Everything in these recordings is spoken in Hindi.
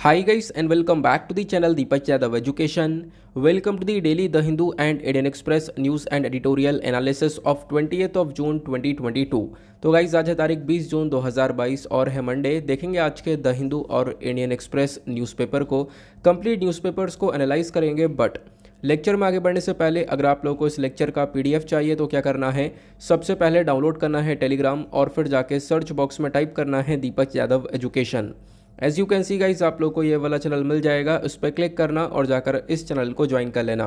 Hi guys and welcome back to the channel Deepak Yadav Education. Welcome to the daily The Hindu and Indian Express news and editorial analysis of 20th of June 2022. तो गाइज आज है तारीख 20 जून 2022 और है मंडे। देखेंगे आज के द हिंदू और इंडियन एक्सप्रेस न्यूज़पेपर को, कंप्लीट न्यूज़पेपर्स को एनालाइज करेंगे। बट लेक्चर में आगे बढ़ने से पहले अगर आप लोगों को इस लेक्चर का पीडीएफ चाहिए तो क्या करना है, सबसे पहले डाउनलोड करना है टेलीग्राम और फिर जाके सर्च बॉक्स में टाइप करना है Deepak Yadav education. As you can see guys आप लोग को ये वाला चैनल मिल जाएगा, उस पर क्लिक करना और जाकर इस चैनल को ज्वाइन कर लेना।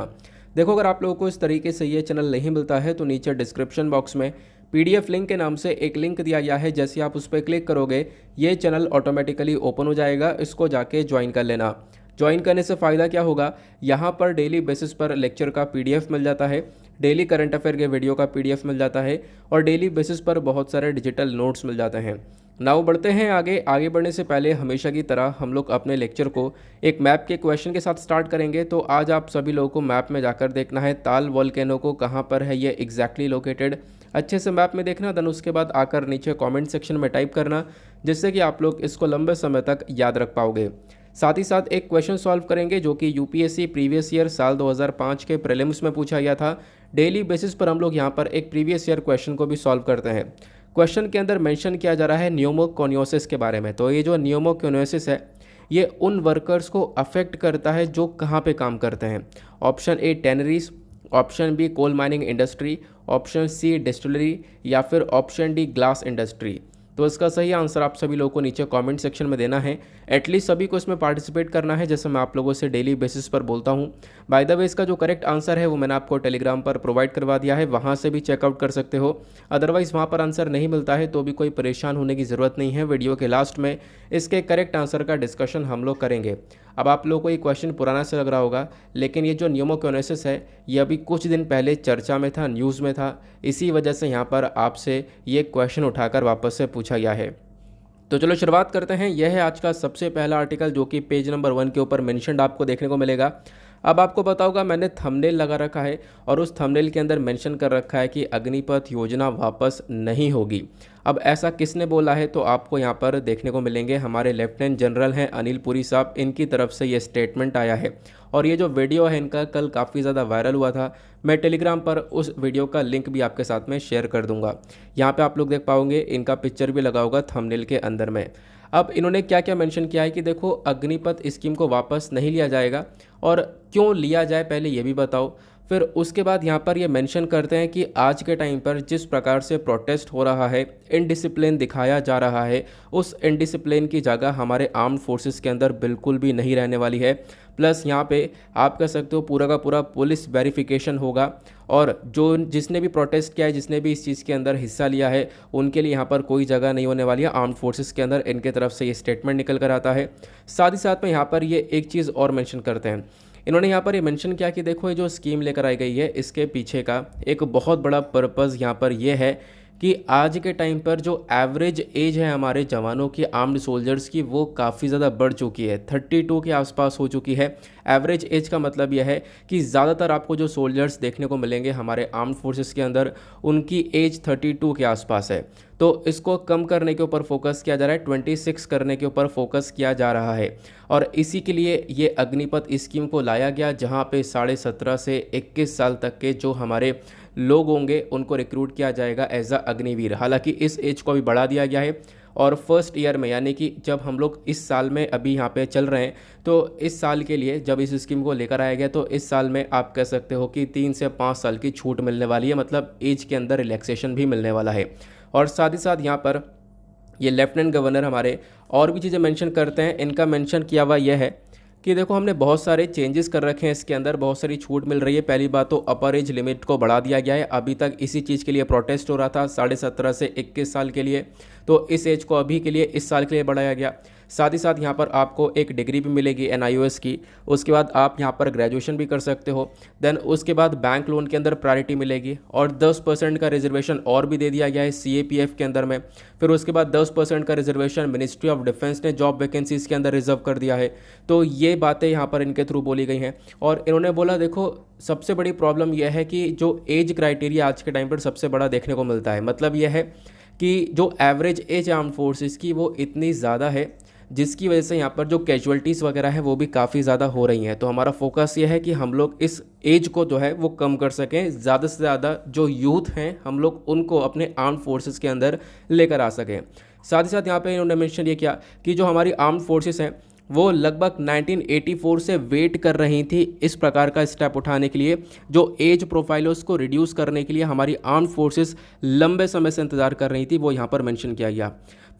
देखो अगर आप लोगों को इस तरीके से ये चैनल नहीं मिलता है तो नीचे डिस्क्रिप्शन बॉक्स में पीडीएफ लिंक के नाम से एक लिंक दिया गया है। जैसे आप उस पर क्लिक करोगे ये चैनल ऑटोमेटिकली ओपन हो जाएगा, इसको जाके ज्वाइन कर लेना। ज्वाइन करने से फ़ायदा क्या होगा, यहाँ पर डेली बेसिस पर लेक्चर का पीडीएफ मिल जाता है, डेली करंट अफेयर के वीडियो का पीडीएफ मिल जाता है और डेली बेसिस पर बहुत सारे डिजिटल नोट्स मिल जाते हैं। नाउ बढ़ते हैं आगे बढ़ने से पहले हमेशा की तरह हम लोग अपने लेक्चर को एक मैप के क्वेश्चन के साथ स्टार्ट करेंगे। तो आज आप सभी लोगों को मैप में जाकर देखना है ताल वोल्केनो को कहाँ पर है ये एग्जैक्टली लोकेटेड, अच्छे से मैप में देखना। देन उसके बाद आकर नीचे कमेंट सेक्शन में टाइप करना, जिससे कि आप लोग इसको लंबे समय तक याद रख पाओगे। साथ ही साथ एक क्वेश्चन सॉल्व करेंगे जो कि यूपीएससी प्रीवियस ईयर साल 2005 के प्रीलिम्स में पूछा गया था। डेली बेसिस पर हम लोग यहाँ पर एक प्रीवियस ईयर क्वेश्चन को भी सॉल्व करते हैं। क्वेश्चन के अंदर मेंशन किया जा रहा है न्यूमोकोनियोसिस के बारे में। तो ये जो न्यूमोकोनियोसिस है ये उन वर्कर्स को अफेक्ट करता है जो कहाँ पे काम करते हैं। Option A tanneries, option B coal mining industry, option C distillery या फिर ऑप्शन डी ग्लास इंडस्ट्री। तो इसका सही आंसर आप सभी लोगों को नीचे कमेंट सेक्शन में देना है। एटलीस्ट सभी को इसमें पार्टिसिपेट करना है, जैसे मैं आप लोगों से डेली बेसिस पर बोलता हूँ। बाय द वे इसका जो करेक्ट आंसर है वो मैंने आपको टेलीग्राम पर प्रोवाइड करवा दिया है, वहाँ से भी चेकआउट कर सकते हो। अदरवाइज़ वहाँ पर आंसर नहीं मिलता है तो भी कोई परेशान होने की ज़रूरत नहीं है। वीडियो के लास्ट में इसके करेक्ट आंसर का डिस्कशन हम लोग करेंगे। अब आप लोगों को ये क्वेश्चन पुराना से लग रहा होगा, लेकिन ये जो न्यूमोकोनियोसिस है ये अभी कुछ दिन पहले चर्चा में था, न्यूज़ में था, इसी वजह से यहाँ पर आपसे ये क्वेश्चन उठाकर वापस से पूछा गया है। तो चलो शुरुआत करते हैं। यह है आज का सबसे पहला आर्टिकल जो कि पेज नंबर 1 के ऊपर मेंशन्ड आपको देखने को मिलेगा। अब आपको बताऊंगा मैंने थंबनेल लगा रखा है और उस थंबनेल के अंदर मेंशन कर रखा है कि अग्निपथ योजना वापस नहीं होगी। अब ऐसा किसने बोला है, तो आपको यहाँ पर देखने को मिलेंगे हमारे लेफ्टिनेंट जनरल हैं अनिल पुरी साहब, इनकी तरफ से ये स्टेटमेंट आया है। और ये जो वीडियो है इनका कल काफ़ी ज़्यादा वायरल हुआ था। मैं टेलीग्राम पर उस वीडियो का लिंक भी आपके साथ में शेयर कर दूंगा। यहाँ पे आप लोग देख पाओगे, इनका पिक्चर भी लगा होगा थंबनेल के अंदर में। अब इन्होंने क्या क्या मेंशन किया है कि देखो अग्निपथ स्कीम को वापस नहीं लिया जाएगा, और क्यों लिया जाए पहले ये भी बताओ। फिर उसके बाद यहाँ पर ये मेंशन करते हैं कि आज के टाइम पर जिस प्रकार से प्रोटेस्ट हो रहा है, इनडिसिप्लिन दिखाया जा रहा है, उस इनडिसिप्लिन की जगह हमारे आर्म्ड फोर्सेस के अंदर बिल्कुल भी नहीं रहने वाली है। प्लस यहाँ पे आप कह सकते हो पूरा का पूरा पुलिस वेरिफिकेशन होगा, और जो जिसने भी प्रोटेस्ट किया है, जिसने भी इस चीज़ के अंदर हिस्सा लिया है, उनके लिए यहाँ पर कोई जगह नहीं होने वाली है आर्म्ड फोर्सेस के अंदर। इनके तरफ से ये स्टेटमेंट निकल कर आता है। साथ ही साथ में यहाँ पर ये एक चीज़ और मेंशन करते हैं। इन्होंने यहाँ पर ये मेंशन किया कि देखो ये जो स्कीम लेकर आई गई है, इसके पीछे का एक बहुत बड़ा पर्पज़ यहाँ पर ये है कि आज के टाइम पर जो एवरेज एज है हमारे जवानों की, आर्म्ड सोल्जर्स की, वो काफ़ी ज़्यादा बढ़ चुकी है, 32 के आसपास हो चुकी है। एवरेज एज का मतलब यह है कि ज़्यादातर आपको जो सोल्जर्स देखने को मिलेंगे हमारे आर्म्ड फोर्सेस के अंदर, उनकी एज 32 के आसपास है। तो इसको कम करने के ऊपर फोकस किया जा रहा है, 26 करने के ऊपर फोकस किया जा रहा है। और इसी के लिए ये अग्निपथ स्कीम को लाया गया, जहाँ पे 17.5 से 21 साल तक के जो हमारे लोग होंगे उनको रिक्रूट किया जाएगा एज अ अग्निवीर। हालांकि इस एज को अभी बढ़ा दिया गया है, और फर्स्ट ईयर में यानी कि जब हम लोग इस साल में अभी यहाँ पे चल रहे हैं, तो इस साल के लिए जब इस स्कीम को लेकर आया गया तो इस साल में आप कह सकते हो कि 3 से 5 साल की छूट मिलने वाली है, मतलब एज के अंदर रिलैक्सेशन भी मिलने वाला है। और साथ ही साथ यहाँ पर ये लेफ्टिनेंट गवर्नर हमारे और भी चीज़ें मेंशन करते हैं। इनका मेंशन किया हुआ यह है कि देखो हमने बहुत सारे चेंजेस कर रखे हैं, इसके अंदर बहुत सारी छूट मिल रही है। पहली बात तो अपर एज लिमिट को बढ़ा दिया गया है। अभी तक इसी चीज़ के लिए प्रोटेस्ट हो रहा था 17.5 से 21 साल के लिए, तो इस एज को अभी के लिए इस साल के लिए बढ़ाया गया। साथ ही साथ यहाँ पर आपको एक डिग्री भी मिलेगी NIOS की, उसके बाद आप यहाँ पर ग्रेजुएशन भी कर सकते हो। देन उसके बाद बैंक लोन के अंदर प्रायोरिटी मिलेगी, और 10% का रिजर्वेशन और भी दे दिया गया है CAPF के अंदर में। फिर उसके बाद 10% का रिजर्वेशन मिनिस्ट्री ऑफ डिफेंस ने जॉब वैकेंसीज़ के अंदर रिजर्व कर दिया है। तो ये बातें यहाँ पर इनके थ्रू बोली गई हैं। और इन्होंने बोला देखो सबसे बड़ी प्रॉब्लम यह है कि जो एज क्राइटेरिया आज के टाइम पर सबसे बड़ा देखने को मिलता है, मतलब यह है कि जो एवरेज एज आर्म्ड फोर्सेस की वो इतनी ज़्यादा है जिसकी वजह से यहाँ पर जो कैजुअलिटीज़ वगैरह है वो भी काफ़ी ज़्यादा हो रही हैं। तो हमारा फोकस ये है कि हम लोग इस एज को जो है वो कम कर सकें, ज़्यादा से ज़्यादा जो यूथ हैं हम लोग उनको अपने आर्म फोर्सेस के अंदर लेकर आ सकें। साथ ही साथ यहाँ पे इन्होंने मेंशन ये किया कि जो हमारी आर्म फोर्सेस हैं वो लगभग 1984 से वेट कर रही थी इस प्रकार का स्टेप उठाने के लिए, जो एज प्रोफाइल है उसको रिड्यूस करने के लिए हमारी आर्म फोर्सेस लंबे समय से इंतजार कर रही थी, वो यहाँ पर मेंशन किया गया।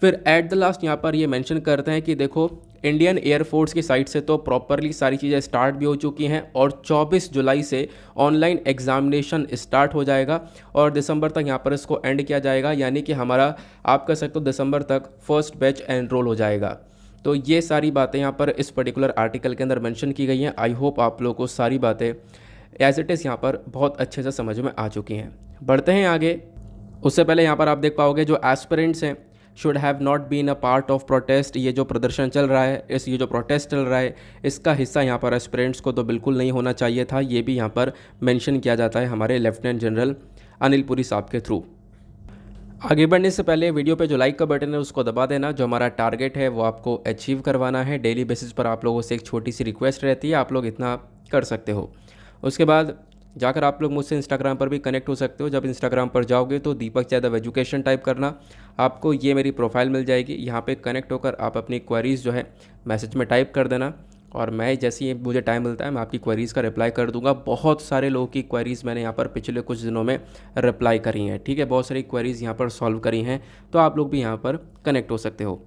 फिर एट द लास्ट यहाँ पर ये मेंशन करते हैं कि देखो इंडियन एयरफोर्स की साइड से तो प्रॉपरली सारी चीज़ें स्टार्ट भी हो चुकी हैं और 24 जुलाई से ऑनलाइन एग्जामिनेशन स्टार्ट हो जाएगा और दिसंबर तक यहाँ पर इसको एंड किया जाएगा, यानी कि हमारा आप कह सकते हो दिसंबर तक फर्स्ट बैच एनरोल हो जाएगा। तो ये सारी बातें यहाँ पर इस पर्टिकुलर आर्टिकल के अंदर मेंशन की गई हैं। आई होप आप लोगों को सारी बातें एज इट इज़ यहाँ पर बहुत अच्छे से समझ में आ चुकी हैं। बढ़ते हैं आगे। उससे पहले यहाँ पर आप देख पाओगे जो एस्पिरेंट्स हैं should have not been a part of protest. ये जो प्रदर्शन चल रहा है, ये जो प्रोटेस्ट चल रहा है, इसका हिस्सा यहाँ पर एस्पिरेंट्स को तो बिल्कुल नहीं होना चाहिए था। ये भी यहाँ पर मेंशन किया जाता है हमारे लेफ्टिनेंट जनरल अनिल पुरी साहब के थ्रू। आगे बढ़ने से पहले वीडियो पे जो लाइक का बटन है उसको दबा देना। जो हमारा टारगेट है वो आपको अचीव करवाना है। डेली बेसिस पर आप लोगों से एक छोटी सी रिक्वेस्ट रहती है, आप लोग इतना कर सकते हो। उसके बाद जाकर आप लोग मुझसे इंस्टाग्राम पर भी कनेक्ट हो सकते हो। जब इंस्टाग्राम पर जाओगे तो दीपक यादव एजुकेशन टाइप करना, आपको ये मेरी प्रोफाइल मिल जाएगी। यहाँ पे कनेक्ट होकर आप अपनी क्वेरीज़ जो है मैसेज में टाइप कर देना और मैं जैसे ही मुझे टाइम मिलता है मैं आपकी क्वेरीज़ का रिप्लाई कर दूंगा। बहुत सारे लोगों की क्वेरीज़ मैंने यहाँ पर पिछले कुछ दिनों में रिप्लाई करी हैं, ठीक है, बहुत सारी क्वेरीज़ यहाँ पर सॉल्व करी हैं, तो आप लोग भी यहाँ पर कनेक्ट हो सकते हो।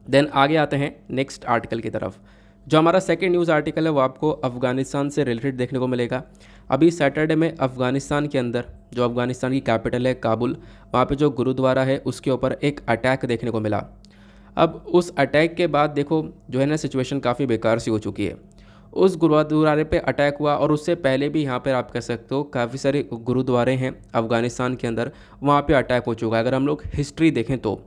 देन आगे आते हैं नेक्स्ट आर्टिकल की तरफ। जो हमारा सेकेंड न्यूज़ आर्टिकल है वो आपको अफ़गानिस्तान से रिलेटेड देखने को मिलेगा। अभी सैटरडे में अफ़गानिस्तान के अंदर जो अफ़गानिस्तान की कैपिटल है काबुल, वहाँ पे जो गुरुद्वारा है उसके ऊपर एक अटैक देखने को मिला। अब उस अटैक के बाद देखो जो है ना सिचुएशन काफ़ी बेकार सी हो चुकी है। उस गुरुद्वारे पे अटैक हुआ और उससे पहले भी यहाँ पर आप कह सकते हो काफ़ी सारे गुरुद्वारे हैं अफ़गानिस्तान के अंदर, वहाँ पे अटैक हो चुका है अगर हम लोग हिस्ट्री देखें तो।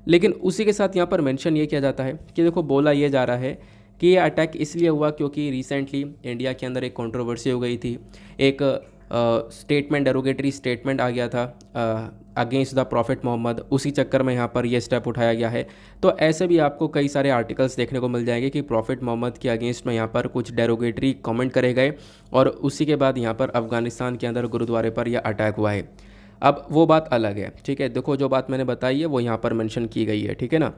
लेकिन उसी के साथ यहाँ पर मेंशन ये किया जाता है कि देखो बोला ये जा रहा है कि ये अटैक इसलिए हुआ क्योंकि रिसेंटली इंडिया के अंदर एक कंट्रोवर्सी हो गई थी, एक स्टेटमेंट डेरोगेटरी स्टेटमेंट आ गया था अगेंस्ट द प्रॉफिट मोहम्मद, उसी चक्कर में यहाँ पर ये स्टेप उठाया गया है। तो ऐसे भी आपको कई सारे आर्टिकल्स देखने को मिल जाएंगे कि प्रॉफिट मोहम्मद के अगेंस्ट में यहाँ पर कुछ डेरोगेटरी कमेंट करे गए और उसी के बाद यहाँ पर अफ़गानिस्तान के अंदर गुरुद्वारे पर यह अटैक हुआ है। अब वो बात अलग है, ठीक है, देखो जो बात मैंने बताई है वो यहाँ पर मेंशन की गई है, ठीक है ना।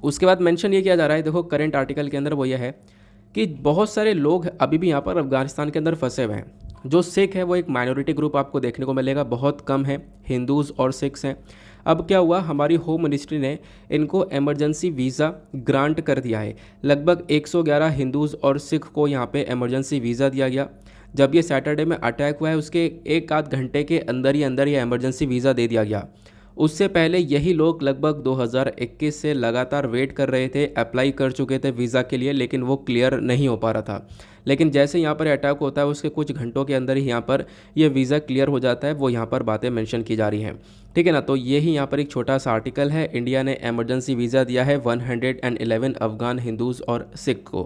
उसके बाद मेंशन ये किया जा रहा है, देखो करंट आर्टिकल के अंदर वो ये है कि बहुत सारे लोग अभी भी यहाँ पर अफ़गानिस्तान के अंदर फंसे हुए हैं। जो सिख है वो एक माइनॉरिटी ग्रुप आपको देखने को मिलेगा, बहुत कम है, हिंदूज़ और सिख्स हैं। अब क्या हुआ, हमारी होम मिनिस्ट्री ने इनको इमरजेंसी वीज़ा ग्रांट कर दिया है। लगभग 111 हिंदूज़ और सिख को यहाँ पे इमरजेंसी वीज़ा दिया गया। जब ये सैटरडे में अटैक हुआ है उसके एक आध घंटे के अंदर ये इमरजेंसी वीज़ा दे दिया गया। उससे पहले यही लोग लगभग 2021 से लगातार वेट कर रहे थे, अप्लाई कर चुके थे वीज़ा के लिए, लेकिन वो क्लियर नहीं हो पा रहा था। लेकिन जैसे यहाँ पर अटैक होता है उसके कुछ घंटों के अंदर ही यहाँ पर ये वीज़ा क्लियर हो जाता है, वो यहाँ पर बातें मेंशन की जा रही हैं, ठीक है ना। तो यही यहाँ पर एक छोटा सा आर्टिकल है, इंडिया ने इमरजेंसी वीज़ा दिया है 111 अफगान हिंदूज़ और सिख को,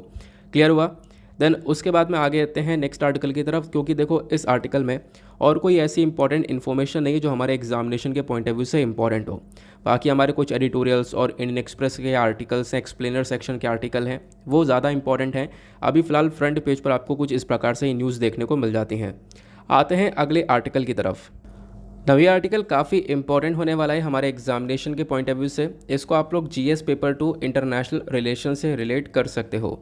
क्लियर हुआ। देन उसके बाद में आगे आते हैं नेक्स्ट आर्टिकल की तरफ, क्योंकि देखो इस आर्टिकल में और कोई ऐसी इंपॉर्टेंट इन्फॉर्मेशन नहीं है जो हमारे एग्जामिनेशन के पॉइंट ऑफ व्यू से इंपॉर्टेंट हो। बाकी हमारे कुछ एडिटोरियल्स और इंडियन एक्सप्रेस के आर्टिकल्स हैं, एक्सप्लेनर सेक्शन के आर्टिकल हैं, वो ज़्यादा इंपॉर्टेंट हैं। अभी फ़िलहाल फ्रंट पेज पर आपको कुछ इस प्रकार से ही न्यूज़ देखने को मिल जाती हैं। आते हैं अगले आर्टिकल की तरफ। नव ये आर्टिकल काफ़ी इंपॉर्टेंट होने वाला है हमारे एग्जामिनेशन के पॉइंट ऑफ व्यू से। इसको आप लोग जीएस पेपर 2 इंटरनेशनल रिलेशन से रिलेट कर सकते हो।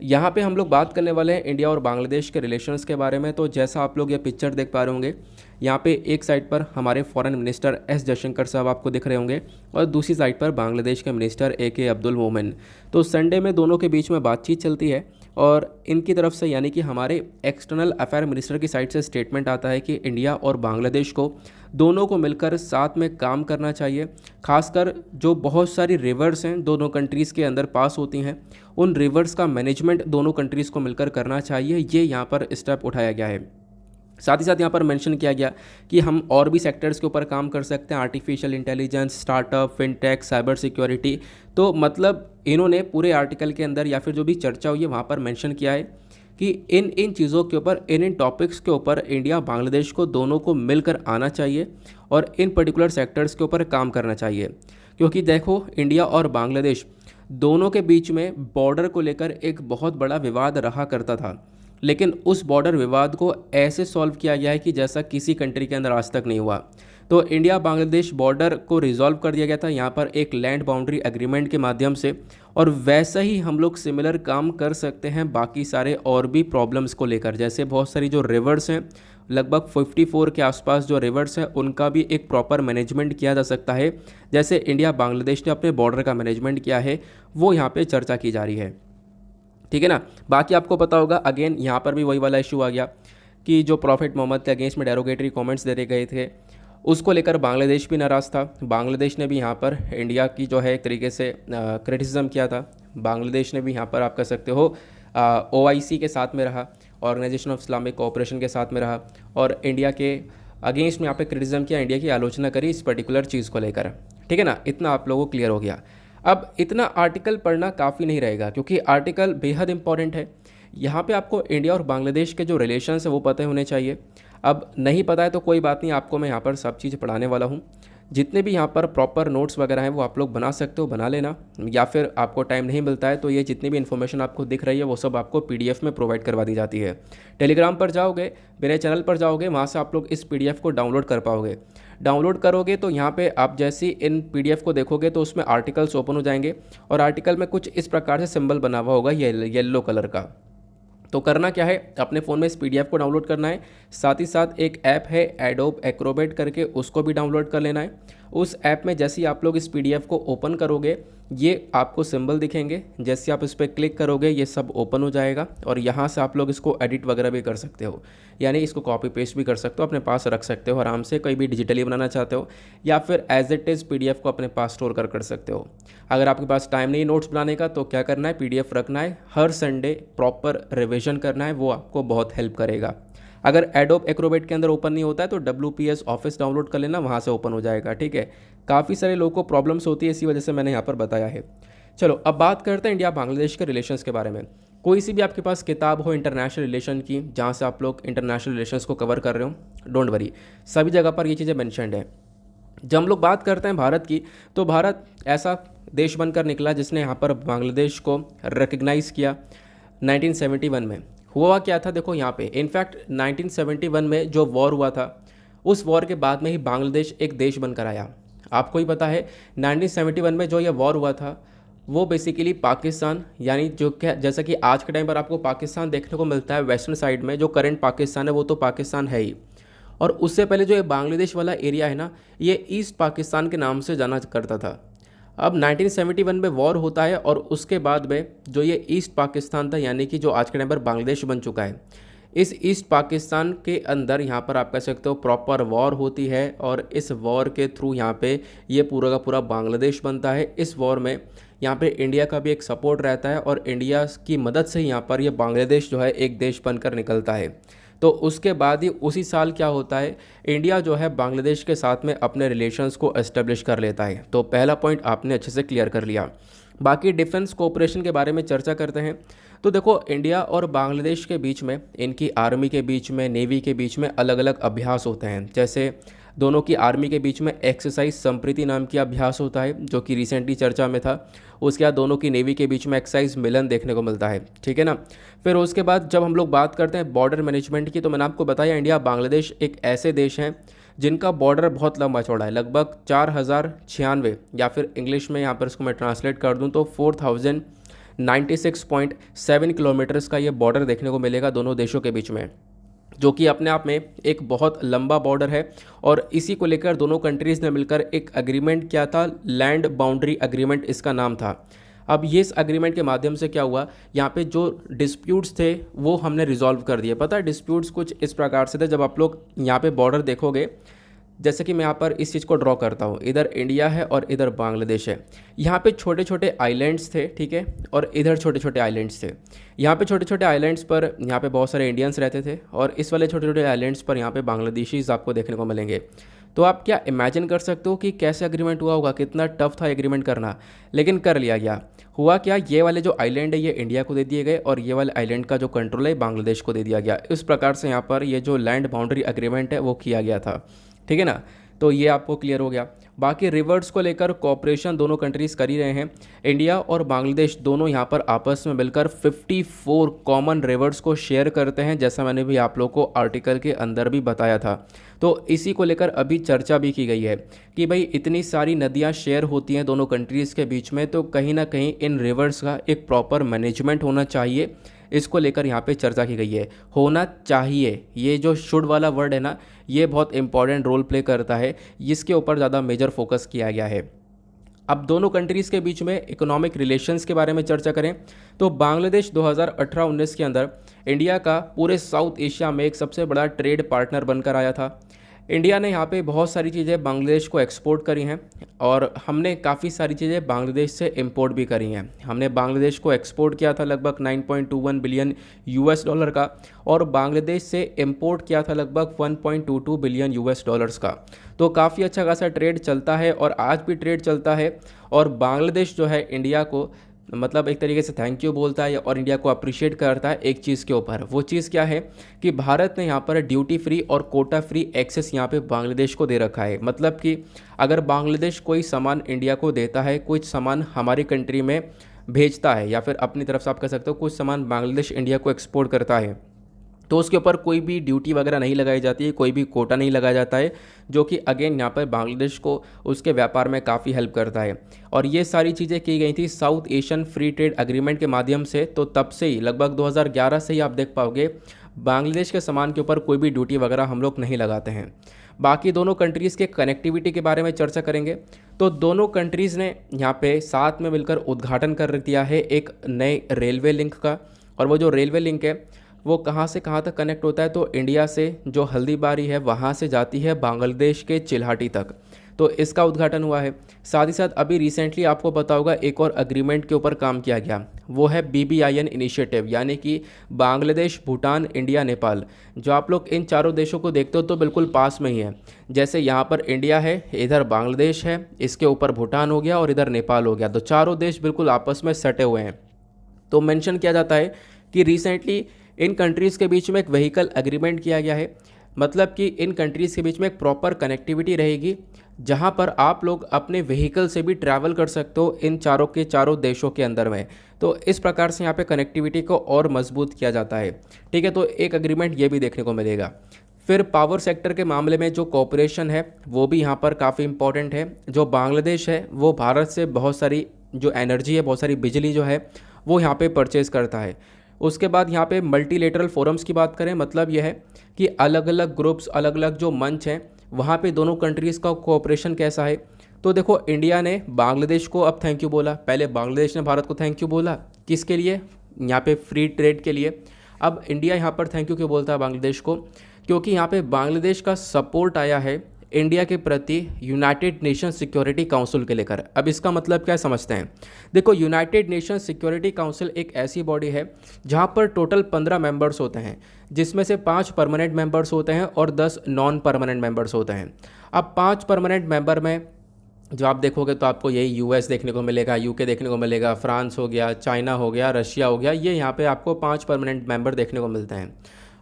यहाँ पे हम लोग बात करने वाले हैं इंडिया और बांग्लादेश के रिलेशंस के बारे में। तो जैसा आप लोग ये पिक्चर देख पा रहे होंगे, यहाँ पे एक साइड पर हमारे फॉरेन मिनिस्टर एस जयशंकर साहब आपको दिख रहे होंगे और दूसरी साइड पर बांग्लादेश के मिनिस्टर AK अब्दुल मोमेन। तो संडे में दोनों के बीच में बातचीत चलती है और इनकी तरफ से यानी कि हमारे एक्सटर्नल अफेयर मिनिस्टर की साइड से स्टेटमेंट आता है कि इंडिया और बांग्लादेश को दोनों को मिलकर साथ में काम करना चाहिए। खासकर जो बहुत सारी रिवर्स हैं दोनों कंट्रीज़ के अंदर पास होती हैं, उन रिवर्स का मैनेजमेंट दोनों कंट्रीज़ को मिलकर करना चाहिए, ये यहाँ पर स्टेप उठाया गया है। साथ ही साथ यहाँ पर मेंशन किया गया कि हम और भी सेक्टर्स के ऊपर काम कर सकते हैं, artificial intelligence, startup, fintech, cyber security. तो मतलब इन्होंने पूरे आर्टिकल के अंदर या फिर जो भी चर्चा हुई है वहाँ पर मेंशन किया है कि इन चीज़ों के ऊपर, इन टॉपिक्स के ऊपर इंडिया बांग्लादेश को दोनों को मिलकर आना चाहिए और इन पर्टिकुलर सेक्टर्स के ऊपर काम करना चाहिए। क्योंकि देखो इंडिया और बांग्लादेश दोनों के बीच में बॉर्डर को लेकर एक बहुत बड़ा विवाद रहा करता था, लेकिन उस बॉर्डर विवाद को ऐसे सॉल्व किया गया है कि जैसा किसी कंट्री के अंदर आज तक नहीं हुआ। तो इंडिया बांग्लादेश बॉर्डर को रिजॉल्व कर दिया गया था यहाँ पर एक लैंड बाउंड्री एग्रीमेंट के माध्यम से, और वैसा ही हम लोग सिमिलर काम कर सकते हैं बाकी सारे और भी प्रॉब्लम्स को लेकर। जैसे बहुत सारी जो रिवर्स हैं, लगभग 54 के आसपास जो रिवर्स हैं, उनका भी एक प्रॉपर मैनेजमेंट किया जा सकता है, जैसे इंडिया बांग्लादेश ने अपने बॉर्डर का मैनेजमेंट किया है, वो यहाँ पे चर्चा की जा रही है। ठीक है ना। बाकी आपको पता होगा, अगेन यहाँ पर भी वही वाला इशू आ गया कि जो प्रॉफिट मोहम्मद के अगेंस्ट में डेरोगेटरी कमेंट्स दे गए थे, उसको लेकर बांग्लादेश भी नाराज़ था। बांग्लादेश ने भी यहाँ पर इंडिया की जो है एक तरीके से क्रिटिसिज्म किया था। बांग्लादेश ने भी यहाँ पर आप कह सकते हो OIC के साथ में रहा, ऑर्गेनाइजेशन ऑफ इस्लामिक कोऑपरेशन के साथ में रहा, और इंडिया के अगेंस्ट में यहाँ पे क्रिटिसिज्म किया, इंडिया की आलोचना करी इस पर्टिकुलर चीज़ को लेकर। ठीक है ना, इतना आप लोगों को क्लियर हो गया। अब इतना आर्टिकल पढ़ना काफ़ी नहीं रहेगा, क्योंकि आर्टिकल बेहद इंपॉर्टेंट है। यहाँ पे आपको इंडिया और बांग्लादेश के जो रिलेशंस है वो पता होने चाहिए। अब नहीं पता है तो कोई बात नहीं, आपको मैं यहाँ पर सब चीज़ पढ़ाने वाला हूँ। जितने भी यहाँ पर प्रॉपर नोट्स वगैरह हैं वो आप लोग बना सकते हो, बना लेना, या फिर आपको टाइम नहीं मिलता है तो ये जितनी भी इन्फॉर्मेशन आपको दिख रही है वो सब आपको PDF में प्रोवाइड करवा दी जाती है। टेलीग्राम पर जाओगे, मेरे चैनल पर जाओगे, वहाँ से आप लोग इस PDF को डाउनलोड कर पाओगे। डाउनलोड करोगे तो यहाँ पे आप जैसे इन PDF को देखोगे तो उसमें आर्टिकल्स ओपन हो जाएंगे, और आर्टिकल में कुछ इस प्रकार से सिंबल बना हुआ होगा येलो कलर का। तो करना क्या है, अपने फ़ोन में इस PDF को डाउनलोड करना है। साथ ही साथ एक ऐप है एडोब एक्रोबेट करके, उसको भी डाउनलोड कर लेना है। उस ऐप में जैसे ही आप लोग इस PDF को ओपन करोगे, ये आपको सिंबल दिखेंगे, जैसे आप इस पर क्लिक करोगे ये सब ओपन हो जाएगा, और यहाँ से आप लोग इसको एडिट वगैरह भी कर सकते हो, यानी इसको कॉपी पेस्ट भी कर सकते हो, अपने पास रख सकते हो आराम से, कोई भी डिजिटली बनाना चाहते हो, या फिर एज इट इज़ PDF को अपने पास स्टोर कर सकते हो। अगर आपके पास टाइम नहीं नोट्स बनाने का तो क्या करना है, PDF रखना है, हर संडे प्रॉपर रिविजन करना है, वो आपको बहुत हेल्प करेगा। अगर एडोब एक्रोबेट के अंदर ओपन नहीं होता है तो WPS ऑफिस डाउनलोड कर लेना, वहाँ से ओपन हो जाएगा। ठीक है, काफ़ी सारे लोगों को प्रॉब्लम्स होती है, इसी वजह से मैंने यहाँ पर बताया है। चलो अब बात करते हैं इंडिया बांग्लादेश के रिलेशंस के बारे में। कोई सी भी आपके पास किताब हो इंटरनेशनल रिलेशन की, जहाँ से आप लोग इंटरनेशनल रिलेशंस को कवर कर रहे हो, डोंट वरी, सभी जगह पर ये चीज़ें मैंशनड है। जब हम लोग बात करते हैं भारत की, तो भारत ऐसा देश बनकर निकला जिसने यहाँ पर बांग्लादेश को रिकग्नाइज़ किया 1971 में। हुआ क्या था, देखो यहाँ पे, इनफैक्ट 1971 में जो वॉर हुआ था, उस वॉर के बाद में ही बांग्लादेश एक देश बनकर आया। आपको ही पता है 1971 में जो ये वॉर हुआ था वो बेसिकली पाकिस्तान, यानी जो क्या, जैसा कि आज के टाइम पर आपको पाकिस्तान देखने को मिलता है वेस्टर्न साइड में, जो करंट पाकिस्तान है वो तो पाकिस्तान है ही, और उससे पहले जो ये बांग्लादेश वाला एरिया है ना, ये ईस्ट पाकिस्तान के नाम से जाना करता था। अब 1971 में वॉर होता है, और उसके बाद में जो ये ईस्ट पाकिस्तान था, यानी कि जो आज के टाइम पर बांग्लादेश बन चुका है, इस ईस्ट पाकिस्तान के अंदर यहाँ पर आप कह सकते हो प्रॉपर वॉर होती है, और इस वॉर के थ्रू यहाँ पे ये पूरा का पूरा बांग्लादेश बनता है। इस वॉर में यहाँ पे इंडिया का भी एक सपोर्ट रहता है, और इंडिया की मदद से यहाँ पर ये बांग्लादेश जो है एक देश बनकर निकलता है। तो उसके बाद ही उसी साल क्या होता है, इंडिया जो है बांग्लादेश के साथ में अपने रिलेशंस को एस्टेब्लिश कर लेता है। तो पहला पॉइंट आपने अच्छे से क्लियर कर लिया। बाकी डिफेंस कोऑपरेशन के बारे में चर्चा करते हैं। तो देखो, इंडिया और बांग्लादेश के बीच में, इनकी आर्मी के बीच में, नेवी के बीच में अलग अलग अभ्यास होते हैं। जैसे दोनों की आर्मी के बीच में एक्सरसाइज संप्रीति नाम की अभ्यास होता है, जो कि रिसेंटली चर्चा में था। उसके बाद दोनों की नेवी के बीच में एक्सरसाइज मिलन देखने को मिलता है। ठीक है ना। फिर उसके बाद जब हम लोग बात करते हैं बॉर्डर मैनेजमेंट की, तो मैंने आपको बताया इंडिया बांग्लादेश एक ऐसे देश हैं जिनका बॉर्डर बहुत लंबा चौड़ा है, लगभग 4096, या फिर इंग्लिश में यहाँ पर इसको मैं ट्रांसलेट कर दूँ तो 4096.7 किलोमीटर्स का ये बॉर्डर देखने को मिलेगा दोनों देशों के बीच में, जो कि अपने आप में एक बहुत लंबा बॉर्डर है। और इसी को लेकर दोनों कंट्रीज़ ने मिलकर एक एग्रीमेंट किया था, लैंड बाउंड्री एग्रीमेंट इसका नाम था। अब ये इस एग्रीमेंट के माध्यम से क्या हुआ, यहाँ पे जो डिस्प्यूट्स थे वो हमने रिजॉल्व कर दिए। पता है डिस्प्यूट्स कुछ इस प्रकार से थे, जब आप लोग यहाँ पे बॉर्डर देखोगे, जैसे कि मैं यहाँ पर इस चीज़ को ड्रॉ करता हूँ, इधर इंडिया है और इधर बांग्लादेश है। यहाँ पे छोटे छोटे आइलैंड्स थे, ठीक है, और इधर छोटे छोटे आइलैंड्स थे। यहाँ पे छोटे छोटे आइलैंड्स पर यहाँ पे बहुत सारे इंडियंस रहते थे, और इस वाले छोटे छोटे आइलैंड्स पर यहाँ पे बांग्लादेशीज आपको देखने को मिलेंगे। तो आप क्या इमेजिन कर सकते हो कि कैसे एग्रीमेंट हुआ होगा, कितना टफ था एग्रीमेंट करना, लेकिन कर लिया गया। हुआ क्या, ये वाले जो आइलैंड है ये इंडिया को दे दिए गए, और ये वाले आइलैंड का जो कंट्रोल है बांग्लादेश को दे दिया गया। इस प्रकार से यहाँ पर ये जो लैंड बाउंड्री एग्रीमेंट है वो किया गया था। ठीक है ना। तो ये आपको क्लियर हो गया। बाकी रिवर्स को लेकर कोऑपरेशन दोनों कंट्रीज़ कर ही रहे हैं। इंडिया और बांग्लादेश दोनों यहाँ पर आपस में मिलकर 54 कॉमन रिवर्स को शेयर करते हैं, जैसा मैंने भी आप लोग को आर्टिकल के अंदर भी बताया था। तो इसी को लेकर अभी चर्चा भी की गई है कि भाई इतनी सारी नदियाँ शेयर होती हैं दोनों कंट्रीज़ के बीच में, तो कहीं ना कहीं इन रिवर्स का एक प्रॉपर मैनेजमेंट होना चाहिए। इसको लेकर यहाँ पे चर्चा की गई है। होना चाहिए, ये जो शुड वाला वर्ड है ना, ये बहुत इंपॉर्टेंट रोल प्ले करता है, इसके ऊपर ज़्यादा मेजर फोकस किया गया है। अब दोनों कंट्रीज़ के बीच में इकोनॉमिक रिलेशंस के बारे में चर्चा करें तो बांग्लादेश 2018-19 के अंदर इंडिया का पूरे साउथ एशिया में एक सबसे बड़ा ट्रेड पार्टनर बनकर आया था। इंडिया ने यहाँ पे बहुत सारी चीज़ें बांग्लादेश को एक्सपोर्ट करी हैं और हमने काफ़ी सारी चीज़ें बांग्लादेश से इंपोर्ट भी करी हैं। हमने बांग्लादेश को एक्सपोर्ट किया था लगभग 9.21 बिलियन यूएस डॉलर का, और बांग्लादेश से इंपोर्ट किया था लगभग 1.22 बिलियन यूएस डॉलर्स का। तो काफ़ी अच्छा खासा ट्रेड चलता है और आज भी ट्रेड चलता है। और बांग्लादेश जो है इंडिया को मतलब एक तरीके से थैंक यू बोलता है और इंडिया को अप्रिशिएट करता है एक चीज़ के ऊपर। वो चीज़ क्या है कि भारत ने यहाँ पर ड्यूटी फ्री और कोटा फ्री एक्सेस यहाँ पे बांग्लादेश को दे रखा है। मतलब कि अगर बांग्लादेश कोई सामान इंडिया को देता है, कुछ सामान हमारी कंट्री में भेजता है, या फिर अपनी तरफ से आप कह सकते हो कुछ सामान बांग्लादेश इंडिया को एक्सपोर्ट करता है, तो उसके ऊपर कोई भी ड्यूटी वगैरह नहीं लगाई जाती है, कोई भी कोटा नहीं लगाया जाता है, जो कि अगेन यहाँ पर बांग्लादेश को उसके व्यापार में काफ़ी हेल्प करता है। और ये सारी चीज़ें की गई थी south Asian free trade agreement के माध्यम से। तो तब से ही लगभग 2011 से ही आप देख पाओगे बांग्लादेश के सामान के ऊपर कोई भी ड्यूटी वगैरह हम लोग नहीं लगाते हैं। बाकी दोनों कंट्रीज़ के कनेक्टिविटी के बारे में चर्चा करेंगे तो दोनों कंट्रीज़ ने यहाँ पे साथ में मिलकर उद्घाटन कर दिया है एक नए रेलवे लिंक का। और वो जो रेलवे लिंक है वो कहाँ से कहाँ तक कनेक्ट होता है, तो इंडिया से जो हल्दीबारी है वहाँ से जाती है बांग्लादेश के चिल्हाटी तक। तो इसका उद्घाटन हुआ है। साथ ही साथ अभी रिसेंटली आपको पता होगा एक और एग्रीमेंट के ऊपर काम किया गया, वो है BBIN इनिशिएटिव, यानी कि बांग्लादेश, भूटान, इंडिया, नेपाल। जो आप लोग इन चारों देशों को देखते हो तो बिल्कुल पास में ही है। जैसे यहाँ पर इंडिया है, इधर बांग्लादेश है, इसके ऊपर भूटान हो गया और इधर नेपाल हो गया। तो चारों देश बिल्कुल आपस में सटे हुए हैं। तो मेंशन किया जाता है कि रिसेंटली इन कंट्रीज़ के बीच में एक व्हीकल एग्रीमेंट किया गया है। मतलब कि इन कंट्रीज़ के बीच में एक प्रॉपर कनेक्टिविटी रहेगी, जहां पर आप लोग अपने व्हीकल से भी ट्रैवल कर सकते हो इन चारों के चारों देशों के अंदर में। तो इस प्रकार से यहाँ पे कनेक्टिविटी को और मजबूत किया जाता है। ठीक है, तो एक एग्रीमेंट ये भी देखने को मिलेगा। फिर पावर सेक्टर के मामले में जो कोऑपरेशन है वो भी यहाँ पर काफ़ी इंपॉर्टेंट है। जो बांग्लादेश है वो भारत से बहुत सारी जो एनर्जी है, बहुत सारी बिजली जो है वो यहाँ पे परचेज़ करता है। उसके बाद यहाँ पे मल्टीलेटरल फोरम्स की बात करें, मतलब यह है कि अलग अलग ग्रुप्स, अलग अलग जो मंच हैं, वहाँ पे दोनों कंट्रीज़ का कोऑपरेशन कैसा है। तो देखो इंडिया ने बांग्लादेश को अब थैंक यू बोला, पहले बांग्लादेश ने भारत को थैंक यू बोला, किसके लिए, यहाँ पे फ्री ट्रेड के लिए। अब इंडिया यहाँ पर थैंक यू क्यों बोलता है बांग्लादेश को, क्योंकि यहाँ पे बांग्लादेश का सपोर्ट आया है इंडिया के प्रति यूनाइटेड नेशन सिक्योरिटी काउंसिल के लेकर। अब इसका मतलब क्या समझते हैं। देखो यूनाइटेड नेशन सिक्योरिटी काउंसिल एक ऐसी बॉडी है जहां पर टोटल 15 मेंबर्स होते हैं, जिसमें से 5 परमानेंट मेंबर्स होते हैं और 10 नॉन परमानेंट मेंबर्स होते हैं। अब 5 परमानेंट मेंबर में जो आप देखोगे तो आपको यही यूएस देखने को मिलेगा, यूके देखने को मिलेगा, फ्रांस हो गया, चाइना हो गया, रशिया हो गया, ये यहाँ पे आपको 5 परमानेंट मेंबर देखने को मिलते हैं।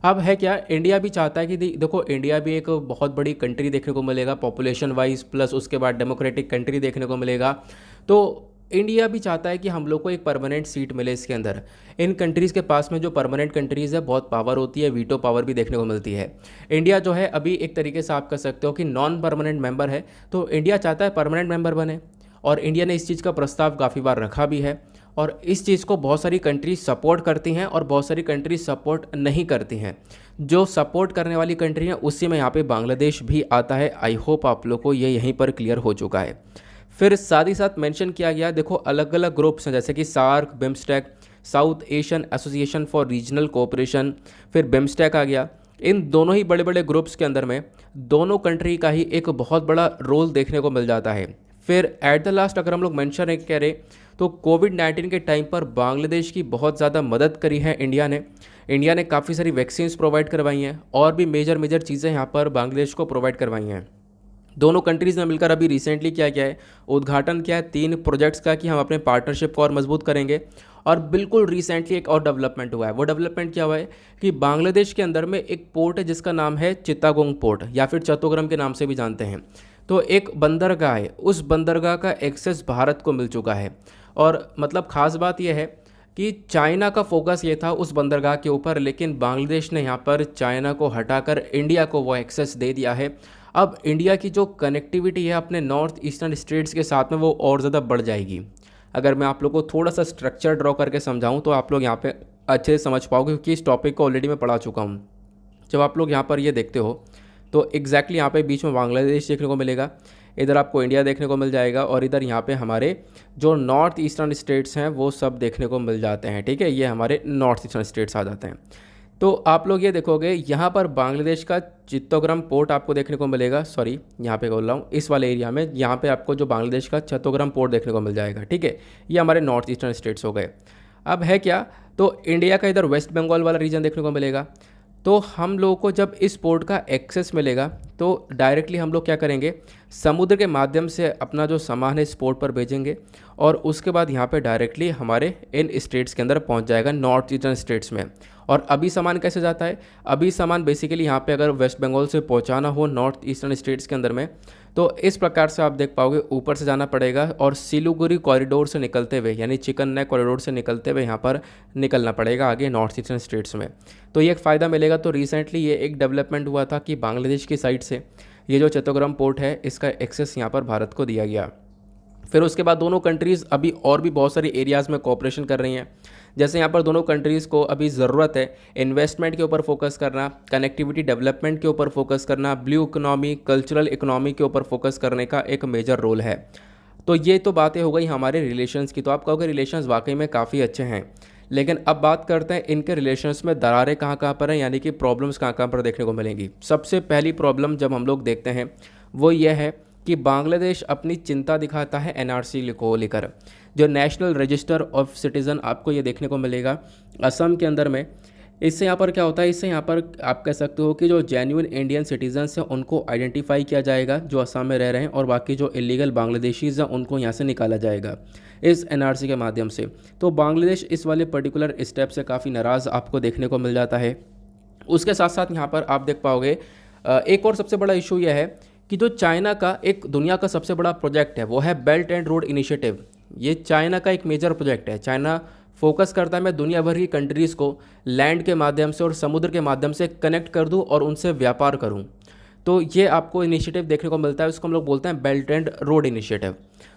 अब है क्या, इंडिया भी चाहता है कि देखो इंडिया भी एक बहुत बड़ी कंट्री देखने को मिलेगा पॉपुलेशन वाइज, प्लस उसके बाद डेमोक्रेटिक कंट्री देखने को मिलेगा। तो इंडिया भी चाहता है कि हम लोग को एक परमानेंट सीट मिले इसके अंदर। इन कंट्रीज़ के पास में जो परमानेंट कंट्रीज़ है बहुत पावर होती है, वीटो पावर भी देखने को मिलती है। इंडिया जो है अभी एक तरीके से आप कह सकते हो कि नॉन परमानेंट मेंबर है, तो इंडिया चाहता है परमानेंट मेंबर बने। और इंडिया ने इस चीज़ का प्रस्ताव काफ़ी बार रखा भी है और इस चीज़ को बहुत सारी कंट्रीज सपोर्ट करती हैं और बहुत सारी कंट्रीज सपोर्ट नहीं करती हैं। जो सपोर्ट करने वाली कंट्री हैं उसी में यहाँ पे बांग्लादेश भी आता है। आई होप आप लोग को ये यहीं पर क्लियर हो चुका है। फिर साथ ही साथ मेंशन किया गया, देखो अलग अलग ग्रुप्स हैं जैसे कि SAARC, BIMSTEC, South Asian Association for Regional Cooperation, फिर बिम्स्टेक आ गया। इन दोनों ही बड़े बड़े ग्रुप्स के अंदर में दोनों कंट्री का ही एक बहुत बड़ा रोल देखने को मिल जाता है। फिर एट द लास्ट अगर हम लोग मेंशन करें तो कोविड-19 के टाइम पर बांग्लादेश की बहुत ज़्यादा मदद करी है इंडिया ने काफ़ी सारी वैक्सीन्स प्रोवाइड करवाई हैं और भी मेजर चीज़ें यहाँ पर बांग्लादेश को प्रोवाइड करवाई हैं। दोनों कंट्रीज़ ने मिलकर अभी रिसेंटली क्या किया है, उद्घाटन किया है 3 प्रोजेक्ट्स का कि हम अपने पार्टनरशिप को और मजबूत करेंगे। और बिल्कुल रिसेंटली एक और डेवलपमेंट हुआ है। वो डेवलपमेंट क्या हुआ है कि बांग्लादेश के अंदर में एक पोर्ट है जिसका नाम है चित्तागोंग पोर्ट या फिर चट्टग्राम के नाम से भी जानते हैं। तो एक बंदरगाह है, उस बंदरगाह का एक्सेस भारत को मिल चुका है। और मतलब ख़ास बात यह है कि चाइना का फोकस ये था उस बंदरगाह के ऊपर, लेकिन बांग्लादेश ने यहाँ पर चाइना को हटाकर इंडिया को वो एक्सेस दे दिया है। अब इंडिया की जो कनेक्टिविटी है अपने नॉर्थ ईस्टर्न स्टेट्स के साथ में वो और ज़्यादा बढ़ जाएगी। अगर मैं आप लोग को थोड़ा सा स्ट्रक्चर ड्रॉ करके समझाऊं तो आप लोग यहाँ पे अच्छे से समझ पाओगे, क्योंकि इस टॉपिक को ऑलरेडी मैं पढ़ा चुका हूँ। जब आप लोग यहाँ पर ये देखते हो तो एग्जैक्टली यहाँ पे बीच में बांग्लादेश देखने को मिलेगा, इधर आपको इंडिया देखने को मिल जाएगा, और इधर यहाँ पे हमारे जो नॉर्थ ईस्टर्न स्टेट्स हैं वो सब देखने को मिल जाते हैं। ठीक है, ये हमारे नॉर्थ ईस्टर्न स्टेट्स आ जाते हैं। तो आप लोग ये देखोगे यहाँ पर बांग्लादेश का चित्तोग्राम पोर्ट आपको देखने को मिलेगा, सॉरी यहाँ पे बोल रहा हूँ, इस वाले एरिया में यहाँ पे आपको जो बांग्लादेश का चित्तोग्राम पोर्ट देखने को मिल जाएगा। ठीक है, ये हमारे नॉर्थ ईस्टर्न स्टेट्स हो गए। अब है क्या, तो इंडिया का इधर वेस्ट बंगाल वाला रीजन देखने को मिलेगा। तो हम लोगों को जब इस पोर्ट का एक्सेस मिलेगा तो डायरेक्टली हम लोग क्या करेंगे, समुद्र के माध्यम से अपना जो सामान है इस पोर्ट पर भेजेंगे, और उसके बाद यहाँ पे डायरेक्टली हमारे इन स्टेट्स के अंदर पहुँच जाएगा, नॉर्थ ईस्टर्न स्टेट्स में। और अभी सामान कैसे जाता है, अभी सामान बेसिकली यहाँ पे अगर वेस्ट बंगाल से पहुँचाना हो नॉर्थ ईस्टर्न स्टेट्स के अंदर में, तो इस प्रकार से आप देख पाओगे, ऊपर से जाना पड़ेगा और सिलीगुड़ी कॉरिडोर से निकलते हुए, यानी चिकन नेक कॉरिडोर से निकलते हुए यहाँ पर निकलना पड़ेगा आगे नॉर्थ ईस्टर्न स्टेट्स में। तो ये एक फ़ायदा मिलेगा। तो रिसेंटली ये एक डेवलपमेंट हुआ था कि बांग्लादेश की साइड से ये जो चित्तोग्राम पोर्ट है इसका एक्सेस यहाँ पर भारत को दिया गया। फिर उसके बाद दोनों कंट्रीज़ अभी और भी बहुत सारी एरियाज़ में कोऑपरेशन कर रही हैं। जैसे यहाँ पर दोनों कंट्रीज़ को अभी ज़रूरत है इन्वेस्टमेंट के ऊपर फोकस करना, कनेक्टिविटी डेवलपमेंट के ऊपर फोकस करना, ब्लू इकोनॉमी, कल्चरल इकोनॉमी के ऊपर फोकस करने का एक मेजर रोल है। तो ये तो बातें हो गई हमारे रिलेशंस की। तो आप कहोगे रिलेशंस वाकई में काफ़ी अच्छे हैं, लेकिन अब बात करते हैं इनके रिलेशंस में दरारें कहाँ कहाँ पर हैं, यानी कि प्रॉब्लम्स कहाँ कहाँ पर देखने को मिलेंगी। सबसे पहली प्रॉब्लम जब हम लोग देखते हैं वो ये है कि बांग्लादेश अपनी चिंता दिखाता है एनआरसी को लेकर, जो नेशनल रजिस्टर ऑफ सिटीज़न आपको ये देखने को मिलेगा असम के अंदर में। इससे यहाँ पर क्या होता है, इससे यहाँ पर आप कह सकते हो कि जो जेन्युइन इंडियन सिटीजन्स हैं उनको आइडेंटिफाई किया जाएगा जो असम में रह रहे हैं, और बाकी जो इलीगल बांग्लादेशीज़ हैं उनको यहाँ से निकाला जाएगा इस एनआरसी के माध्यम से। तो बांग्लादेश इस वाले पर्टिकुलर स्टेप से काफ़ी नाराज़ आपको देखने को मिल जाता है। उसके साथ साथ यहाँ पर आप देख पाओगे एक और सबसे बड़ा इशू यह है कि जो चाइना का एक दुनिया का सबसे बड़ा प्रोजेक्ट है वो है बेल्ट एंड रोड इनिशिएटिव। ये चाइना का एक मेजर प्रोजेक्ट है। चाइना फोकस करता है मैं दुनिया भर की कंट्रीज़ को लैंड के माध्यम से और समुद्र के माध्यम से कनेक्ट कर दूं और उनसे व्यापार करूं। तो ये आपको इनिशिएटिव देखने को मिलता है, उसको हम लोग बोलते हैं बेल्ट एंड रोड इनिशिएटिव।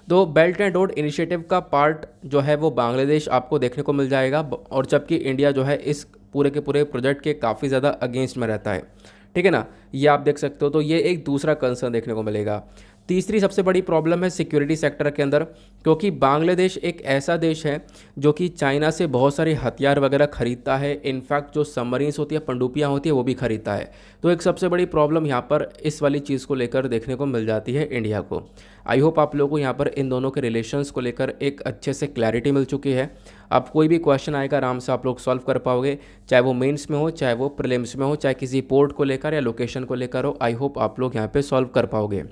तो बेल्ट एंड रोड इनिशिएटिव का पार्ट जो है वो बांग्लादेश आपको देखने को मिल जाएगा, और जबकि इंडिया जो है इस पूरे के पूरे प्रोजेक्ट के काफ़ी ज़्यादा अगेंस्ट में रहता है। ठीक है ना, ये आप देख सकते हो। तो ये एक दूसरा कंसर्न देखने को मिलेगा। तीसरी सबसे बड़ी प्रॉब्लम है सिक्योरिटी सेक्टर के अंदर, क्योंकि बांग्लादेश एक ऐसा देश है जो कि चाइना से बहुत सारे हथियार वगैरह खरीदता है। इनफैक्ट जो सबमरीन्स होती है, पनडुब्बियाँ होती है, वो भी खरीदता है। तो एक सबसे बड़ी प्रॉब्लम यहाँ पर इस वाली चीज़ को लेकर देखने को मिल जाती है इंडिया को। आई होप आप लोगों को यहाँ पर इन दोनों के रिलेशंस को लेकर एक अच्छे से क्लैरिटी मिल चुकी है। अब कोई भी क्वेश्चन आएगा आराम से आप लोग सॉल्व कर पाओगे, चाहे वो मेंस में हो, चाहे वो प्रीलिम्स में हो, चाहे किसी पोर्ट को लेकर या लोकेशन को लेकर हो। आई होप आप लोग यहाँ पे सॉल्व कर पाओगे।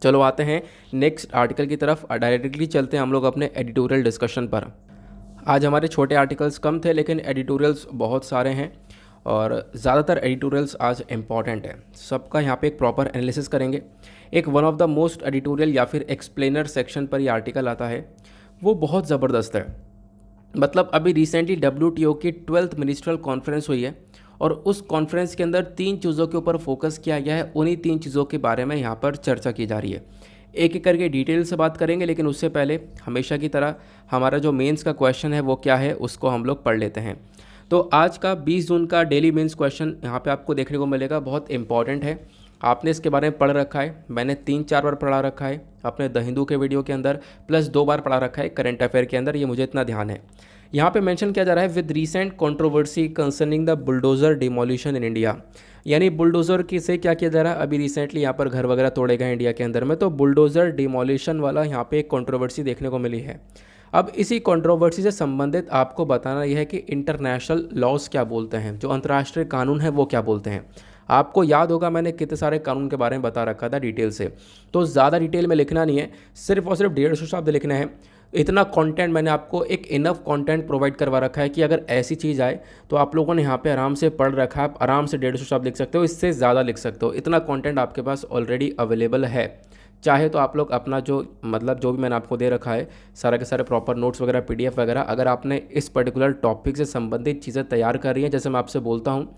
चलो आते हैं नेक्स्ट आर्टिकल की तरफ। डायरेक्टली चलते हैं हम लोग अपने एडिटोरियल डिस्कशन पर। आज हमारे छोटे आर्टिकल्स कम थे, लेकिन एडिटोरियल्स बहुत सारे हैं और ज़्यादातर एडिटोरियल्स आज इम्पॉर्टेंट है। सबका यहाँ पे एक प्रॉपर एनालिसिस करेंगे। एक one of the most editorial या फिर एक्सप्लेनर सेक्शन पर ये आर्टिकल आता है, वो बहुत ज़बरदस्त है। मतलब अभी रिसेंटली WTO की 12th मिनिस्ट्रियल कॉन्फ्रेंस हुई है, और उस कॉन्फ्रेंस के अंदर 3 चीज़ों के ऊपर फोकस किया गया है। उन्हीं 3 चीज़ों के बारे में यहाँ पर चर्चा की जा रही है। एक एक करके डिटेल से बात करेंगे, लेकिन उससे पहले हमेशा की तरह हमारा जो मेंस का क्वेश्चन है वो क्या है उसको हम लोग पढ़ लेते हैं। तो आज का 20 जून का डेली मेंस क्वेश्चन यहाँ पे आपको देखने को मिलेगा, बहुत इंपॉर्टेंट है। आपने इसके बारे में पढ़ रखा है, मैंने 3-4 बार पढ़ा रखा है अपने द हिंदू के वीडियो के अंदर, प्लस 2 बार पढ़ा रखा है करंट अफेयर के अंदर, ये मुझे इतना ध्यान है। यहाँ पे मेंशन किया जा रहा है with recent controversy concerning the bulldozer demolition in India. यानी बुलडोज़र की से क्या किया जा रहा है, अभी रिसेंटली यहाँ पर घर वगैरह तोड़े गए इंडिया के अंदर में, तो बुलडोज़र डिमोलिशन वाला यहाँ पे एक कंट्रोवर्सी देखने को मिली है। अब इसी कंट्रोवर्सी से संबंधित आपको बताना यह है कि इंटरनेशनल लॉज क्या बोलते हैं, जो अंतर्राष्ट्रीय कानून है वो क्या बोलते हैं। आपको याद होगा मैंने कितने सारे कानून के बारे में बता रखा था डिटेल से, तो ज़्यादा डिटेल में लिखना नहीं है, सिर्फ और सिर्फ 150 शब्द लिखने हैं। इतना कंटेंट मैंने आपको एक इनफ कंटेंट प्रोवाइड करवा रखा है कि अगर ऐसी चीज़ आए तो आप लोगों ने यहाँ पे आराम से पढ़ रखा है, आप आराम से 150 शब्द लिख सकते हो, इससे ज़्यादा लिख सकते हो। इतना कंटेंट आपके पास ऑलरेडी अवेलेबल है। चाहे तो आप लोग अपना जो मतलब जो भी मैंने आपको दे रखा है सारा के सारे प्रॉपर नोट्स वगैरह पीडीएफ वगैरह, अगर आपने इस पर्टिकुलर टॉपिक से संबंधित चीज़ें तैयार कर रही हैं, जैसे मैं आपसे बोलता हूँ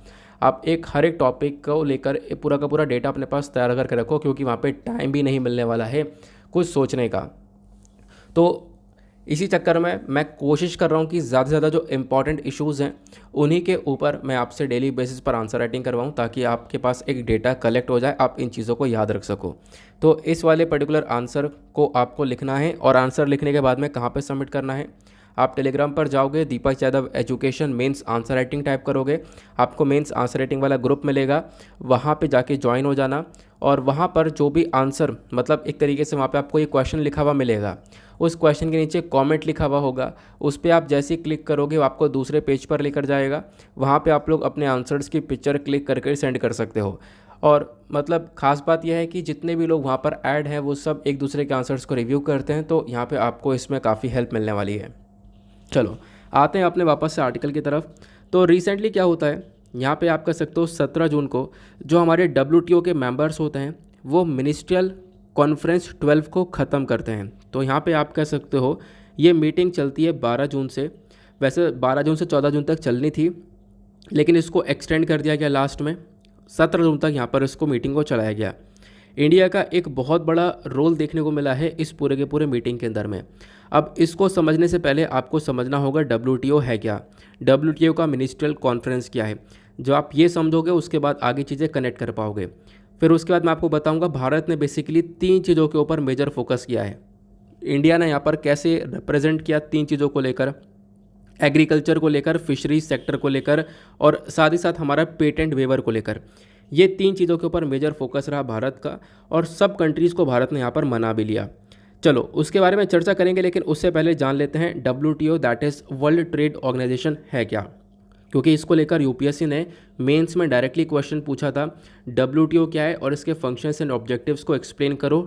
आप हर एक टॉपिक को लेकर पूरा का पूरा डेटा अपने पास तैयार करके रखो, क्योंकि वहाँ पे टाइम भी नहीं मिलने वाला है कुछ सोचने का। तो इसी चक्कर में मैं कोशिश कर रहा हूँ कि ज़्यादा से ज़्यादा जो इंपॉर्टेंट इश्यूज़ हैं उन्हीं के ऊपर मैं आपसे डेली बेसिस पर आंसर राइटिंग करवाऊँ, ताकि आपके पास एक डेटा कलेक्ट हो जाए, आप इन चीज़ों को याद रख सको। तो इस वाले पर्टिकुलर आंसर को आपको लिखना है, और आंसर लिखने के बाद में कहाँ पर सबमिट करना है, आप टेलीग्राम पर जाओगे, Deepak Yadav education mains answer writing type करोगे, आपको मेंस आंसर राइटिंग वाला ग्रुप मिलेगा, वहाँ पे जाके ज्वाइन हो जाना। और वहाँ पर जो भी आंसर मतलब एक तरीके से वहाँ पे आपको एक क्वेश्चन लिखा हुआ मिलेगा, उस क्वेश्चन के नीचे कमेंट लिखा हुआ होगा, उस पर आप जैसे ही क्लिक करोगे वो आपको दूसरे पेज पर लेकर जाएगा। वहाँ पे आप लोग अपने आंसर्स की पिक्चर क्लिक करके सेंड कर सकते हो। और मतलब ख़ास बात यह है कि जितने भी लोग वहाँ पर ऐड हैं वो सब एक दूसरे के आंसर्स को रिव्यू करते हैं, तो यहाँ पे आपको इसमें काफ़ी हेल्प मिलने वाली है। चलो आते हैं अपने वापस से आर्टिकल की तरफ। तो रिसेंटली क्या होता है, यहाँ पे आप कह सकते हो 17 जून को जो हमारे WTO के मेंबर्स होते हैं वो मिनिस्ट्रियल कॉन्फ्रेंस 12 को ख़त्म करते हैं। तो यहाँ पे आप कह सकते हो ये मीटिंग चलती है 12 जून से, वैसे 12 जून से 14 जून तक चलनी थी, लेकिन इसको एक्सटेंड कर दिया गया लास्ट में 17 जून तक यहाँ पर इसको मीटिंग को चलाया गया। इंडिया का एक बहुत बड़ा रोल देखने को मिला है इस पूरे के पूरे मीटिंग के अंदर में। अब इसको समझने से पहले आपको समझना होगा WTO है क्या, WTO का मिनिस्ट्रियल कॉन्फ्रेंस क्या है। जो आप ये समझोगे उसके बाद आगे चीज़ें कनेक्ट कर पाओगे। फिर उसके बाद मैं आपको बताऊंगा भारत ने बेसिकली 3 चीज़ों के ऊपर मेजर फोकस किया है। इंडिया ने यहाँ पर कैसे रिप्रेजेंट किया 3 चीज़ों को लेकर, एग्रीकल्चर को लेकर, फिशरीज सेक्टर को लेकर, और साथ ही साथ हमारा पेटेंट वेवर को लेकर। ये 3 चीज़ों के ऊपर मेजर फोकस रहा भारत का, और सब कंट्रीज़ को भारत ने यहाँ पर मना भी लिया। चलो उसके बारे में चर्चा करेंगे, लेकिन उससे पहले जान लेते हैं WTO that is World Trade Organization है क्या, क्योंकि इसको लेकर UPSC ने मेंस में डायरेक्टली क्वेश्चन पूछा था WTO क्या है और इसके फंक्शंस एंड ऑब्जेक्टिव्स को एक्सप्लेन करो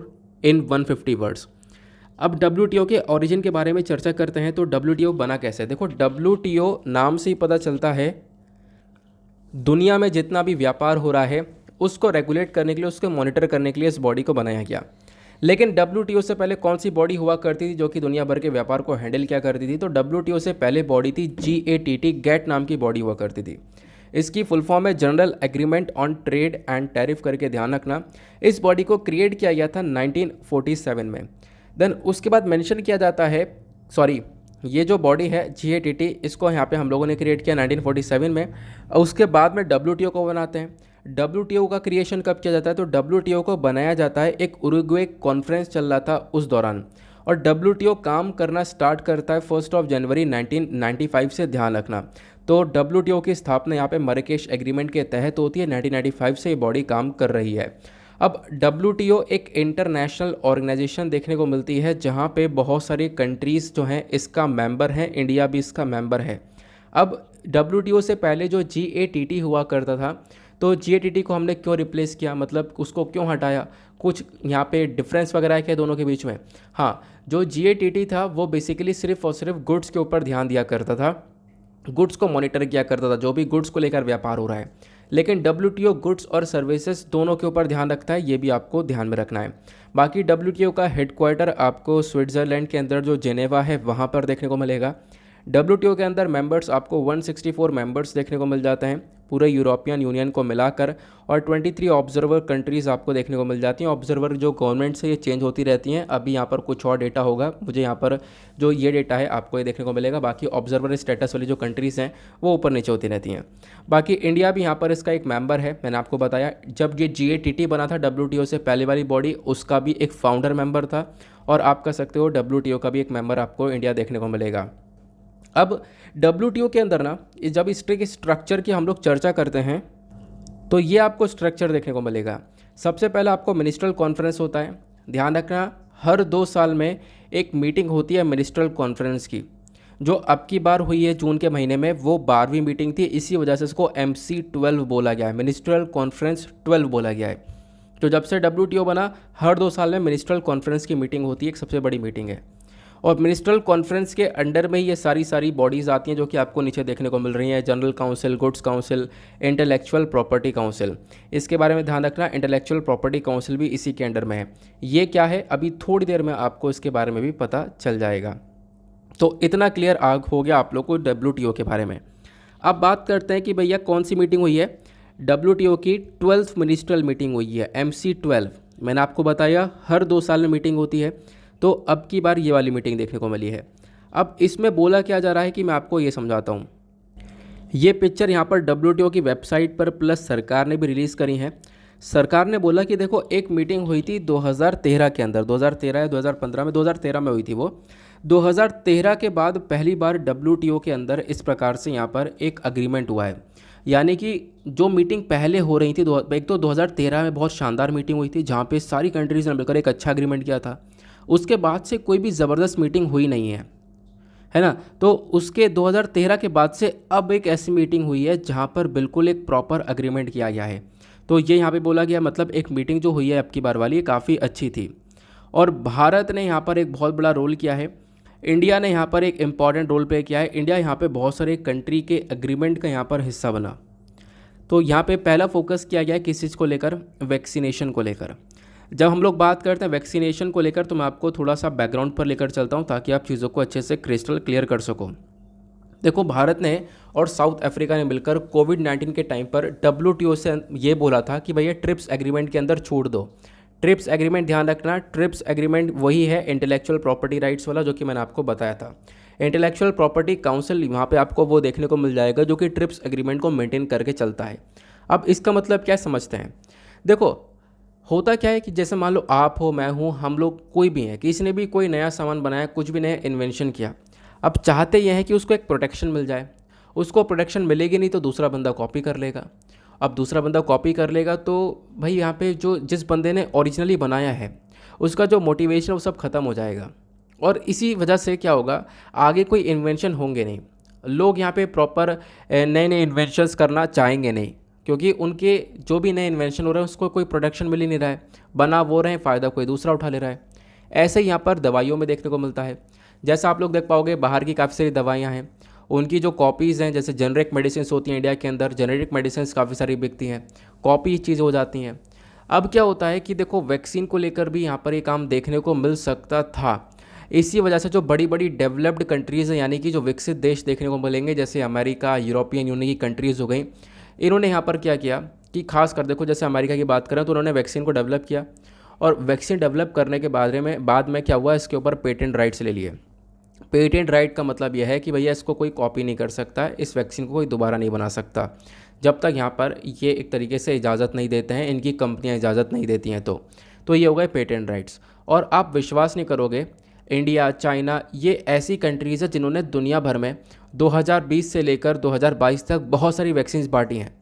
इन 150 वर्ड्स। अब WTO के ओरिजिन के बारे में चर्चा करते हैं। तो WTO बना कैसे, देखो WTO नाम से ही पता चलता है दुनिया में जितना भी व्यापार हो रहा है उसको रेगुलेट करने के लिए, उसको मॉनिटर करने के लिए इस बॉडी को बनाया गया। लेकिन WTO से पहले कौन सी बॉडी हुआ करती थी जो कि दुनिया भर के व्यापार को हैंडल क्या करती थी, तो WTO से पहले बॉडी थी GATT, गेट नाम की बॉडी हुआ करती थी। इसकी फुल फॉर्म है general agreement on trade and tariff करके ध्यान रखना। इस बॉडी को क्रिएट किया गया था 1947 में। देन उसके बाद मेंशन किया जाता है, सॉरी ये जो बॉडी है GATT, इसको यहाँ पे हम लोगों ने क्रिएट किया 1947 में। उसके बाद में WTO को बनाते हैं। WTO का क्रिएशन कब किया जाता है, तो WTO को बनाया जाता है एक उरुग्वे कॉन्फ्रेंस चल रहा था उस दौरान, और WTO काम करना स्टार्ट करता है 1 जनवरी 1995 से, ध्यान रखना। तो WTO की स्थापना यहाँ पे मरकेश एग्रीमेंट के तहत होती है, 1995 से ये बॉडी काम कर रही है। अब WTO एक इंटरनेशनल ऑर्गेनाइजेशन देखने को मिलती है जहाँ पे बहुत सारी कंट्रीज़ जो हैं इसका मेंबर हैं, इंडिया भी इसका मेंबर है। अब WTO से पहले जो GATT हुआ करता था, तो GATT को हमने क्यों रिप्लेस किया, मतलब उसको क्यों हटाया, कुछ यहाँ पे डिफरेंस वगैरह है क्या दोनों के बीच में। हाँ, जो GATT था वो बेसिकली सिर्फ और सिर्फ गुड्स के ऊपर ध्यान दिया करता था, गुड्स को मॉनिटर किया करता था, जो भी गुड्स को लेकर व्यापार हो रहा है। लेकिन WTO गुड्स और सर्विसेज दोनों के ऊपर ध्यान रखता है, ये भी आपको ध्यान में रखना है। बाकी WTO का हेडक्वार्टर आपको स्विट्ज़रलैंड के अंदर जो जेनेवा है वहाँ पर देखने को मिलेगा। WTO के अंदर मेंबर्स आपको 164 मेंबर्स देखने को मिल जाते हैं पूरे यूरोपियन यूनियन को मिलाकर, और 23 ऑब्जर्वर कंट्रीज़ आपको देखने को मिल जाती हैं। ऑब्जर्वर जो गवर्नमेंट से ये चेंज होती रहती हैं, अभी यहाँ पर कुछ और डेटा होगा, मुझे यहाँ पर जो ये डेटा है आपको ये देखने को मिलेगा। बाकी ऑब्जर्वर स्टेटस वाली जो कंट्रीज़ हैं वो ऊपर नीचे होती रहती हैं। बाकी इंडिया भी यहाँ पर इसका एक मेंबर है। मैंने आपको बताया जब ये GATT बना था WTO से पहले वाली बॉडी, उसका भी एक फाउंडर मेंबर था, और आप कह सकते हो WTO का भी एक मेंबर आपको इंडिया देखने को मिलेगा। अब WTO के अंदर ना जब इस तरह के स्ट्रक्चर की हम लोग चर्चा करते हैं तो ये आपको स्ट्रक्चर देखने को मिलेगा। सबसे पहले आपको मिनिस्ट्रियल कॉन्फ्रेंस होता है, ध्यान रखना हर 2 साल में एक मीटिंग होती है मिनिस्ट्रियल कॉन्फ्रेंस की। जो अब की बार हुई है जून के महीने में वो 12वीं मीटिंग थी, इसी वजह से इसको MC12 बोला गया है, मिनिस्ट्रियल कॉन्फ्रेंस 12 बोला गया है। तो जब से WTO बना हर 2 साल में मिनिस्ट्रियल कॉन्फ्रेंस की मीटिंग होती है, एक सबसे बड़ी मीटिंग है। और मिनिस्ट्रल कॉन्फ्रेंस के अंडर में ये सारी बॉडीज़ आती हैं जो कि आपको नीचे देखने को मिल रही हैं। General council, goods council, intellectual property council. इसके बारे में ध्यान रखना, इंटेलेक्चुअल प्रॉपर्टी काउंसिल भी इसी के अंडर में है। ये क्या है अभी थोड़ी देर में आपको इसके बारे में भी पता चल जाएगा। तो इतना क्लियर आग हो गया आप लोग को WTO के बारे में। अब बात करते हैं कि भैया कौन सी मीटिंग हुई है। WTO की 12th मिनिस्ट्रल मीटिंग हुई है, MC12। मैंने आपको बताया हर 2 साल में मीटिंग होती है, तो अब की बार ये वाली मीटिंग देखने को मिली है। अब इसमें बोला क्या जा रहा है कि मैं आपको ये समझाता हूँ। ये पिक्चर यहाँ पर WTO की वेबसाइट पर प्लस सरकार ने भी रिलीज़ करी है। सरकार ने बोला कि देखो एक मीटिंग हुई थी 2013 के अंदर, 2013 या 2015 में, 2013 में हुई थी वो। 2013 के बाद पहली बार WTO के अंदर इस प्रकार से यहाँ पर एक अग्रीमेंट हुआ है। यानी कि जो मीटिंग पहले हो रही थी, एक तो 2013 में बहुत शानदार मीटिंग हुई थी जहाँ पे सारी कंट्रीज़ ने मिलकर एक अच्छा अग्रीमेंट किया था। उसके बाद से कोई भी ज़बरदस्त मीटिंग हुई नहीं है ना। तो उसके 2013 के बाद से अब एक ऐसी मीटिंग हुई है जहाँ पर बिल्कुल एक प्रॉपर अग्रीमेंट किया गया है। तो ये यहाँ पे बोला गया, मतलब एक मीटिंग जो हुई है अब की बार वाली काफ़ी अच्छी थी। और भारत ने यहाँ पर एक बहुत बड़ा रोल किया है, इंडिया ने यहाँ पर एक इम्पॉर्टेंट रोल प्ले किया है। इंडिया यहाँ पे बहुत सारे कंट्री के एग्रीमेंट का यहाँ पर हिस्सा बना। तो यहाँ पे पहला फोकस किया गया है किस चीज़ को लेकर, वैक्सीनेशन को लेकर। जब हम लोग बात करते हैं वैक्सीनेशन को लेकर तो मैं आपको थोड़ा सा बैकग्राउंड पर लेकर चलता हूँ ताकि आप चीज़ों को अच्छे से क्रिस्टल क्लियर कर सको। देखो, भारत ने और साउथ अफ्रीका ने मिलकर कोविड-19 के टाइम पर WTO से ये बोला था कि भैया ट्रिप्स एग्रीमेंट के अंदर छूट दो। ट्रिप्स एग्रीमेंट, ध्यान रखना, ट्रिप्स एग्रीमेंट वही है इंटेलेक्चुअल प्रॉपर्टी राइट्स वाला जो कि मैंने आपको बताया था। इंटेलेक्चुअल प्रॉपर्टी काउंसिल वहाँ पे आपको वो देखने को मिल जाएगा जो कि ट्रिप्स एग्रीमेंट को मेंटेन करके चलता है। अब इसका मतलब क्या समझते हैं। देखो, होता क्या है कि जैसे मान लो आप हो, मैं हूँ, हम लोग कोई भी हैं, किसी ने भी कोई नया सामान बनाया, कुछ भी नया इन्वेंशन किया। अब चाहते ये हैं कि उसको एक प्रोटेक्शन मिल जाए। उसको प्रोटेक्शन मिलेगी नहीं तो दूसरा बंदा कॉपी कर लेगा। अब दूसरा बंदा कॉपी कर लेगा तो भाई यहाँ पे जो जिस बंदे ने ओरिजिनली बनाया है उसका जो मोटिवेशन वो सब ख़त्म हो जाएगा। और इसी वजह से क्या होगा, आगे कोई इन्वेंशन होंगे नहीं। लोग यहाँ पे प्रॉपर नए नए इन्वेंशंस करना चाहेंगे नहीं, क्योंकि उनके जो भी नए इन्वेंशन हो रहे हैं उसको कोई प्रोडक्शन मिल ही नहीं रहा है। बना वो रहे हैं, फ़ायदा कोई दूसरा उठा ले रहा है। ऐसे ही यहाँ पर दवाइयों में देखने को मिलता है। जैसा आप लोग देख पाओगे बाहर की काफ़ी सारी दवाइयाँ हैं, उनकी जो कॉपीज़ हैं, जैसे जेनरिक मेडिसिन होती हैं इंडिया के अंदर, जेनरिक मेडिसिन काफ़ी सारी बिकती हैं, कॉपी चीज़ हो जाती हैं। अब क्या होता है कि देखो वैक्सीन को लेकर भी यहाँ पर ये काम देखने को मिल सकता था। इसी वजह से जो बड़ी बड़ी डेवलप्ड कंट्रीज़ हैं, यानी कि जो विकसित देश देखने को मिलेंगे, जैसे अमेरिका, यूरोपियन यूनियन की कंट्रीज़ हो गई, इन्होंने यहाँ पर क्या किया कि खास कर देखो जैसे अमेरिका की बात करें तो उन्होंने वैक्सीन को डेवलप किया। और वैक्सीन डेवलप करने के बाद में क्या हुआ, इसके ऊपर पेटेंट राइट्स ले लिए। पेटेंट राइट का मतलब यह है कि भैया इसको कोई कॉपी नहीं कर सकता, इस वैक्सीन को कोई दोबारा नहीं बना सकता, जब तक यहाँ पर ये एक तरीके से इजाज़त नहीं देते हैं, इनकी कंपनियाँ इजाज़त नहीं देती हैं। तो ये हो गए पेटेंट राइट्स। और आप विश्वास नहीं करोगे, इंडिया, चाइना, ये ऐसी कंट्रीज़ है जिन्होंने दुनिया भर में 2020 से लेकर 2022 तक बहुत सारी वैक्सीन बांटी हैं।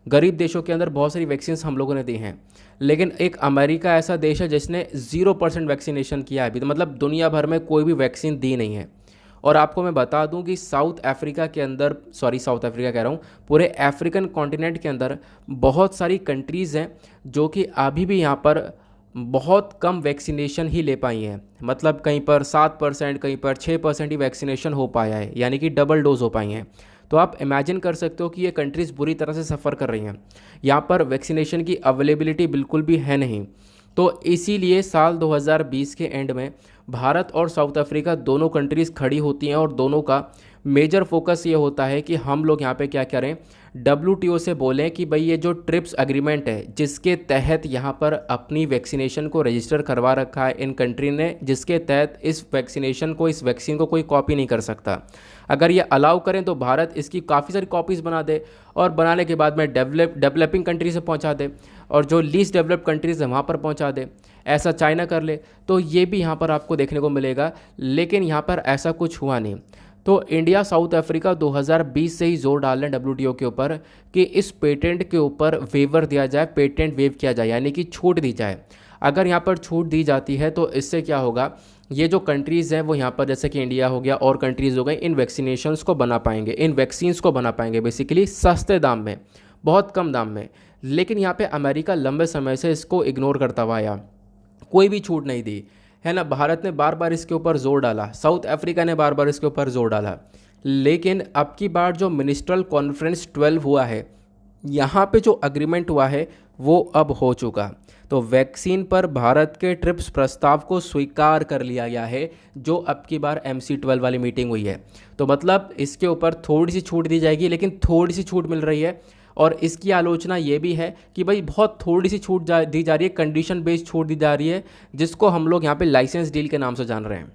गरीब देशों के अंदर बहुत सारी वैक्सीन हम लोगों ने दी हैं, लेकिन एक अमेरिका ऐसा देश है जिसने 0% वैक्सीनेशन किया है अभी, तो मतलब दुनिया भर में कोई भी वैक्सीन दी नहीं है। और आपको मैं बता दूं कि साउथ अफ्रीका के अंदर, साउथ अफ्रीका कह रहा हूँ, पूरे अफ्रीकन कॉन्टिनेंट के अंदर बहुत सारी कंट्रीज़ हैं जो कि अभी भी यहाँ पर बहुत कम वैक्सीनेशन ही ले पाई हैं। मतलब कहीं पर 7%, कहीं पर 6% ही वैक्सीनेशन हो पाया है, यानी कि डबल डोज हो पाई हैं। तो आप इमेजिन कर सकते हो कि ये कंट्रीज़ बुरी तरह से सफ़र कर रही हैं। यहाँ पर वैक्सीनेशन की अवेलेबिलिटी बिल्कुल भी है नहीं। तो इसीलिए साल 2020 के एंड में भारत और साउथ अफ्रीका दोनों कंट्रीज़ खड़ी होती हैं और दोनों का मेजर फोकस ये होता है कि हम लोग यहाँ पे क्या करें, WTO से बोलें कि भाई ये जो ट्रिप्स एग्रीमेंट है जिसके तहत यहाँ पर अपनी वैक्सीनेशन को रजिस्टर करवा रखा है इन कंट्री ने, जिसके तहत इस वैक्सीनेशन को, इस वैक्सीन को कोई कॉपी नहीं कर सकता। अगर ये अलाउ करें तो भारत इसकी काफ़ी सारी कॉपीज़ बना दे और बनाने के बाद में डेवलपिंग कंट्री से पहुँचा दे, और जो लीस्ट डेवलप्ड कंट्रीज़ है वहाँ पर पहुँचा दे। ऐसा चाइना कर ले तो ये भी यहाँ पर आपको देखने को मिलेगा, लेकिन यहाँ पर ऐसा कुछ हुआ नहीं। तो इंडिया साउथ अफ्रीका 2020 से ही जोर डाल रहे हैं WTO के ऊपर कि इस पेटेंट के ऊपर वेवर दिया जाए, पेटेंट वेव किया जाए, यानी कि छूट दी जाए। अगर यहाँ पर छूट दी जाती है तो इससे क्या होगा, ये जो कंट्रीज़ हैं वो यहाँ पर जैसे कि इंडिया हो गया और कंट्रीज़ हो गई, इन वैक्सीनेशंस को बना पाएंगे, इन वैक्सीन्स को बना पाएंगे बेसिकली सस्ते दाम में, बहुत कम दाम में। लेकिन यहाँ पे अमेरिका लंबे समय से इसको इग्नोर करता हुआ आया, कोई भी छूट नहीं दी है ना, भारत ने बार बार इसके ऊपर जोर डाला, साउथ अफ्रीका ने बार बार इसके ऊपर जोर डाला, लेकिन अब की बार जो मिनिस्ट्रल कॉन्फ्रेंस 12 हुआ है, यहाँ पे जो अग्रीमेंट हुआ है वो अब हो चुका। तो वैक्सीन पर भारत के ट्रिप्स प्रस्ताव को स्वीकार कर लिया गया है, जो अब की बार MC-12 वाली मीटिंग हुई है। तो मतलब इसके ऊपर थोड़ी सी छूट दी जाएगी, लेकिन थोड़ी सी छूट मिल रही है। और इसकी आलोचना ये भी है कि भाई बहुत थोड़ी सी छूट दी जा रही है, कंडीशन बेस्ड छूट दी जा रही है, जिसको हम लोग यहाँ पे लाइसेंस डील के नाम से जान रहे हैं,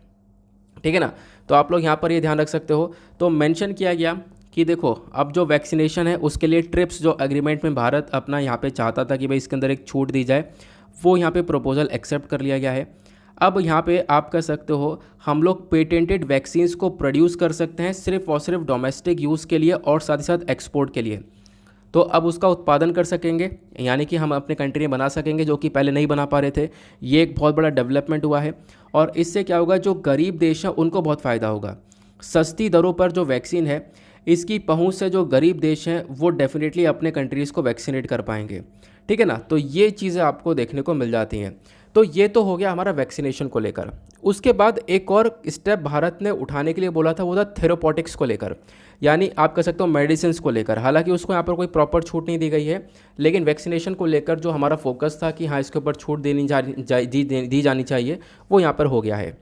ठीक है ना। तो आप लोग यहाँ पर ये ध्यान रख सकते हो। तो मेंशन किया गया कि देखो अब जो वैक्सीनेशन है उसके लिए ट्रिप्स जो एग्रीमेंट में भारत अपना यहाँ पे चाहता था कि भाई इसके अंदर एक छूट दी जाए, वो यहाँ पे प्रपोजल एक्सेप्ट कर लिया गया है। अब यहाँ पे आप कह सकते हो हम लोग पेटेंटेड वैक्सीन्स को प्रोड्यूस कर सकते हैं सिर्फ और सिर्फ डोमेस्टिक यूज़ के लिए और साथ ही साथ एक्सपोर्ट के लिए। तो अब उसका उत्पादन कर सकेंगे, यानी कि हम अपने कंट्री में बना सकेंगे, जो कि पहले नहीं बना पा रहे थे। ये एक बहुत बड़ा डेवलपमेंट हुआ है और इससे क्या होगा, जो गरीब देश हैं उनको बहुत फ़ायदा होगा। सस्ती दरों पर जो वैक्सीन है, इसकी पहुंच से जो गरीब देश हैं वो डेफिनेटली अपने कंट्रीज़ को वैक्सीनेट कर पाएंगे, ठीक है ना। तो ये चीज़ें आपको देखने को मिल जाती हैं। तो ये तो हो गया हमारा वैक्सीनेशन को लेकर। उसके बाद एक और स्टेप भारत ने उठाने के लिए बोला था, वो था थेरोपॉटिक्स को लेकर, यानी आप कह सकते हो मेडिसिन को लेकर। हालांकि उसको यहाँ पर कोई प्रॉपर छूट नहीं दी गई है, लेकिन वैक्सीनेशन को लेकर जो हमारा फोकस था कि हाँ इसके ऊपर छूट दी जानी चाहिए, वो यहाँ पर हो गया है,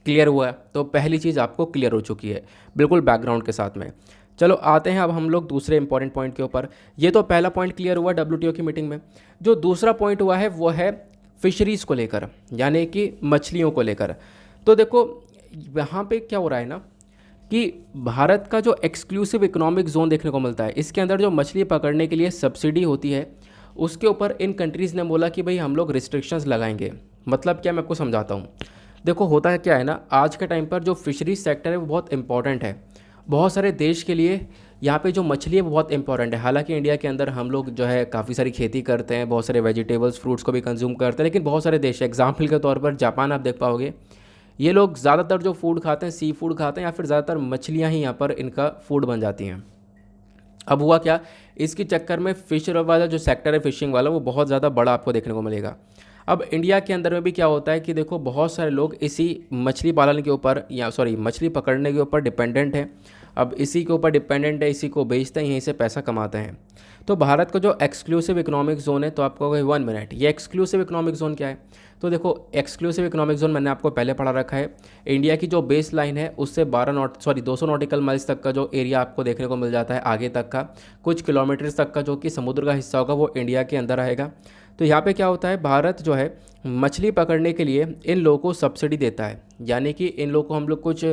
क्लियर हुआ है। तो पहली चीज़ आपको क्लियर हो चुकी है बिल्कुल बैकग्राउंड के साथ में। चलो आते हैं अब हम लोग दूसरे इंपॉर्टेंट पॉइंट के ऊपर। ये तो पहला पॉइंट क्लियर हुआ WTO की मीटिंग में। जो दूसरा पॉइंट हुआ है वो है फिशरीज़ को लेकर, यानी कि मछलियों को लेकर। तो देखो यहाँ पे क्या हो रहा है ना कि भारत का जो एक्सक्लूसिव इकोनॉमिक जोन देखने को मिलता है, इसके अंदर जो मछली पकड़ने के लिए सब्सिडी होती है, उसके ऊपर इन कंट्रीज़ ने बोला कि भाई हम लोग रिस्ट्रिक्शंस लगाएंगे। मतलब क्या, मैं आपको समझाता हूँ। देखो होता है क्या है ना, आज के टाइम पर जो फिशरीज सेक्टर है वो बहुत इंपॉर्टेंट है बहुत सारे देश के लिए। यहाँ पे जो मछली है वो बहुत इंपॉर्टेंट है। हालांकि इंडिया के अंदर हम लोग जो है काफ़ी सारी खेती करते हैं, बहुत सारे वेजिटेबल्स फ्रूट्स को भी कंज्यूम करते हैं, लेकिन बहुत सारे देश, एग्जाम्पल के तौर पर जापान आप देख पाओगे, ये लोग ज़्यादातर जो फूड खाते हैं सी फूड खाते हैं, या फिर ज़्यादातर मछलियाँ ही यहाँ पर इनका फूड बन जाती हैं। अब हुआ क्या, इसके चक्कर में फिश वाला जो सेक्टर है फिशिंग वाला, वो बहुत ज़्यादा बड़ा आपको देखने को मिलेगा। अब इंडिया के अंदर में भी क्या होता है कि देखो बहुत सारे लोग इसी मछली पालन के ऊपर, या सॉरी मछली पकड़ने के ऊपर डिपेंडेंट हैं। अब इसी के ऊपर डिपेंडेंट है, इसी को बेचते हैं, यहीं से पैसा कमाते हैं। तो भारत का जो एक्सक्लूसिव इकोनॉमिक जोन है, तो आपको 1 मिनट, ये एक्सक्लूसिव इकोनॉमिक जोन क्या है। तो देखो एक्सक्लूसिव इकोनॉमिक जोन मैंने आपको पहले पढ़ा रखा है। इंडिया की जो बेस लाइन है उससे 200 नॉटिकल माइल्स तक का जो एरिया आपको देखने को मिल जाता है, आगे तक का कुछ किलोमीटर्स तक का जो कि समुद्र का हिस्सा होगा, वो इंडिया के अंदर आएगा। तो यहाँ पे क्या होता है, भारत जो है मछली पकड़ने के लिए इन लोगों को सब्सिडी देता है, यानी कि इन लोगों को हम लोग कुछ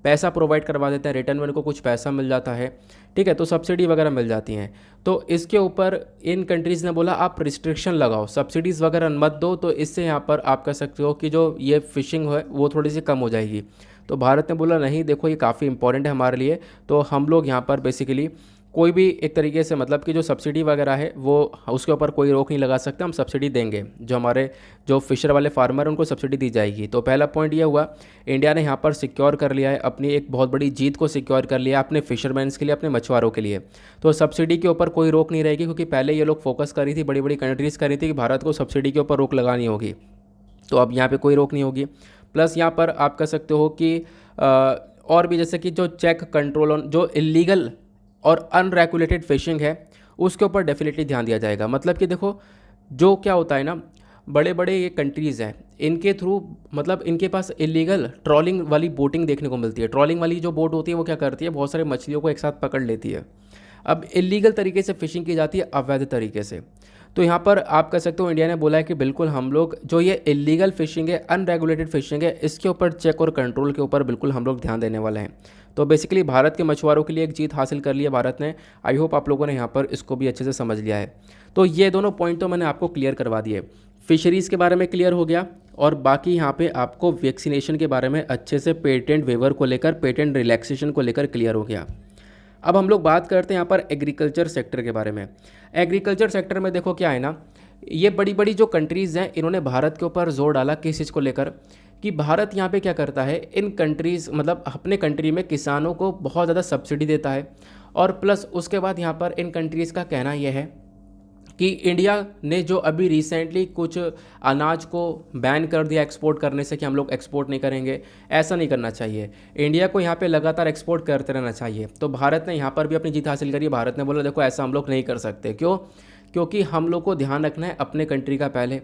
पैसा प्रोवाइड करवा देते हैं, रिटर्न में इनको कुछ पैसा मिल जाता है, ठीक है। तो सब्सिडी वगैरह मिल जाती हैं। तो इसके ऊपर इन कंट्रीज़ ने बोला आप रिस्ट्रिक्शन लगाओ, सब्सिडीज़ वगैरह मत दो, तो इससे यहाँ पर आप कह सकते हो कि जो ये फ़िशिंग है वो थोड़ी सी कम हो जाएगी। तो भारत ने बोला नहीं देखो ये काफ़ी इंपॉर्टेंट है हमारे लिए, तो हम लोग यहाँ पर बेसिकली कोई भी एक तरीके से मतलब कि जो सब्सिडी वगैरह है वो उसके ऊपर कोई रोक नहीं लगा सकते, हम सब्सिडी देंगे, जो हमारे जो फिशर वाले फार्मर हैं उनको सब्सिडी दी जाएगी। तो पहला पॉइंट ये हुआ, इंडिया ने यहाँ पर सिक्योर कर लिया है, अपनी एक बहुत बड़ी जीत को सिक्योर कर लिया अपने फिशरमैन्स के लिए, अपने मछुआरों के लिए। तो सब्सिडी के ऊपर कोई रोक नहीं रहेगी, क्योंकि पहले ये लोग फोकस कर रही थी, बड़ी बड़ी कंट्रीज़ कर रही थी कि भारत को सब्सिडी के ऊपर रोक लगानी होगी, तो अब यहाँ पर कोई रोक नहीं होगी। प्लस यहाँ पर आप कह सकते हो कि और भी जैसे कि जो चेक कंट्रोल ऑन जो इलीगल और अनरेगुलेटेड फिशिंग है उसके ऊपर डेफिनेटली ध्यान दिया जाएगा। मतलब कि देखो जो क्या होता है ना, बड़े बड़े ये कंट्रीज़ हैं, इनके थ्रू मतलब इनके पास इलीगल ट्रॉलिंग वाली बोटिंग देखने को मिलती है। ट्रॉलिंग वाली जो बोट होती है वो क्या करती है, बहुत सारे मछलियों को एक साथ पकड़ लेती है। अब इलीगल तरीके से फ़िशिंग की जाती है, अवैध तरीके से। तो यहाँ पर आप कह सकते हो इंडिया ने बोला है कि बिल्कुल हम लोग जो ये इलीगल फ़िशिंग है, अनरेगुलेटेड फ़िशिंग है, इसके ऊपर चेक और कंट्रोल के ऊपर बिल्कुल हम लोग ध्यान देने वाले हैं। तो बेसिकली भारत के मछुआरों के लिए एक जीत हासिल कर ली है भारत ने। आई होप आप लोगों ने यहाँ पर इसको भी अच्छे से समझ लिया है। तो ये दोनों पॉइंट तो मैंने आपको क्लियर करवा दिए, फिशरीज़ के बारे में क्लियर हो गया, और बाकी यहाँ पे आपको वैक्सीनेशन के बारे में अच्छे से पेटेंट वेवर को लेकर, पेटेंट रिलैक्सेशन को लेकर क्लियर हो गया। अब हम लोग बात करते हैं यहाँ पर एग्रीकल्चर सेक्टर के बारे में। एग्रीकल्चर सेक्टर में देखो क्या है ना, ये बड़ी बड़ी जो कंट्रीज़ हैं इन्होंने भारत के ऊपर जोर डाला किस चीज़ को लेकर, कि भारत यहाँ पे क्या करता है, इन कंट्रीज़ मतलब अपने कंट्री में किसानों को बहुत ज़्यादा सब्सिडी देता है, और प्लस उसके बाद यहाँ पर इन कंट्रीज़ का कहना यह है कि इंडिया ने जो अभी रिसेंटली कुछ अनाज को बैन कर दिया एक्सपोर्ट करने से कि हम लोग एक्सपोर्ट नहीं करेंगे, ऐसा नहीं करना चाहिए। इंडिया को यहाँ पे लगातार एक्सपोर्ट करते रहना चाहिए। तो भारत ने यहाँ पर भी अपनी जीत हासिल करी। भारत ने बोला देखो ऐसा हम लोग नहीं कर सकते। क्यों? क्योंकि हम लोग को ध्यान रखना है अपने कंट्री का पहले।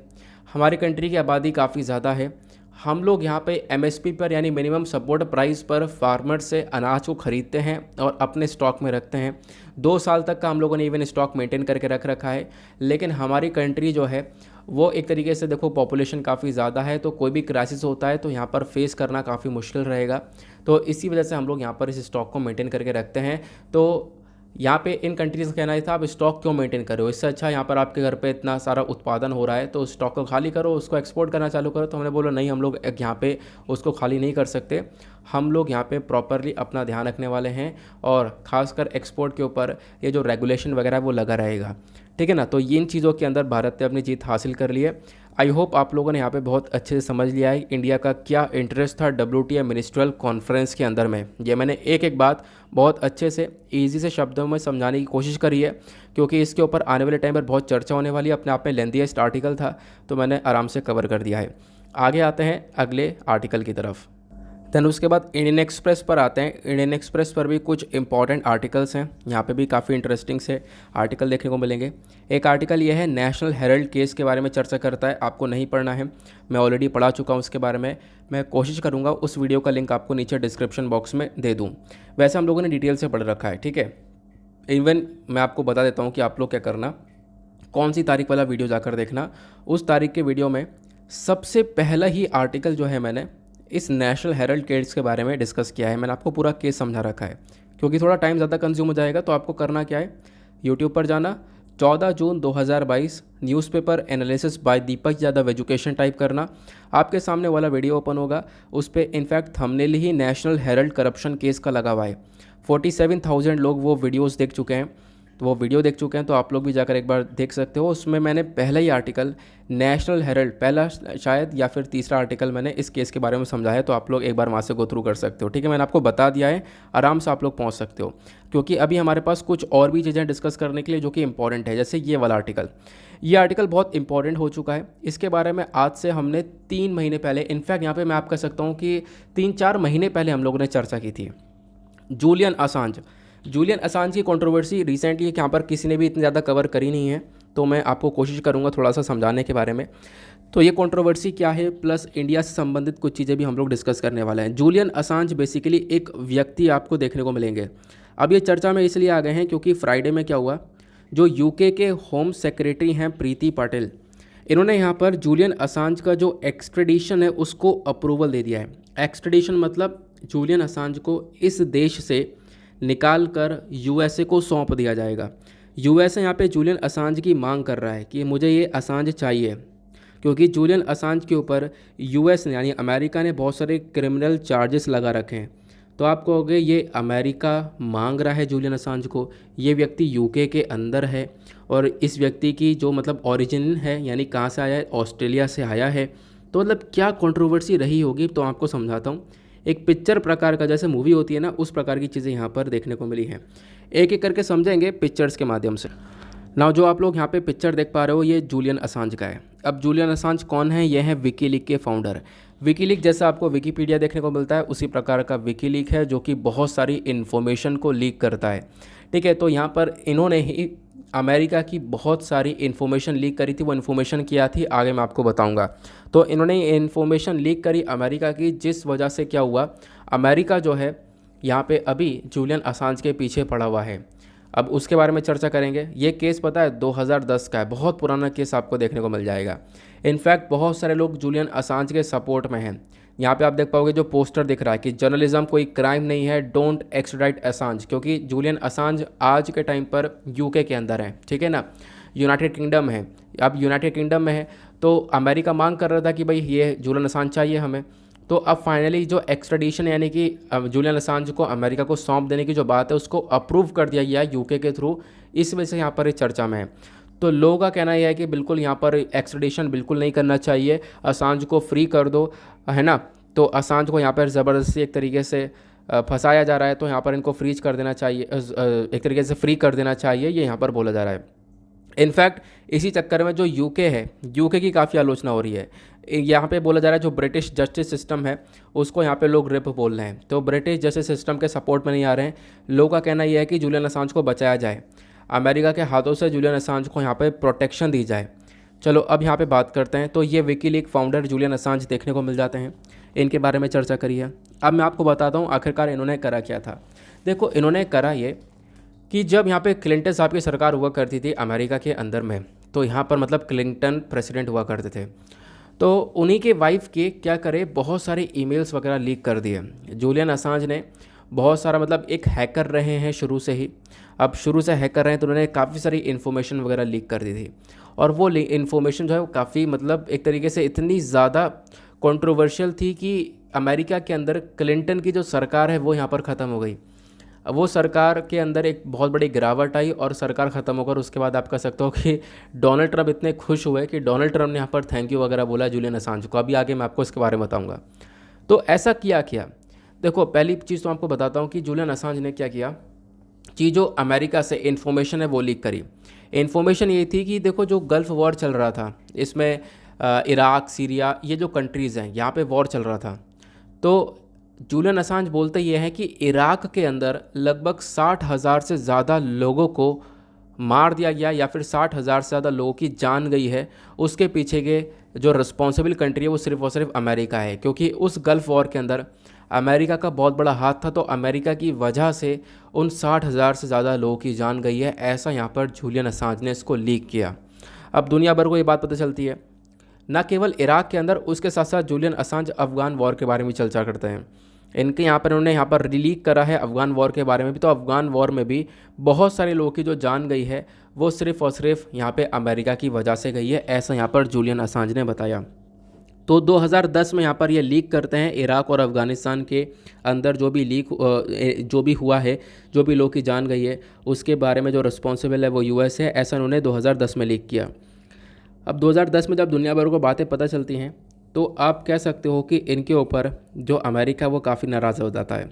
हमारी कंट्री की आबादी काफ़ी ज़्यादा है। हम लोग यहाँ पे एमएसपी पर यानी मिनिमम सपोर्ट प्राइस पर फार्मर से अनाज को ख़रीदते हैं और अपने स्टॉक में रखते हैं। 2 साल तक का हम लोगों ने इवन स्टॉक मेंटेन करके रख रखा है। लेकिन हमारी कंट्री जो है वो एक तरीके से देखो पॉपुलेशन काफ़ी ज़्यादा है, तो कोई भी क्राइसिस होता है तो यहाँ पर फेस करना काफ़ी मुश्किल रहेगा। तो इसी वजह से हम लोग यहाँ पर इस स्टॉक को मेंटेन करके रखते हैं। तो यहाँ पे इन कंट्रीज़ का कहना ये था आप स्टॉक क्यों मेंटेन कर रहे हो, इससे अच्छा यहाँ पर आपके घर पे इतना सारा उत्पादन हो रहा है तो स्टॉक को खाली करो, उसको एक्सपोर्ट करना चालू करो। तो हमने बोला नहीं, हम लोग यहाँ पे उसको खाली नहीं कर सकते। हम लोग यहाँ पे प्रॉपरली अपना ध्यान रखने वाले हैं और ख़ासकर एक्सपोर्ट के ऊपर ये जो रेगुलेशन वगैरह है वो लगा रहेगा। ठीक है ना। तो इन चीज़ों के अंदर भारत ने अपनी जीत हासिल कर ली है। आई होप आप लोगों ने यहाँ पे बहुत अच्छे से समझ लिया है इंडिया का क्या इंटरेस्ट था WTO मिनिस्ट्रियल कॉन्फ्रेंस के अंदर में। ये मैंने एक एक बात बहुत अच्छे से ईजी से शब्दों में समझाने की कोशिश करी है, क्योंकि इसके ऊपर आने वाले टाइम पर बहुत चर्चा होने वाली है। अपने आप में लेंथीएस्ट आर्टिकल था तो मैंने आराम से कवर कर दिया है। आगे आते हैं अगले आर्टिकल की तरफ। देन उसके बाद इंडियन एक्सप्रेस पर आते हैं। इंडियन एक्सप्रेस पर भी कुछ इंपॉर्टेंट आर्टिकल्स हैं। यहाँ पे भी काफ़ी इंटरेस्टिंग से आर्टिकल देखने को मिलेंगे। एक आर्टिकल ये है नेशनल हेराल्ड केस के बारे में चर्चा करता है। आपको नहीं पढ़ना है, मैं ऑलरेडी पढ़ा चुका हूँ उसके बारे में। मैं कोशिश करूँगा उस वीडियो का लिंक आपको नीचे डिस्क्रिप्शन बॉक्स में दे दूँ। वैसे हम लोगों ने डिटेल से पढ़ रखा है, ठीक है। इवन मैं आपको बता देता हूँ कि आप लोग क्या करना, कौन सी तारीख वाला वीडियो जाकर देखना। उस तारीख के वीडियो में सबसे पहला ही आर्टिकल जो है मैंने इस नेशनल हेराल्ड केस के बारे में डिस्कस किया है। मैंने आपको पूरा केस समझा रखा है। क्योंकि थोड़ा टाइम ज़्यादा कंज्यूम हो जाएगा तो आपको करना क्या है, यूट्यूब पर जाना, 14 जून 2022 न्यूज़पेपर एनालिसिस बाय दीपक यादव एजुकेशन टाइप करना, आपके सामने वाला वीडियो ओपन होगा। उस पर इनफैक्ट थंबनेल ही नेशनल हेराल्ड करप्शन केस का लगा हुआ है। 47,000 लोग वो वीडियोज़ देख चुके हैं, तो वो वीडियो देख चुके हैं, तो आप लोग भी जाकर एक बार देख सकते हो। उसमें मैंने पहला ही आर्टिकल नेशनल हेराल्ड, पहला शायद या फिर तीसरा आर्टिकल मैंने इस केस के बारे में समझा है। तो आप लोग एक बार वहाँ से गो थ्रू कर सकते हो, ठीक है। मैंने आपको बता दिया है, आराम से आप लोग पहुँच सकते हो। क्योंकि अभी हमारे पास कुछ और भी चीज़ें डिस्कस करने के लिए जो कि इंपॉर्टेंट है, जैसे ये वाला आर्टिकल। ये आर्टिकल बहुत इंपॉर्टेंट हो चुका है। इसके बारे में आज से हमने 3 महीने पहले, इनफैक्ट यहाँ पर मैं आप कह सकता हूँ कि 3-4 महीने पहले हम लोगों ने चर्चा की थी। जूलियन असांज की कंट्रोवर्सी रिसेंटली यहाँ पर किसी ने भी इतनी ज़्यादा कवर करी नहीं है, तो मैं आपको कोशिश करूँगा थोड़ा सा समझाने के बारे में। तो ये कंट्रोवर्सी क्या है, प्लस इंडिया से संबंधित कुछ चीज़ें भी हम लोग डिस्कस करने वाले हैं। जूलियन असांज बेसिकली एक व्यक्ति आपको देखने को मिलेंगे। अब ये चर्चा में इसलिए आ गए हैं क्योंकि फ्राइडे में क्या हुआ, जो यूके के होम सेक्रेटरी हैं प्रीति पाटिल, इन्होंने यहाँ पर जूलियन असांज का जो एक्सट्रेडिशन है उसको अप्रूवल दे दिया है। एक्सट्रेडिशन मतलब जूलियन असांज को इस देश से निकाल कर यूएसए को सौंप दिया जाएगा। यूएसए यहाँ पे जूलियन असांज की मांग कर रहा है कि मुझे ये असांज चाहिए, क्योंकि जूलियन असांज के ऊपर यूएस ने यानी अमेरिका ने बहुत सारे क्रिमिनल चार्जेस लगा रखे हैं। तो आप कहोगे ये अमेरिका मांग रहा है जूलियन असांज को, ये व्यक्ति यूके के अंदर है और इस व्यक्ति की जो मतलब ओरिजिन है यानी कहाँ से आया है, ऑस्ट्रेलिया से आया है। तो मतलब क्या कंट्रोवर्सी रही होगी, तो आपको समझाता हूँ। एक पिक्चर प्रकार का, जैसे मूवी होती है ना, उस प्रकार की चीज़ें यहाँ पर देखने को मिली हैं। एक एक करके समझेंगे पिक्चर्स के माध्यम से। नाउ जो आप लोग यहाँ पे पिक्चर देख पा रहे हो ये जूलियन असांज का है। अब जूलियन असांज कौन है, ये है विकीलीक के फाउंडर। विकीलीक जैसा आपको विकीपीडिया देखने को मिलता है उसी प्रकार का विकीलीक है, जो कि बहुत सारी इन्फॉर्मेशन को लीक करता है, ठीक है। तो यहाँ पर इन्होंने ही अमेरिका की बहुत सारी इन्फॉर्मेशन लीक करी थी। वो इन्फॉर्मेशन क्या थी आगे मैं आपको बताऊंगा। तो इन्होंने इन्फॉर्मेशन लीक करी अमेरिका की, जिस वजह से क्या हुआ, अमेरिका जो है यहाँ पे अभी जूलियन असांज के पीछे पड़ा हुआ है। अब उसके बारे में चर्चा करेंगे। ये केस पता है 2010 का है, बहुत पुराना केस आपको देखने को मिल जाएगा। इनफैक्ट बहुत सारे लोग जूलियन असांज के सपोर्ट में हैं। यहाँ पे आप देख पाओगे जो पोस्टर दिख रहा है कि जर्नलिज्म कोई क्राइम नहीं है, डोंट एक्स्ट्राडाइट असांज, क्योंकि जूलियन असांज आज के टाइम पर यूके के अंदर है, ठीक है ना, यूनाइटेड किंगडम है। अब यूनाइटेड किंगडम में है तो अमेरिका मांग कर रहा था कि भाई ये जूलियन असांज चाहिए हमें। तो अब फाइनली जो एक्स्ट्राडिशन यानी कि जूलियन असांज को अमेरिका को सौंप देने की जो बात है उसको अप्रूव कर दिया गया यूके के थ्रू। इस वजह से यहाँ पर चर्चा में है। तो लोगों का कहना यह है कि बिल्कुल यहाँ पर एक्स्ट्राडिशन बिल्कुल नहीं करना चाहिए, असांज को फ्री कर दो, है ना। तो असांज को यहाँ पर ज़बरदस्ती एक तरीके से फंसाया जा रहा है, तो यहाँ पर इनको फ्रीज कर देना चाहिए, एक तरीके से फ्री कर देना चाहिए, ये यहाँ पर बोला जा रहा है। इनफैक्ट इसी चक्कर में जो यूके है, यूके की काफ़ी आलोचना हो रही है। यहाँ पे बोला जा रहा है जो ब्रिटिश जस्टिस सिस्टम है उसको यहाँ पे लोग रिप बोल रहे हैं, तो ब्रिटिश जस्टिस सिस्टम के सपोर्ट में नहीं आ रहे हैं। लोगों का कहना यह है कि जूलियन असांज को बचाया जाए, अमेरिका के हाथों से जूलियन असांज को यहाँ पे प्रोटेक्शन दी जाए। चलो अब यहाँ पे बात करते हैं। तो ये विकीलीक फाउंडर जूलियन असांज देखने को मिल जाते हैं, इनके बारे में चर्चा करी है। अब मैं आपको बताता हूँ आखिरकार इन्होंने करा क्या था। देखो इन्होंने करा ये कि जब यहाँ पे क्लिंटन साहब की सरकार हुआ करती थी अमेरिका के अंदर में, तो यहाँ पर मतलब क्लिंटन प्रेसिडेंट हुआ करते थे, तो उन्हीं के वाइफ के क्या करे बहुत सारे ईमेल्स वगैरह लीक कर दिए जूलियन असांज ने। बहुत सारा मतलब एक हैकर रहे हैं शुरू से ही, अब शुरू से हैकर रहे हैं तो उन्होंने काफ़ी सारी इन्फॉर्मेशन वगैरह लीक कर दी थी। और वो इन्फॉर्मेशन जो है वो काफ़ी मतलब एक तरीके से इतनी ज़्यादा कंट्रोवर्शियल थी कि अमेरिका के अंदर क्लिंटन की जो सरकार है वो यहाँ पर ख़त्म हो गई। अब वो सरकार के अंदर एक बहुत बड़ी गिरावट आई और सरकार ख़त्म होकर उसके बाद आप कह सकते हो कि डोनाल्ड ट्रंप इतने खुश हुए कि डोनाल्ड ट्रंप ने यहाँ पर थैंक यू वगैरह बोला जूलियन असांज को। अभी आगे मैं आपको इसके बारे में बताऊँगा। तो ऐसा किया देखो पहली चीज़ तो आपको बताता हूँ कि जूलियन असांज ने क्या किया कि जो अमेरिका से इन्फॉर्मेशन है वो लीक करी। इन्फॉर्मेशन ये थी कि देखो जो गल्फ़ वॉर चल रहा था इसमें इराक, सीरिया, ये जो कंट्रीज़ हैं यहाँ पे वॉर चल रहा था। तो जूलियन असांज बोलते ये हैं कि इराक के अंदर लगभग 60,000 से ज़्यादा लोगों को मार दिया गया या फिर 60,000 से ज़्यादा लोगों की जान गई है। उसके पीछे के जो रिस्पॉन्सिबल कंट्री है वो सिर्फ और सिर्फ अमेरिका है, क्योंकि उस गल्फ़ वॉर के अंदर अमेरिका का बहुत बड़ा हाथ था। तो अमेरिका की वजह से उन 60,000 से ज़्यादा लोगों की जान गई है, ऐसा यहाँ पर जूलियन असांज ने इसको लीक किया। अब दुनिया भर को ये बात पता चलती है, न केवल इराक के अंदर, उसके साथ साथ जूलियन असांज अफ़गान वॉर के बारे में चर्चा करते हैं। इनके यहाँ पर उन्होंने यहाँ पर रिलीक करा है अफ़गान वॉर के बारे में भी। तो अफ़गान वॉर में भी बहुत सारे लोगों की जो जान गई है वो सिर्फ़ और सिर्फ यहाँ पे अमेरिका की वजह से गई है, ऐसा यहाँ पर जूलियन असांज ने बताया। तो 2010 में यहाँ पर ये लीक करते हैं इराक और अफ़गानिस्तान के अंदर जो भी हुआ है, जो भी लोगों की जान गई है, उसके बारे में जो रिस्पॉन्सिबल है वो यूएस है, ऐसा उन्होंने 2010 में लीक किया। अब 2010 में जब दुनिया भर को बातें पता चलती हैं तो आप कह सकते हो कि इनके ऊपर जो अमेरिका वो काफ़ी नाराज़ हो जाता है।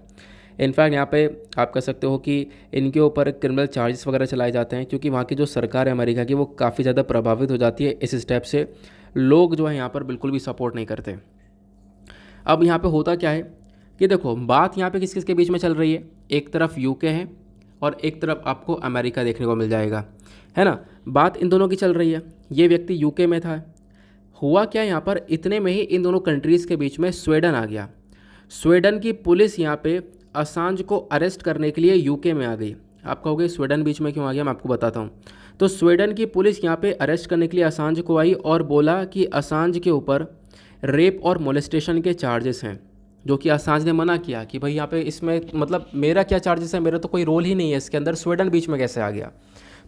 इनफैक्ट यहाँ पे आप कह सकते हो कि इनके ऊपर क्रिमिनल चार्जेस वगैरह चलाए जाते हैं, क्योंकि वहाँ की जो सरकार है अमेरिका की वो काफ़ी ज़्यादा प्रभावित हो जाती है इस स्टेप से। लोग जो है यहाँ पर बिल्कुल भी सपोर्ट नहीं करते। अब यहाँ पे होता क्या है कि देखो बात यहाँ पे किस किस के बीच में चल रही है। एक तरफ यूके है और एक तरफ आपको अमेरिका देखने को मिल जाएगा, है ना। बात इन दोनों की चल रही है। ये व्यक्ति यूके में था। हुआ क्या यहाँ पर, इतने में ही इन दोनों कंट्रीज़ के बीच में स्वीडन आ गया। स्वीडन की पुलिस यहाँ पे असांज को अरेस्ट करने के लिए यूके में आ गई। आप कहोगे स्वीडन बीच में क्यों आ गया, मैं आपको बताता हूँ। तो स्वीडन की पुलिस यहाँ पे अरेस्ट करने के लिए असांज को आई और बोला कि असांज के ऊपर रेप और मोलेस्टेशन के चार्जेस हैं, जो कि असांज ने मना किया कि भाई यहाँ पे इसमें मतलब मेरा क्या चार्जेस है, मेरा तो कोई रोल ही नहीं है इसके अंदर, स्वीडन बीच में कैसे आ गया।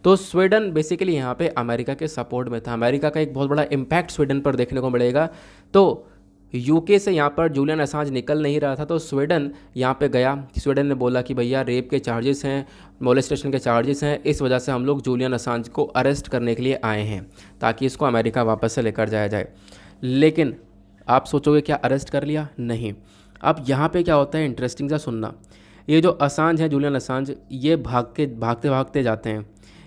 तो स्वीडन बेसिकली यहाँ पे अमेरिका के सपोर्ट में था। अमेरिका का एक बहुत बड़ा इम्पैक्ट स्वीडन पर देखने को मिलेगा। तो यूके से यहाँ पर जूलियन असांज निकल नहीं रहा था, तो स्वीडन यहाँ पे गया। स्वीडन ने बोला कि भैया रेप के चार्जेस हैं, मोलेस्टेशन के चार्जेस हैं, इस वजह से हम लोग जूलियन असांज को अरेस्ट करने के लिए आए हैं ताकि इसको अमेरिका वापस से लेकर जाया जाए। लेकिन आप सोचोगे क्या अरेस्ट कर लिया? नहीं। अब यहाँ पे क्या होता है, इंटरेस्टिंग सा सुनना। ये जो असांज है, जूलियन असांज, ये भागते भागते जाते हैं।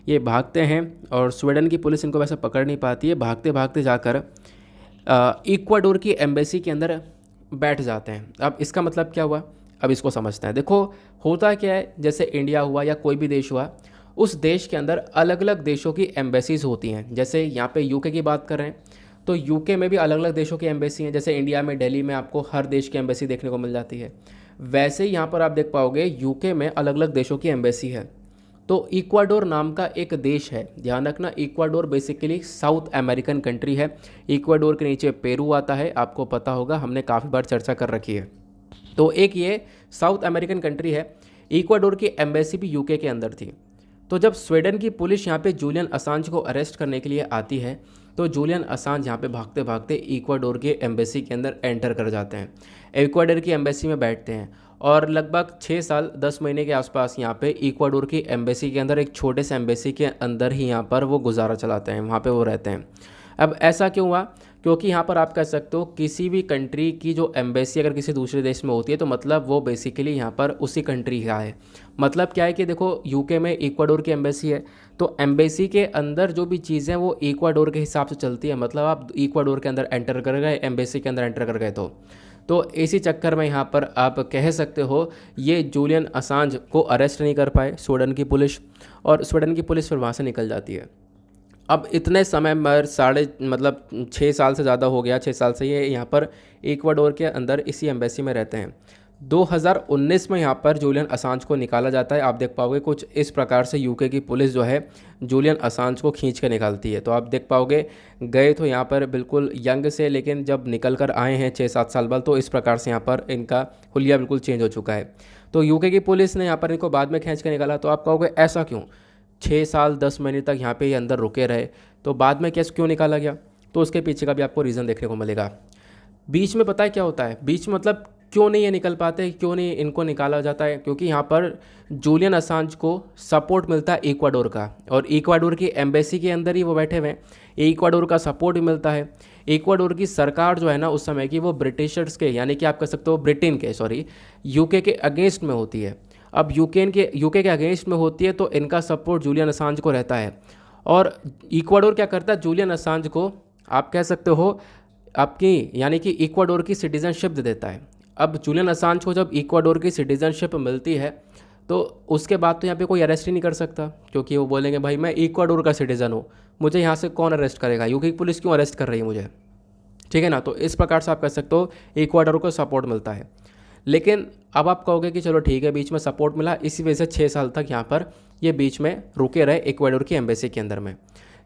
ये भागते हैं और स्वीडन की पुलिस इनको वैसे पकड़ नहीं पाती है। भागते भागते जाकर इक्वाडोर की एम्बेसी के अंदर बैठ जाते हैं। अब इसका मतलब क्या हुआ, अब इसको समझते हैं। देखो होता क्या है, जैसे इंडिया हुआ या कोई भी देश हुआ, उस देश के अंदर अलग अलग देशों की एम्बेसीज़ होती हैं। जैसे यहाँ पे यूके की बात कर रहे हैं तो यूके में भी अलग अलग देशों की एम्बेसी हैं। जैसे इंडिया में दिल्ली में आपको हर देश की एम्बेसी देखने को मिल जाती है, वैसे ही यहाँ पर आप देख पाओगे यूके में अलग अलग देशों की एम्बेसी है। तो इक्वाडोर नाम का एक देश है, ध्यान रखना। Ecuador basically south American country है। इक्वाडोर के नीचे पेरू आता है, आपको पता होगा, हमने काफ़ी बार चर्चा कर रखी है। तो एक ये साउथ अमेरिकन कंट्री है। इक्वाडोर की एम्बेसी भी यूके के अंदर थी। तो जब स्वीडन की पुलिस यहाँ पे जूलियन असांज को अरेस्ट करने के लिए आती है तो जूलियन असांज यहाँ पे भागते भागते इक्वाडोर के एम्बेसी के अंदर एंटर कर जाते हैं। इक्वाडोर की एम्बेसी में बैठते हैं और लगभग 6 साल 10 महीने के आसपास यहाँ पे इक्वाडोर की एम्बेसी के अंदर, एक छोटे से एम्बेसी के अंदर ही यहाँ पर वो गुजारा चलाते हैं, वहाँ पे वो रहते हैं। अब ऐसा क्यों हुआ, क्योंकि यहाँ पर आप कह सकते हो किसी भी कंट्री की जो एम्बेसी अगर किसी दूसरे देश में होती है तो मतलब वो बेसिकली यहाँ पर उसी कंट्री का है। मतलब क्या है कि देखो यूके में इक्वाडोर की एम्बेसी है, तो एम्बेसी के अंदर जो भी चीज़ें हैं वो इक्वाडोर के हिसाब से चलती है। मतलब आप इक्वाडोर के अंदर एंटर कर गए, एम्बेसी के अंदर एंटर कर गए, तो इसी चक्कर में यहाँ पर आप कह सकते हो ये जूलियन असांज को अरेस्ट नहीं कर पाए स्वीडन की पुलिस, और स्वीडन की पुलिस फिर वहाँ से निकल जाती है। अब इतने समय में मतलब 6 साल से ज़्यादा हो गया, 6 साल से ये यहाँ पर इक्वाडोर के अंदर इसी एम्बेसी में रहते हैं। 2019 में यहाँ पर जूलियन असांज को निकाला जाता है। आप देख पाओगे कुछ इस प्रकार से यूके की पुलिस जो है जूलियन असांज को खींच के निकालती है। तो आप देख पाओगे गए तो यहाँ पर बिल्कुल यंग से, लेकिन जब निकल कर आए हैं 6-7 साल बाद तो इस प्रकार से यहाँ पर इनका हुलिया बिल्कुल चेंज हो चुका है। तो यूके की पुलिस ने यहाँ पर इनको बाद में खींच के निकाला। तो आप कहोगे ऐसा क्यों, 6 साल 10 महीने तक यहाँ पे ये अंदर रुके रहे, तो बाद में कैसे क्यों निकाला गया? तो उसके पीछे का भी आपको रीज़न देखने को मिलेगा। बीच में पता है क्या होता है, बीच में मतलब क्यों नहीं ये निकल पाते, क्यों नहीं इनको निकाला जाता है? क्योंकि यहाँ पर जूलियन असांज को सपोर्ट मिलता है इक्वाडोर का, और इक्वाडोर की एम्बेसी के अंदर ही वो बैठे हुए हैं। इक्वाडोर का सपोर्ट भी मिलता है। इक्वाडोर की सरकार जो है ना उस समय की, वो ब्रिटिशर्स के यानी कि आप कह सकते हो ब्रिटेन के, सॉरी, यूके के अगेंस्ट में होती है। अब यूके के अगेंस्ट में होती है तो इनका सपोर्ट जूलियन असांज को रहता है। और इक्वाडोर क्या करता है, जूलियन असांज को आप कह सकते हो आपकी यानी कि इक्वाडोर की सिटीज़नशिप दे देता है। अब जूलियन असांज को जब इक्वाडोर की सिटीज़नशिप मिलती है तो उसके बाद तो यहाँ पे कोई अरेस्ट ही नहीं कर सकता, क्योंकि वो बोलेंगे भाई मैं इक्वाडोर का सिटीज़न हूँ, मुझे यहाँ से कौन अरेस्ट करेगा, यूके की पुलिस क्यों अरेस्ट कर रही है मुझे, ठीक है ना। तो इस प्रकार से आप कह सकते हो इक्वाडोर को सपोर्ट मिलता है। लेकिन अब आप कहोगे कि चलो ठीक है बीच में सपोर्ट मिला, इसी वजह से 6 साल तक यहाँ पर ये बीच में रुके रहे इक्वाडोर की एम्बेसी के अंदर में।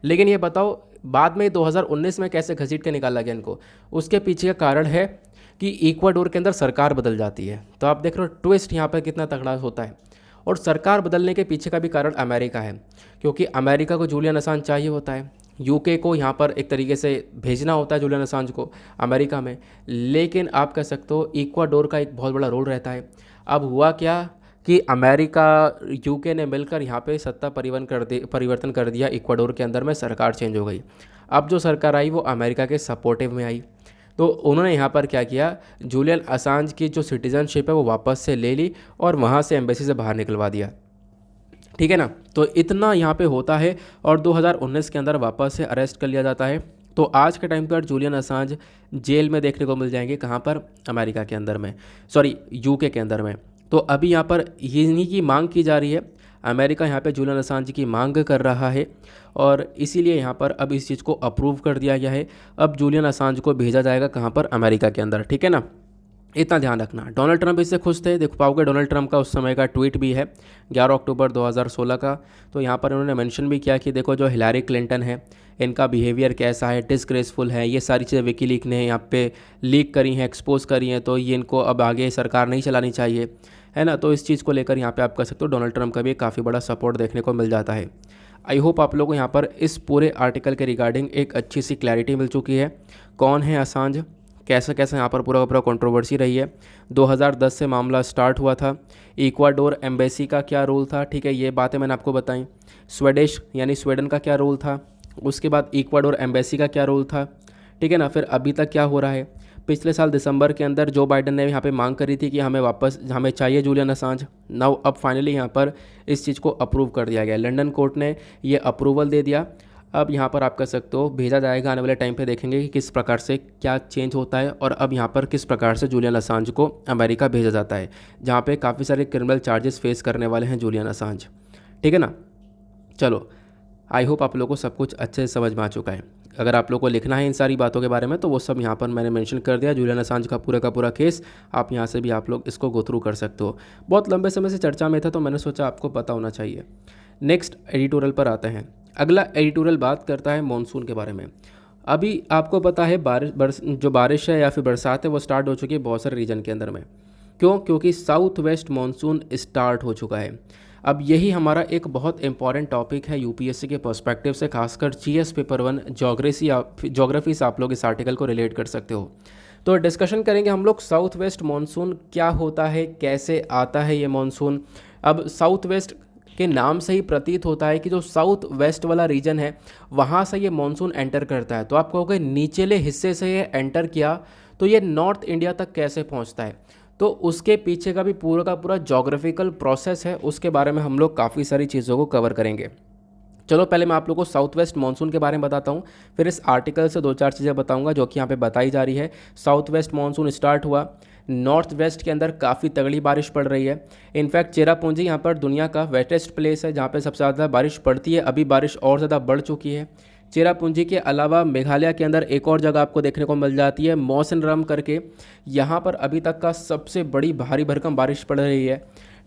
लेकिन ये बताओ बाद में 2019 में कैसे घसीट के निकाला गया इनको? उसके पीछे का कारण है कि इक्वाडोर के अंदर सरकार बदल जाती है। तो आप देख रहे हो ट्विस्ट यहाँ पर कितना तगड़ा होता है। और सरकार बदलने के पीछे का भी कारण अमेरिका है, क्योंकि अमेरिका को जूलियन असांज चाहिए होता है, यूके को यहाँ पर एक तरीके से भेजना होता है जूलियन असांज को अमेरिका में। लेकिन आप कह सकते हो इक्वाडोर का एक बहुत बड़ा रोल रहता है। अब हुआ क्या कि अमेरिका यूके ने मिलकर यहाँ पे सत्ता परिवर्तन कर दिया इक्वाडोर के अंदर में, सरकार चेंज हो गई। अब जो सरकार आई वो अमेरिका के सपोर्टिव में आई। तो उन्होंने यहाँ पर क्या किया, जूलियन असांज की जो सिटीज़नशिप है वो वापस से ले ली और वहाँ से एम्बेसी से बाहर निकलवा दिया, ठीक है ना। तो इतना यहाँ पे होता है और 2019 के अंदर वापस से अरेस्ट कर लिया जाता है। तो आज के टाइम पर जूलियन असांज जेल में देखने को मिल जाएंगे, कहाँ पर, अमेरिका के अंदर में, सॉरी यूके के अंदर में। तो अभी यहाँ पर इन्हीं की मांग की जा रही है, अमेरिका यहाँ पे जूलियन असांज की मांग कर रहा है और इसीलिए यहाँ पर अब इस चीज़ को अप्रूव कर दिया गया है। अब जूलियन असांज को भेजा जाएगा कहाँ पर, अमेरिका के अंदर, ठीक है ना। इतना ध्यान रखना। डोनाल्ड ट्रंप इससे खुश थे, देख पाओगे डोनाल्ड ट्रंप का उस समय का ट्वीट भी है 11 अक्टूबर 2016 का। तो यहाँ पर उन्होंने मेंशन भी किया कि देखो जो हिलारी क्लिंटन है इनका बिहेवियर कैसा है, डिसग्रेसफुल है, ये सारी चीज़ें विकीलीक ने यहाँ पे लीक करी हैं, एक्सपोज करी हैं, तो ये इनको अब आगे सरकार नहीं चलानी चाहिए, है ना। तो इस चीज़ को लेकर यहाँ पे आप कह सकते हो डोनाल्ड ट्रंप का भी काफ़ी बड़ा सपोर्ट देखने को मिल जाता है। आई होप आप लोगों को यहाँ पर इस पूरे आर्टिकल के रिगार्डिंग एक अच्छी सी क्लैरिटी मिल चुकी है। कौन है असांज, कैसे कैसे यहाँ पर पूरा पूरा कंट्रोवर्सी रही है। 2010 से मामला स्टार्ट हुआ था। इक्वाडोर एम्बेसी का क्या रोल था, ठीक है, ये बातें मैंने आपको बताई। स्वीडिश यानी स्वीडन का क्या रोल था, उसके बाद इक्वाडोर एम्बेसी का क्या रोल था, ठीक है ना। फिर अभी तक क्या हो रहा है, पिछले साल दिसंबर के अंदर जो बाइडन ने यहाँ पे मांग करी थी कि हमें चाहिए जूलियन असांज। नाउ अब फाइनली यहाँ पर इस चीज़ को अप्रूव कर दिया गया, लंदन कोर्ट ने ये अप्रूवल दे दिया। अब यहाँ पर आप कह सकते हो भेजा जाएगा, आने वाले टाइम पे देखेंगे कि किस प्रकार से क्या चेंज होता है और अब यहाँ पर किस प्रकार से जूलियन असांज को अमेरिका भेजा जाता है, जहाँ पे काफ़ी सारे क्रिमिनल चार्जेस फेस करने वाले हैं जूलियन असांज, ठीक है ना। चलो, आई होप आप लोगों को सब कुछ अच्छे से समझ में आ चुका है। अगर आप लोगों को लिखना है इन सारी बातों के बारे में तो वो सब यहाँ पर मैंने मेंशन कर दिया, जूलियन असांज का पूरा केस, आप यहाँ से भी आप लोग इसको गो थ्रू कर सकते हो। बहुत लंबे समय से चर्चा में था तो मैंने सोचा आपको पता होना चाहिए। नेक्स्ट एडिटोरियल पर आते हैं। अगला एडिटोरियल बात करता है मॉनसून के बारे में। अभी आपको पता है जो बारिश है या फिर बरसात है वो स्टार्ट हो चुकी है बहुत सारे रीजन के अंदर में। क्यों? क्योंकि साउथ वेस्ट मॉनसून स्टार्ट हो चुका है। अब यही हमारा एक बहुत इंपॉर्टेंट टॉपिक है यूपीएससी के पर्सपेक्टिव से, खासकर जीएस पेपर 1 ज्योग्राफी से आप लोग इस आर्टिकल को रिलेट कर सकते हो। तो डिस्कशन करेंगे हम लोग साउथ वेस्ट मॉनसून क्या होता है, कैसे आता है ये मॉनसून। अब साउथ वेस्ट कि नाम से ही प्रतीत होता है कि जो साउथ वेस्ट वाला रीजन है वहाँ से ये मानसून एंटर करता है। तो आप कहोगे निचले हिस्से से ये एंटर किया तो ये नॉर्थ इंडिया तक कैसे पहुँचता है, तो उसके पीछे का भी पूरा का पूरा जोग्राफिकल प्रोसेस है, उसके बारे में हम लोग काफ़ी सारी चीज़ों को कवर करेंगे। चलो पहले मैं आप लोगों को साउथ वेस्ट मानसून के बारे में बताता हूँ, फिर इस आर्टिकल से दो चार चीज़ें बताऊंगा जो कि यहाँ पे बताई जा रही है। साउथ वेस्ट मानसून स्टार्ट हुआ, नॉर्थ वेस्ट के अंदर काफ़ी तगड़ी बारिश पड़ रही है। इनफैक्ट चेरापूंजी यहाँ पर दुनिया का वेटेस्ट प्लेस है जहाँ पे सबसे ज़्यादा बारिश पड़ती है। अभी बारिश और ज़्यादा बढ़ चुकी है। चेरापूंजी के अलावा मेघालय के अंदर एक और जगह आपको देखने को मिल जाती है मौसिनराम करके, यहाँ पर अभी तक का सबसे बड़ी भारी भरकम बारिश पड़ रही है।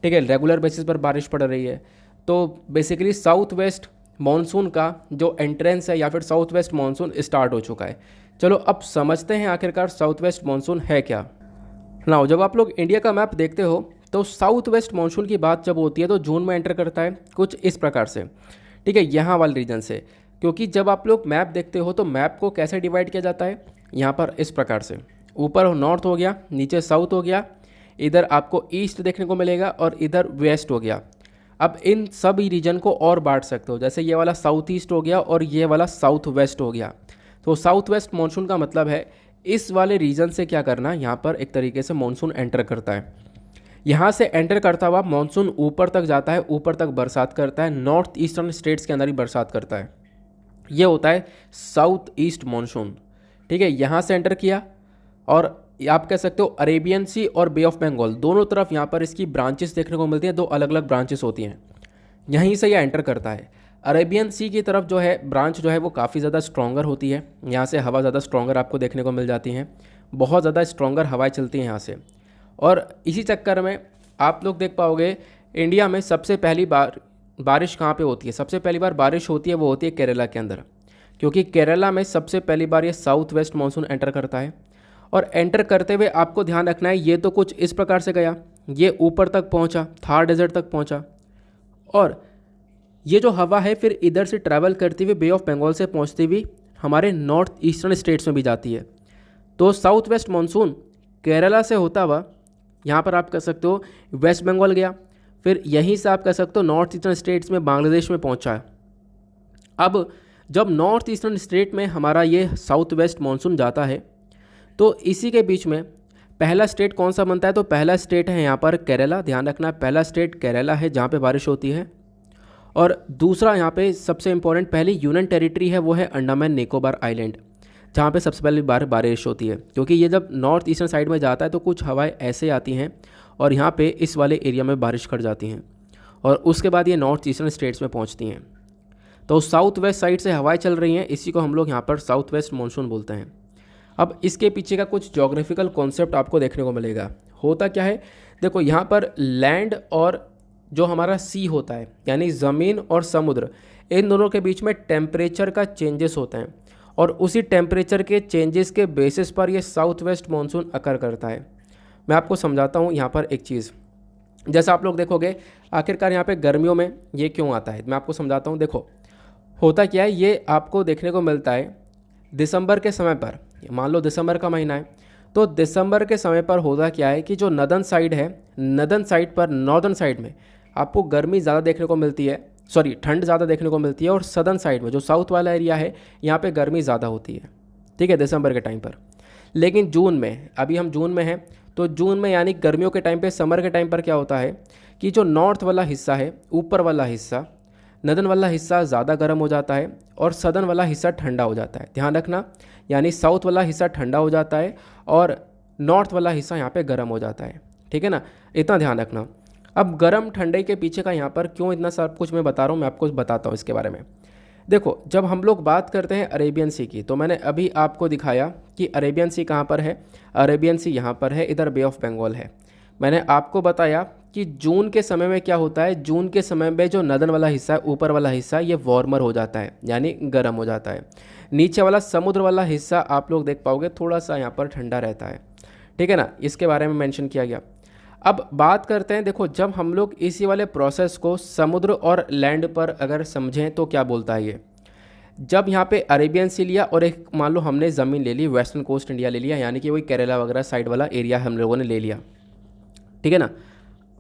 ठीक है, रेगुलर बेसिस पर बारिश पड़ रही है। तो बेसिकली साउथ वेस्ट मॉनसून का जो एंट्रेंस है या फिर साउथ वेस्ट मॉनसून स्टार्ट हो चुका है। चलो अब समझते हैं आखिरकार साउथ वेस्ट मॉनसून है क्या। ना जब आप लोग इंडिया का मैप देखते हो तो साउथ वेस्ट मॉनसून की बात जब होती है तो जून में एंटर करता है कुछ इस प्रकार से। ठीक है, यहाँ वाले रीजन से, क्योंकि जब आप लोग मैप देखते हो तो मैप को कैसे डिवाइड किया जाता है, यहाँ पर इस प्रकार से, ऊपर नॉर्थ हो गया, नीचे साउथ हो गया, इधर आपको ईस्ट देखने को मिलेगा और इधर वेस्ट हो गया। अब इन सब रीजन को और बांट सकते हो, जैसे ये वाला साउथ ईस्ट हो गया और ये वाला साउथ वेस्ट हो गया। तो साउथ वेस्ट मानसून का मतलब है इस वाले रीजन से क्या करना, यहाँ पर एक तरीके से मानसून एंटर करता है। यहाँ से एंटर करता हुआ मानसून ऊपर तक जाता है, ऊपर तक बरसात करता है, नॉर्थ ईस्टर्न स्टेट्स के अंदर ही बरसात करता है। ये होता है साउथ ईस्ट मानसून। ठीक है, यहाँ से एंटर किया और आप कह सकते हो अरेबियन सी और बे ऑफ बंगाल दोनों तरफ यहाँ पर इसकी ब्रांचेस देखने को मिलती है, दो अलग अलग ब्रांचेस होती हैं, यहीं से यह एंटर करता है। अरेबियन सी की तरफ जो है ब्रांच जो है वो काफ़ी ज़्यादा स्ट्रॉन्गर होती है, यहाँ से हवा ज़्यादा स्ट्रॉन्गर आपको देखने को मिल जाती हैं, बहुत ज़्यादा स्ट्रॉन्गर हवाएं चलती हैं यहाँ से। और इसी चक्कर में आप लोग देख पाओगे इंडिया में सबसे पहली बार बारिश कहाँ पे होती है, सबसे पहली बार बारिश होती है वो होती है केरला के अंदर, क्योंकि केरला में सबसे पहली बार ये साउथ वेस्ट मानसून एंटर करता है। और एंटर करते हुए आपको ध्यान रखना है ये तो कुछ इस प्रकार से गया, ये ऊपर तक पहुंचा, थार डेजर्ट तक पहुंचा, और ये जो हवा है फिर इधर से ट्रैवल करती हुई बे ऑफ बंगाल से पहुंचती हुई हमारे नॉर्थ ईस्टर्न स्टेट्स में भी जाती है। तो साउथ वेस्ट मानसून केरला से होता हुआ यहाँ पर आप कह सकते हो वेस्ट बंगाल गया, फिर यहीं से आप कह सकते हो नॉर्थ ईस्टर्न स्टेट्स में बांग्लादेश में पहुँचा है। अब जब नॉर्थ ईस्टर्न स्टेट में हमारा ये साउथ वेस्ट मानसून जाता है तो इसी के बीच में पहला स्टेट कौन सा बनता है, तो पहला स्टेट है यहाँ पर केरला, ध्यान रखना पहला स्टेट केरला है जहाँ पे बारिश होती है। और दूसरा यहाँ पे सबसे इंपॉर्टेंट पहली यूनियन टेरिटरी है वो है अंडमान निकोबार आइलैंड, जहाँ पे सबसे पहली बार बारिश होती है, क्योंकि ये जब नॉर्थ ईस्टर्न साइड में जाता है तो कुछ हवाएं ऐसे आती हैं और यहाँ पे इस वाले एरिया में बारिश कर जाती हैं और उसके बाद ये नॉर्थ ईस्टर्न स्टेट्स में पहुँचती हैं। तो साउथ वेस्ट साइड से हवाएं चल रही हैं, इसी को हम लोग यहाँ पर साउथ वेस्ट मानसून बोलते हैं। अब इसके पीछे का कुछ जोग्राफिकल कॉन्सेप्ट आपको देखने को मिलेगा। होता क्या है, देखो यहाँ पर लैंड और जो हमारा सी होता है यानी ज़मीन और समुद्र, इन दोनों के बीच में टेम्परेचर का चेंजेस होते हैं और उसी टेम्परेचर के चेंजेस के बेसिस पर ये साउथ वेस्ट मानसून अकर करता है। मैं आपको समझाता हूँ यहाँ पर एक चीज़, जैसा आप लोग देखोगे आखिरकार यहाँ पे गर्मियों में ये क्यों आता है, मैं आपको समझाता हूँ। देखो होता क्या है, ये आपको देखने को मिलता है दिसंबर के समय पर, मान लो दिसंबर का महीना है तो दिसंबर के समय पर होता क्या है कि जो नदन साइड है, नदन साइड पर नॉर्दर्न साइड में आपको गर्मी ज़्यादा देखने को मिलती है, सॉरी ठंड ज़्यादा देखने को मिलती है, और सदर्न साइड में जो साउथ वाला एरिया है यहाँ पे गर्मी ज़्यादा होती है। ठीक है, दिसंबर के टाइम पर। लेकिन जून में, अभी हम जून में हैं तो जून में यानी गर्मियों के टाइम पे, समर के टाइम पर क्या होता है कि जो नॉर्थ वाला हिस्सा है, ऊपर वाला हिस्सा, नदन वाला हिस्सा ज़्यादा गर्म हो जाता है और सदर्न वाला हिस्सा ठंडा हो जाता है। ध्यान रखना, यानी साउथ वाला हिस्सा ठंडा हो जाता है और नॉर्थ वाला हिस्सा यहाँ पे गर्म हो जाता है। ठीक है ना, इतना ध्यान रखना। अब गर्म ठंडे के पीछे का यहाँ पर क्यों इतना सब कुछ मैं बता रहा हूँ, मैं आपको बताता हूँ इसके बारे में। देखो जब हम लोग बात करते हैं अरेबियन सी की, तो मैंने अभी आपको दिखाया कि अरेबियन सी कहाँ पर है, अरेबियन सी यहाँ पर है, इधर बे ऑफ बंगाल है। मैंने आपको बताया कि जून के समय में क्या होता है, जून के समय में जो नदन वाला हिस्सा है, ऊपर वाला हिस्सा, ये वार्मर हो जाता है यानी गर्म हो जाता है। नीचे वाला समुद्र वाला हिस्सा आप लोग देख पाओगे थोड़ा सा यहाँ पर ठंडा रहता है। ठीक है ना, इसके बारे में मेंशन किया गया। अब बात करते हैं, देखो जब हम लोग इसी वाले प्रोसेस को समुद्र और लैंड पर अगर समझें तो क्या बोलता है ये, जब यहाँ पे अरेबियन सी लिया और एक मान लो हमने ज़मीन ले ली, वेस्टर्न कोस्ट इंडिया ले लिया, यानी कि वही केरला वगैरह साइड वाला एरिया हम लोगों ने ले लिया। ठीक है ना,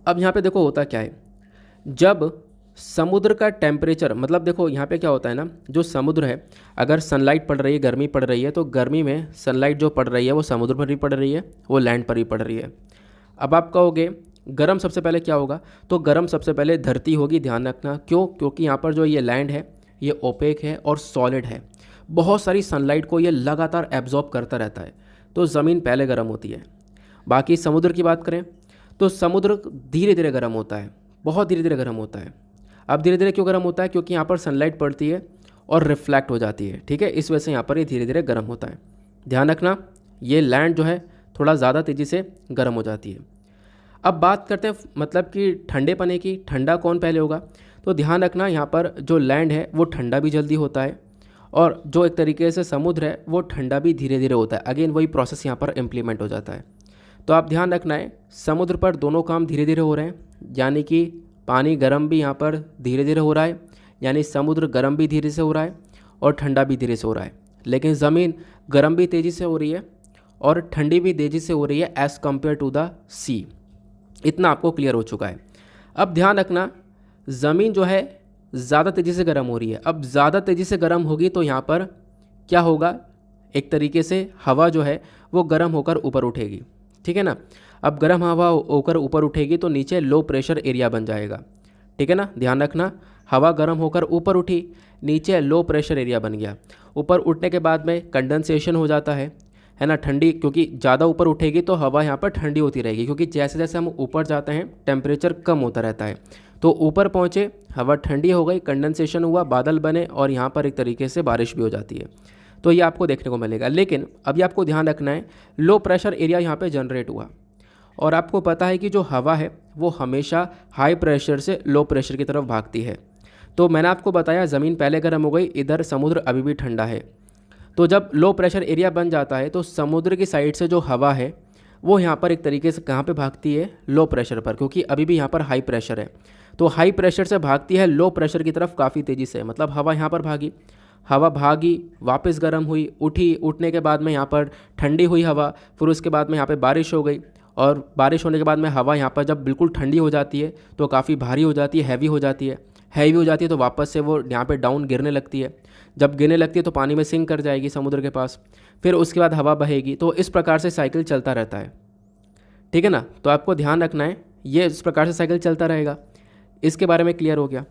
अब यहाँ पे देखो होता क्या है, जब समुद्र का टेम्परेचर, मतलब देखो यहाँ पे क्या होता है ना, जो समुद्र है, अगर सनलाइट पड़ रही है, गर्मी पड़ रही है, तो गर्मी में सनलाइट जो पड़ रही है वो समुद्र पर भी पड़ रही है, वो लैंड पर भी पड़ रही है। अब आप कहोगे गर्म सबसे पहले क्या होगा, तो गर्म सबसे पहले धरती होगी। ध्यान रखना, क्यों? क्योंकि यहाँ पर जो ये लैंड है ये ओपेक है और सॉलिड है, बहुत सारी सनलाइट को ये लगातार एब्जॉर्ब करता रहता है, तो ज़मीन पहले गर्म होती है। बाकी समुद्र की बात करें तो समुद्र धीरे धीरे गर्म होता है, बहुत धीरे धीरे गर्म होता है। अब धीरे धीरे क्यों गर्म होता है? क्योंकि यहाँ पर सनलाइट पड़ती है और रिफ्लेक्ट हो जाती है, ठीक है, इस वजह से यहाँ पर ये धीरे धीरे गर्म होता है। ध्यान रखना, ये लैंड जो है थोड़ा ज़्यादा तेज़ी से गर्म हो जाती है। अब बात करते हैं मतलब कि ठंडे पने की, ठंडा कौन पहले होगा? तो ध्यान रखना, यहाँ पर जो लैंड है वो ठंडा भी जल्दी होता है, और जो एक तरीके से समुद्र है वो ठंडा भी धीरे धीरे होता है। अगेन वही प्रोसेस यहाँ पर इम्प्लीमेंट हो जाता है। तो आप ध्यान रखना है, समुद्र पर दोनों काम धीरे धीरे हो रहे हैं, यानी कि पानी गर्म भी यहाँ पर धीरे धीरे हो रहा है, यानी समुद्र गर्म भी धीरे से हो रहा है और ठंडा भी धीरे से हो रहा है। लेकिन ज़मीन गर्म भी तेज़ी से हो रही है और ठंडी भी तेज़ी से हो रही है एज़ कम्पेयर टू द सी। इतना आपको क्लियर हो चुका है। अब ध्यान रखना, ज़मीन जो है ज़्यादा तेज़ी से गर्म हो रही है। अब ज़्यादा तेज़ी से गर्म होगी तो यहाँ पर क्या होगा, एक तरीके से हवा जो है वो गर्म होकर ऊपर उठेगी, ठीक है ना। अब गर्म हवा होकर ऊपर उठेगी तो नीचे लो प्रेशर एरिया बन जाएगा, ठीक है ना। ध्यान रखना, हवा गर्म होकर ऊपर उठी, नीचे लो प्रेशर एरिया बन गया। ऊपर उठने के बाद में कंडेंसेशन हो जाता है ना, ठंडी, क्योंकि ज़्यादा ऊपर उठेगी तो हवा यहाँ पर ठंडी होती रहेगी, क्योंकि जैसे जैसे हम ऊपर जाते हैं टेम्परेचर कम होता रहता है। तो ऊपर पहुँचे, हवा ठंडी हो गई, कंडेंसेशन हुआ, बादल बने और यहाँ पर एक तरीके से बारिश भी हो जाती है। तो ये आपको देखने को मिलेगा। लेकिन अभी आपको ध्यान रखना है, लो प्रेशर एरिया यहाँ पे जनरेट हुआ और आपको पता है कि जो हवा है वो हमेशा हाई प्रेशर से लो प्रेशर की तरफ भागती है। तो मैंने आपको बताया ज़मीन पहले गर्म हो गई, इधर समुद्र अभी भी ठंडा है। तो जब लो प्रेशर एरिया बन जाता है तो समुद्र की साइड से जो हवा है वो यहाँ पर एक तरीके से कहाँ पे भागती है? लो प्रेशर पर, क्योंकि अभी भी यहाँ पर हाई प्रेशर है। तो हाई प्रेशर से भागती है लो प्रेशर की तरफ काफ़ी तेज़ी से, मतलब हवा यहाँ पर भागी, हवा भागी, वापस गर्म हुई, उठी, उठने के बाद में यहाँ पर ठंडी हुई हवा, फिर उसके बाद में यहाँ पे बारिश हो गई, और बारिश होने के बाद में हवा यहाँ पर जब बिल्कुल ठंडी हो जाती है तो काफ़ी भारी हो जाती है, हैवी हो जाती है। हैवी हो जाती है तो वापस से वो यहाँ पे डाउन गिरने लगती है। जब गिरने लगती है तो पानी में सिंक कर जाएगी समुद्र के पास, फिर उसके बाद हवा बहेगी। तो इस प्रकार से साइकिल चलता रहता है, ठीक है ना। तो आपको ध्यान रखना है, ये इस प्रकार से साइकिल चलता रहेगा। इसके बारे में क्लियर हो गया।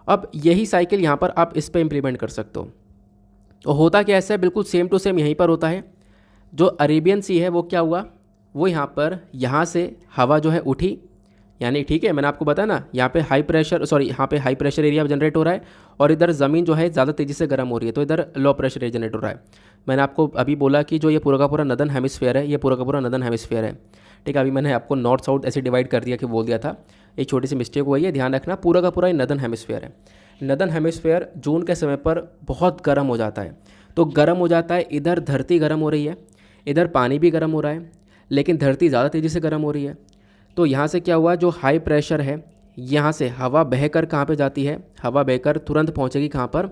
अब यही साइकिल यहाँ पर आप इस पर इम्प्लीमेंट कर सकते हो। तो होता क्या ऐसा है, बिल्कुल सेम टू सेम यहीं पर होता है। जो अरेबियन सी है वो क्या हुआ, वो यहाँ से हवा जो है उठी, यानी ठीक है, मैंने आपको बताया ना, यहाँ पे हाई प्रेशर एरिया जनरेट हो रहा है और इधर ज़मीन जो है ज़्यादा तेज़ी से गर्म हो रही है, तो इधर लो प्रेशर एरिया जनरेट हो रहा है। मैंने आपको अभी बोला कि जो ये पूरा का पूरा नदर्न हेमिस्फीयर है, ये पूरा का पूरा नदर्न हेमिस्फीयर है, ठीक है। अभी मैंने आपको नॉर्थ साउथ ऐसे डिवाइड कर दिया कि बोल दिया था, एक छोटी सी मिस्टेक हुई है, ध्यान रखना। पूरा का पूरा ये नदर्न हेमिस्फीयर है। नदर्न हेमिस्फीयर जून के समय पर बहुत गर्म हो जाता है। तो गर्म हो जाता है, इधर धरती गर्म हो रही है, इधर पानी भी गर्म हो रहा है, लेकिन धरती ज़्यादा तेज़ी से गर्म हो रही है। तो यहाँ से क्या हुआ, जो हाई प्रेशर है, यहाँ से हवा बहकर कहाँ पे जाती है, हवा बहकर तुरंत पहुँचेगी कहाँ पर,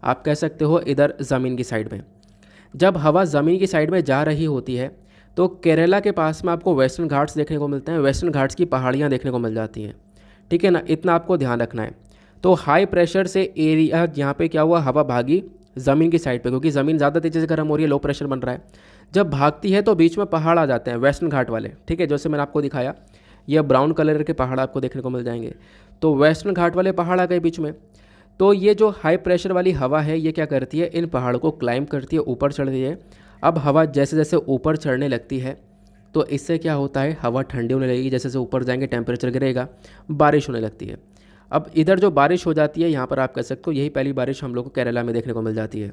आप कह सकते हो इधर ज़मीन की साइड में। जब हवा ज़मीन की साइड में जा रही होती है तो केरला के पास में आपको वेस्टर्न घाट्स देखने को मिलते हैं, वेस्टर्न घाट्स की पहाड़ियाँ देखने को मिल जाती हैं, ठीक है ना। इतना आपको ध्यान रखना है। तो हाई प्रेशर से एरिया यहाँ पे क्या हुआ, हवा भागी ज़मीन की साइड पे, क्योंकि ज़मीन ज़्यादा तेज़ी से गर्म हो रही है, लो प्रेशर बन रहा है। जब भागती है तो बीच में पहाड़ आ जाते हैं, वेस्टर्न घाट वाले, ठीक है, जैसे मैंने आपको दिखाया, ये ब्राउन कलर के पहाड़ आपको देखने को मिल जाएंगे। तो वेस्टर्न घाट वाले पहाड़ आ गए बीच में। तो ये जो हाई प्रेशर वाली हवा है ये क्या करती है, इन पहाड़ों को क्लाइंब करती है, ऊपर चढ़ती है। अब हवा जैसे जैसे ऊपर चढ़ने लगती है तो इससे क्या होता है, हवा ठंडी होने लगेगी, जैसे जैसे ऊपर जाएंगे टेम्परेचर गिरेगा, बारिश होने लगती है। अब इधर जो बारिश हो जाती है, यहाँ पर आप कह सकते हो यही पहली बारिश हम लोग को केरला में देखने को मिल जाती है।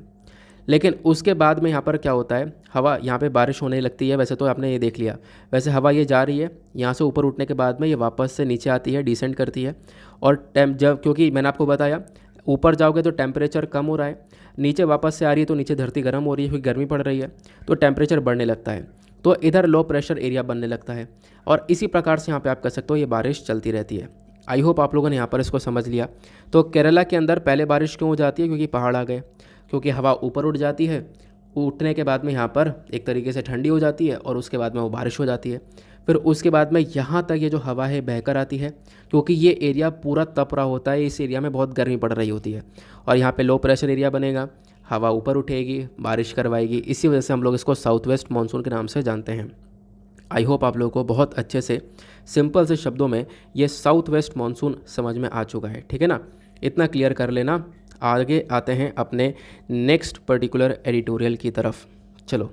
लेकिन उसके बाद में यहाँ पर क्या होता है, हवा यहाँ पे बारिश होने लगती है। वैसे तो आपने ये देख लिया, वैसे हवा ये जा रही है, यहाँ से ऊपर उठने के बाद में ये वापस से नीचे आती है, डिसेंड करती है। और जब, क्योंकि मैंने आपको बताया ऊपर जाओगे तो टेम्परेचर कम हो रहा है, नीचे वापस से आ रही है तो नीचे धरती गर्म हो रही है, क्योंकि गर्मी पड़ रही है, तो टेम्परेचर बढ़ने लगता है, तो इधर लो प्रेशर एरिया बनने लगता है। और इसी प्रकार से यहाँ पे आप कह सकते हो ये बारिश चलती रहती है। आई होप आप लोगों ने यहाँ पर इसको समझ लिया। तो केरला के अंदर पहले बारिश क्यों हो जाती है, क्योंकि पहाड़ आ गए, क्योंकि हवा ऊपर उठ जाती है, उठने के बाद में यहाँ पर एक तरीके से ठंडी हो जाती है और उसके बाद में वो बारिश हो जाती है। फिर उसके बाद में यहाँ तक ये जो हवा है बहकर आती है, क्योंकि ये एरिया पूरा तप रहा होता है, इस एरिया में बहुत गर्मी पड़ रही होती है और यहाँ पे लो प्रेशर एरिया बनेगा, हवा ऊपर उठेगी, बारिश करवाएगी। इसी वजह से हम लोग इसको साउथ वेस्ट मानसून के नाम से जानते हैं। आई होप आप लोगों को बहुत अच्छे से सिंपल से शब्दों में ये साउथ वेस्ट मानसून समझ में आ चुका है, ठीक है ना। इतना क्लियर कर लेना। आगे आते हैं अपने नेक्स्ट पर्टिकुलर एडिटोरियल की तरफ। चलो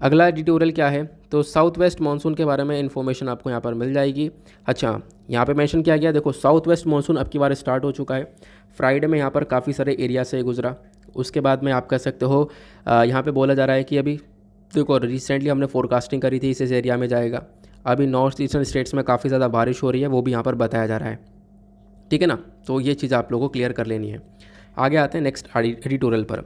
अगला एडिटोरियल क्या है, तो साउथ वेस्ट मानसून के बारे में इन्फॉर्मेशन आपको यहाँ पर मिल जाएगी। अच्छा, यहाँ पे मेंशन किया गया, देखो साउथ वेस्ट मानसून अब की बार स्टार्ट हो चुका है। फ्राइडे में यहाँ पर काफ़ी सारे एरिया से गुजरा। उसके बाद में आप कह सकते हो यहाँ पे बोला जा रहा है कि अभी देखो रिसेंटली हमने फोरकास्टिंग करी थी इस एरिया में जाएगा। अभी नॉर्थ ईस्टर्न स्टेट्स में काफ़ी ज़्यादा बारिश हो रही है, वो भी यहाँ पर बताया जा रहा है, ठीक है ना। तो ये चीज़ आप लोगों को क्लियर कर लेनी है। आगे आते हैं नेक्स्ट एडिटोरियल पर।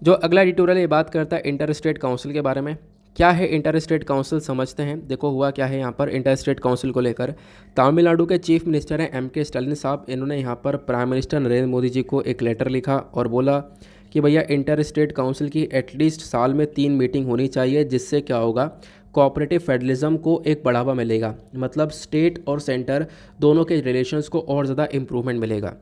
जो अगला एडिटोरियल ये बात करता है इंटर स्टेट काउंसिल के बारे में। क्या है इंटर स्टेट काउंसिल, समझते हैं। देखो हुआ क्या है यहाँ पर इंटर स्टेट काउंसिल को लेकर, तमिलनाडु के चीफ मिनिस्टर हैं एम के स्टालिन साहब, इन्होंने यहाँ पर प्राइम मिनिस्टर नरेंद्र मोदी जी को एक लेटर लिखा और बोला कि भैया इंटर स्टेट काउंसिल की एटलीस्ट साल में 3 मीटिंग होनी चाहिए, जिससे क्या होगा, कोऑपरेटिव फेडरलिज्म को एक बढ़ावा मिलेगा, मतलब स्टेट और सेंटर दोनों के रिलेशंस को और ज़्यादा इम्प्रूवमेंट मिलेगा।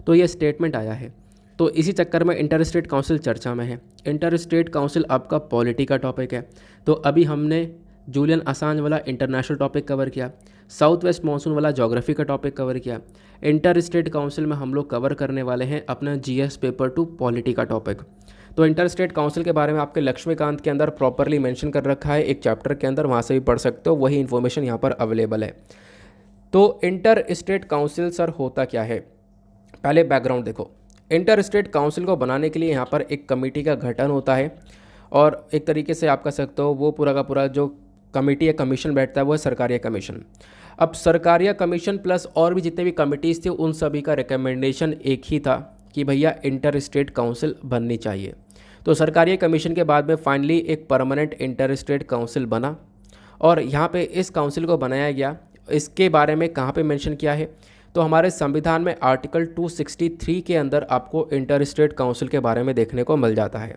तो ये स्टेटमेंट आया है। तो इसी चक्कर में इंटर स्टेट काउंसिल चर्चा में है। इंटर स्टेट काउंसिल आपका पॉलिटी का टॉपिक है। तो अभी हमने जूलियन असांज वाला इंटरनेशनल टॉपिक कवर किया, साउथ वेस्ट मानसून वाला ज्योग्राफी का टॉपिक कवर किया। इंटर स्टेट काउंसिल में हम लोग कवर करने वाले हैं अपना जीएस पेपर 2 पॉलिटी का टॉपिक। तो इंटर स्टेट काउंसिल के बारे में आपके लक्ष्मीकांत के अंदर प्रॉपरली मेंशन कर रखा है एक चैप्टर के अंदर, वहाँ से भी पढ़ सकते हो, वही इन्फॉर्मेशन यहाँ पर अवेलेबल है। तो इंटर स्टेट काउंसिल सर होता क्या है, पहले बैकग्राउंड देखो। इंटर स्टेट काउंसिल को बनाने के लिए यहाँ पर एक कमेटी का गठन होता है और एक तरीके से आप कह सकते हो वो पूरा का पूरा जो कमेटी या कमीशन बैठता है वो है सरकारिया कमीशन। अब सरकारिया कमीशन प्लस और भी जितने भी कमिटीज़ थे उन सभी का रिकमेंडेशन एक ही था कि भैया इंटर स्टेट काउंसिल बननी चाहिए। तो सरकारिया कमीशन के बाद में फाइनली एक परमानेंट इंटर स्टेट काउंसिल बना और यहाँ पे इस काउंसिल को बनाया गया। इसके बारे में कहाँ पे मेंशन किया है, तो हमारे संविधान में आर्टिकल 263 के अंदर आपको इंटर स्टेट काउंसिल के बारे में देखने को मिल जाता है।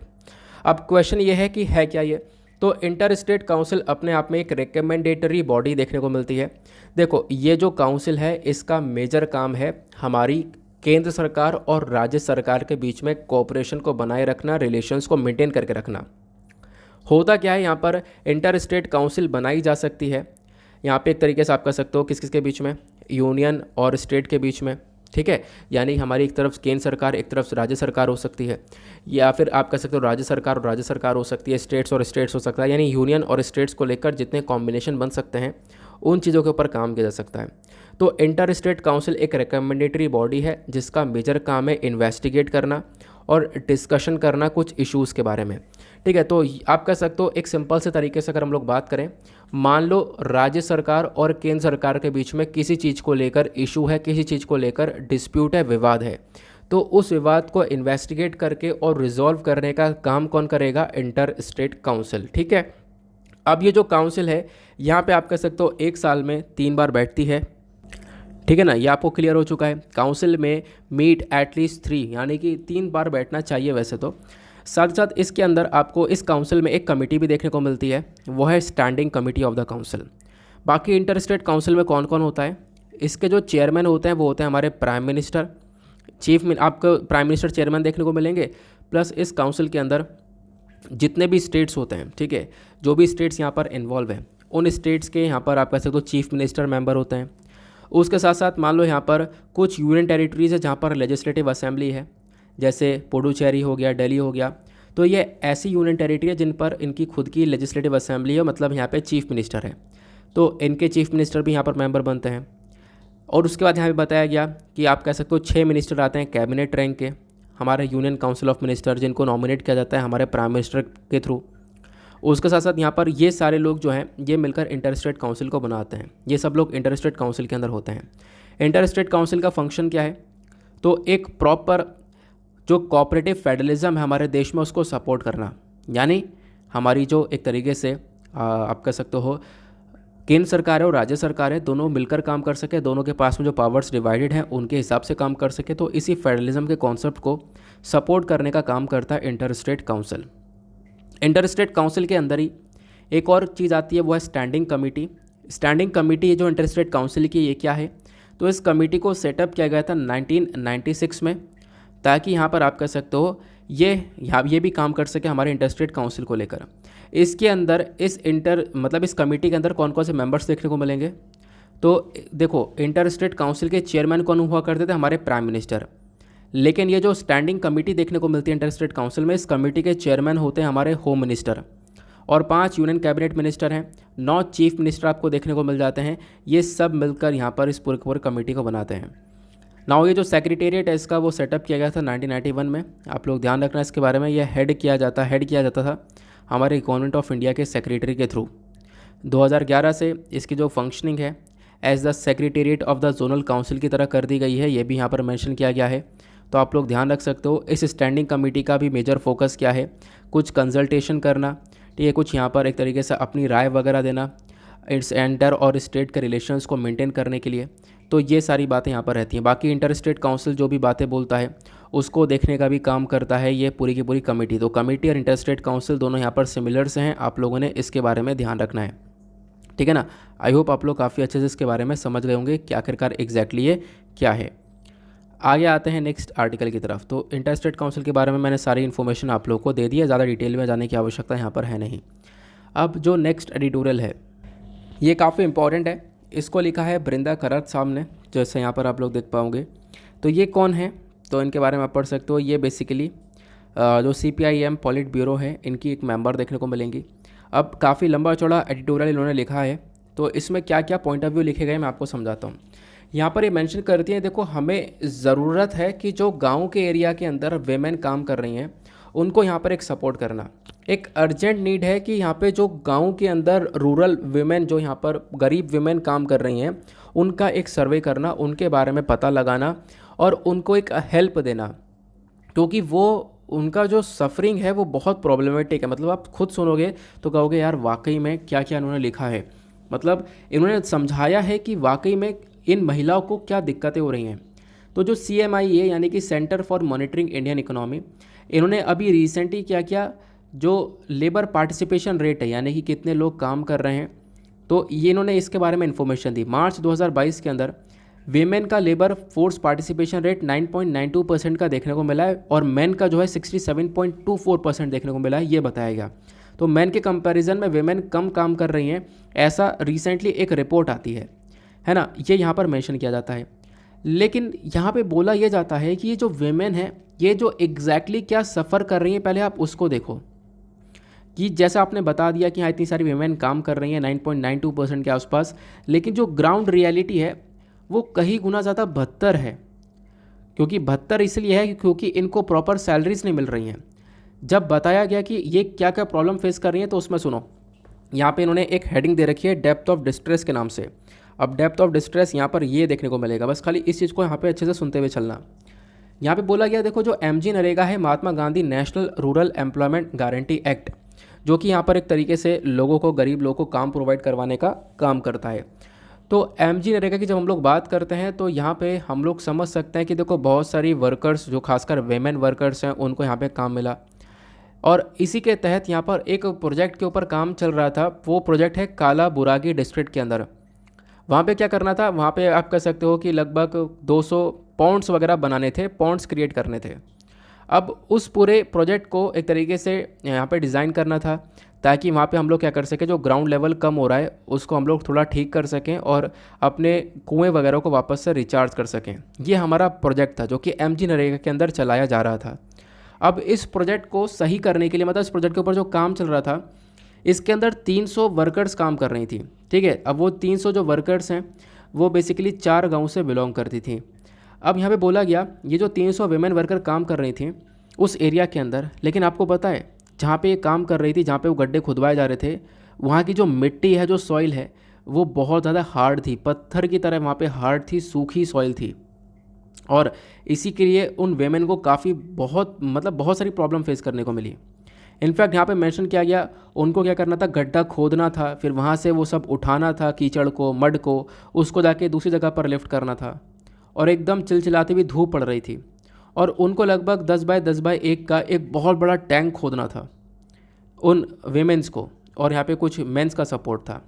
अब क्वेश्चन ये है कि है क्या ये, तो इंटर स्टेट काउंसिल अपने आप में एक रिकमेंडेटरी बॉडी देखने को मिलती है। देखो ये जो काउंसिल है इसका मेजर काम है हमारी केंद्र सरकार और राज्य सरकार के बीच में कोऑपरेशन को बनाए रखना, रिलेशंस को मेंटेन करके रखना। होता क्या है, यहाँ पर इंटर स्टेट काउंसिल बनाई जा सकती है यहाँ पे एक तरीके से आप कह सकते हो किस किस के बीच में, यूनियन और स्टेट के बीच में, ठीक है। यानी हमारी एक तरफ केंद्र सरकार, एक तरफ राज्य सरकार हो सकती है, या फिर आप कह सकते हो राज्य सरकार और राज्य सरकार हो सकती है, स्टेट्स और स्टेट्स हो सकता है। यानी यूनियन और स्टेट्स को लेकर जितने कॉम्बिनेशन बन सकते हैं उन चीज़ों के ऊपर काम किया जा सकता है। तो इंटर स्टेट काउंसिल एक रिकमेंडेटरी बॉडी है जिसका मेजर काम है इन्वेस्टिगेट करना और डिस्कशन करना कुछ इश्यूज़ के बारे में, ठीक है। तो आप कह सकते हो एक सिंपल से तरीके से अगर हम लोग बात करें, मान लो राज्य सरकार और केंद्र सरकार के बीच में किसी चीज़ को लेकर इशू है, किसी चीज़ को लेकर डिस्प्यूट है, विवाद है, तो उस विवाद को इन्वेस्टिगेट करके और रिजॉल्व करने का काम कौन करेगा, इंटर स्टेट काउंसिल, ठीक है। अब ये जो काउंसिल है यहाँ पे आप कह सकते हो 1 साल में 3 बार बैठती है, ठीक है ना। ये आपको क्लियर हो चुका है। काउंसिल में मीट एटलीस्ट 3 यानी कि 3 बार बैठना चाहिए वैसे तो। साथ साथ इसके अंदर आपको इस काउंसिल में एक कमेटी भी देखने को मिलती है, वो है standing committee of the council. बाकी इंटर स्टेट काउंसिल में कौन कौन होता है, इसके जो चेयरमैन होते हैं वो होते हैं हमारे प्राइम मिनिस्टर, आपको प्राइम मिनिस्टर चेयरमैन देखने को मिलेंगे। प्लस इस काउंसिल के अंदर जितने भी स्टेट्स होते हैं, ठीक है, जो भी स्टेट्स यहाँ पर इन्वॉल्व हैं उन स्टेट्स के यहाँ पर आप कह सकते हो चीफ मिनिस्टर मेंबर होते हैं। उसके साथ साथ मान लो यहाँ पर कुछ यूनियन टेरिटरीज़ है जहाँ पर लेजिस्लेटिव असेंबली है, जैसे पुडुचेरी हो गया, दिल्ली हो गया। तो ये ऐसी यूनियन टेरिटरी है जिन पर इनकी खुद की लेजिस्लेटिव असेंबली है, मतलब यहाँ पे चीफ मिनिस्टर है, तो इनके चीफ मिनिस्टर भी यहाँ पर मेंबर बनते हैं। और उसके बाद यहाँ पे बताया गया कि आप कह सकते हो 6 मिनिस्टर आते हैं कैबिनेट रैंक के, हमारे यूनियन काउंसिल ऑफ मिनिस्टर, जिनको नॉमिनेट किया जाता है हमारे प्राइम मिनिस्टर के थ्रू। उसके साथ साथ यहाँ पर ये सारे लोग जो हैं ये मिलकर इंटर स्टेट काउंसिल को बनाते हैं। ये सब लोग इंटर स्टेट काउंसिल के अंदर होते हैं। इंटर स्टेट काउंसिल का फंक्शन क्या है, तो एक प्रॉपर जो कोऑपरेटिव फेडरलिज्म है हमारे देश में उसको सपोर्ट करना, यानी हमारी जो एक तरीके से आप कह सकते हो केंद्र सरकार है और राज्य सरकार है, दोनों मिलकर काम कर सके, दोनों के पास में जो पावर्स डिवाइडेड हैं उनके हिसाब से काम कर सके। तो इसी फेडरलिज्म के कॉन्सेप्ट को सपोर्ट करने का काम करता है inter state council. Inter state council के अंदर ही एक और चीज़ आती है, वो है स्टैंडिंग कमेटी। स्टैंडिंग कमेटी जो इंटर स्टेट काउंसिल की, ये क्या है? तो इस कमेटी को सेटअप किया गया था 1996 में, ताकि यहाँ पर आप कह सकते हो ये भी काम कर सके हमारे इंटर स्टेट काउंसिल को लेकर। इसके अंदर इस कमेटी के अंदर कौन कौन से मेंबर्स देखने को मिलेंगे? तो देखो, इंटर स्टेट काउंसिल के चेयरमैन कौन हुआ करते थे? हमारे प्राइम मिनिस्टर। लेकिन ये जो स्टैंडिंग कमेटी देखने को मिलती है इंटर स्टेट काउंसिल में, इस कमेटी के चेयरमैन होते हैं हमारे होम मिनिस्टर, और 5 यूनियन कैबिनेट मिनिस्टर हैं, 9 चीफ मिनिस्टर आपको देखने को मिल जाते हैं। ये सब मिलकर यहाँ पर इस पूरे कमेटी को बनाते हैं। नाउ ये जो सेक्रेटेरिएट है इसका, वो सेटअप किया गया था 1991 में। आप लोग ध्यान रखना इसके बारे में। यह हेड किया जाता था हमारे गवर्नमेंट ऑफ इंडिया के सेक्रेटरी के थ्रू। 2011 से इसकी जो फंक्शनिंग है as the secretariat of the zonal council की तरह कर दी गई है, ये भी यहाँ पर मेंशन किया गया है। तो आप लोग ध्यान रख सकते हो। इस स्टैंडिंग कमेटी का भी मेजर फोकस क्या है? कुछ कंसल्टेशन करना, ठीक है, कुछ यहाँ पर एक तरीके से अपनी राय वगैरह देना, इट्स एंटर और स्टेट के रिलेशंस को मेंटेन करने के लिए। तो ये सारी बातें यहाँ पर रहती हैं। बाकी इंटर स्टेट काउंसिल जो भी बातें बोलता है उसको देखने का भी काम करता है ये पूरी की पूरी कमेटी। तो कमेटी और इंटर स्टेट काउंसिल दोनों यहाँ पर सिमिलर से हैं, आप लोगों ने इसके बारे में ध्यान रखना है, ठीक है ना। आई होप आप लोग काफ़ी अच्छे से इसके बारे में समझ गए होंगे कि आखिरकार एग्जैक्टली ये क्या है। आगे आते हैं नेक्स्ट आर्टिकल की तरफ। तो इंटर स्टेट काउंसिल के बारे में मैंने सारी इन्फॉर्मेशन आप लोगों को दे दी है, ज़्यादा डिटेल में जाने की आवश्यकता यहाँ पर है नहीं। अब जो नेक्स्ट एडिटोरियल है ये काफ़ी इंपॉर्टेंट है। इसको लिखा है बृंदा खरत साहब ने, जैसे यहाँ पर आप लोग देख पाओगे। तो ये कौन है? तो इनके बारे में आप पढ़ सकते हो। ये बेसिकली जो CPIM पॉलिट ब्यूरो है, इनकी एक मेंबर देखने को मिलेंगी। अब काफ़ी लंबा चौड़ा एडिटोरियल इन्होंने लिखा है, तो इसमें क्या क्या पॉइंट ऑफ व्यू लिखे गए मैं आपको समझाता हूँ। यहाँ पर ये मेंशन करती हैं, देखो हमें ज़रूरत है कि जो गांव के एरिया के अंदर वेमेन काम कर रही हैं उनको यहाँ पर एक सपोर्ट करना। एक अर्जेंट नीड है कि यहाँ पे जो गांव के अंदर रूरल वीमेन, जो यहाँ पर गरीब वीमेन काम कर रही हैं, उनका एक सर्वे करना, उनके बारे में पता लगाना और उनको एक हेल्प देना, क्योंकि वो उनका जो सफरिंग है वो बहुत प्रॉब्लमेटिक है। मतलब आप खुद सुनोगे तो कहोगे यार वाकई में क्या क्या इन्होंने लिखा है। मतलब इन्होंने समझाया है कि वाकई में इन महिलाओं को क्या दिक्कतें हो रही हैं। तो जो CMIA यानी कि centre for monitoring Indian economy, इन्होंने अभी रिसेंटली क्या किया, जो लेबर पार्टिसिपेशन रेट है यानी कि कितने लोग काम कर रहे हैं, तो ये इन्होंने इसके बारे में इन्फॉर्मेशन दी। मार्च 2022 के अंदर वीमेन का लेबर फोर्स पार्टिसिपेशन रेट 9.92% का देखने को मिला है और मेन का जो है 67.24% देखने को मिला है, ये बताया गया। तो मेन के कंपैरिजन में वीमेन कम काम कर रही हैं, ऐसा रिसेंटली एक रिपोर्ट आती है ना, ये यहाँ पर मेंशन किया जाता है। लेकिन यहाँ पे बोला यह जाता है कि ये जो वीमेन है ये जो एग्जैक्टली क्या सफ़र कर रही हैं, पहले आप उसको देखो। कि जैसा आपने बता दिया कि हाँ इतनी सारी वीमेन काम कर रही हैं 9.92% के आसपास, लेकिन जो ग्राउंड रियलिटी है वो कहीं गुना ज़्यादा बदतर है। क्योंकि बदतर इसलिए है क्योंकि इनको प्रॉपर सैलरीज नहीं मिल रही हैं। जब बताया गया कि ये क्या क्या प्रॉब्लम फेस कर रही हैं, तो उसमें सुनो, यहाँ पे इन्होंने एक हेडिंग दे रखी है डेप्थ ऑफ डिस्ट्रेस के नाम से। अब डेप्थ ऑफ डिस्ट्रेस यहाँ पर ये देखने को मिलेगा, बस खाली इस चीज़ को यहाँ पे अच्छे से सुनते हुए चलना। यहाँ पे बोला गया, देखो जो MG नरेगा है, Mahatma Gandhi national rural employment guarantee act, जो कि यहाँ पर एक तरीके से लोगों को, गरीब लोगों को काम प्रोवाइड करवाने का काम करता है। तो MG नरेगा की जब हम लोग बात करते हैं तो यहाँ पे हम लोग समझ सकते हैं कि देखो बहुत सारी वर्कर्स जो खासकर वेमेन वर्कर्स हैं उनको यहाँ पे काम मिला, और इसी के तहत यहाँ पर एक प्रोजेक्ट के ऊपर काम चल रहा था। वो प्रोजेक्ट है काला बुरागी डिस्ट्रिक्ट के अंदर। वहाँ पे क्या करना था, वहाँ पे आप कह सकते हो कि लगभग 200 पॉन्ड्स वगैरह बनाने थे, पॉन्ड्स क्रिएट करने थे। अब उस पूरे प्रोजेक्ट को एक तरीके से यहाँ पे डिज़ाइन करना था ताकि वहाँ पे हम लोग क्या कर सकें, जो ग्राउंड लेवल कम हो रहा है उसको हम लोग थोड़ा ठीक कर सकें और अपने कुएँ वगैरह को वापस से रिचार्ज कर सकें। ये हमारा प्रोजेक्ट था जो कि MG नरेगा के अंदर चलाया जा रहा था। अब इस प्रोजेक्ट को सही करने के लिए, मतलब इस प्रोजेक्ट के ऊपर जो काम चल रहा था, इसके अंदर 300 वर्कर्स काम कर रही थी, ठीक है। अब वो 300 जो वर्कर्स हैं वो बेसिकली 4 गांव से बिलोंग करती थी। अब यहाँ पे बोला गया ये जो 300 वेमेन वर्कर काम कर रही थी उस एरिया के अंदर, लेकिन आपको पता है जहाँ पे ये काम कर रही थी, जहाँ पे वो गड्ढे खुदवाए जा रहे थे, वहाँ की जो मिट्टी है, जो सॉइल है, वो बहुत ज़्यादा हार्ड थी, पत्थर की तरह वहाँ पे हार्ड थी, सूखी सॉइल थी। और इसी के लिए उन वेमेन को काफ़ी बहुत सारी प्रॉब्लम फेस करने को मिली। इनफैक्ट यहाँ पे मेंशन किया गया उनको क्या करना था, गड्ढा खोदना था, फिर वहाँ से वो सब उठाना था, कीचड़ को, मड को, उसको जाके दूसरी जगह पर लिफ्ट करना था, और एकदम चिलचिलाती हुई धूप पड़ रही थी। और उनको लगभग 10 बाय 10 बाय 1 का एक बहुत बड़ा टैंक खोदना था उन वेमेंस को, और यहाँ पे कुछ मेंस का सपोर्ट था।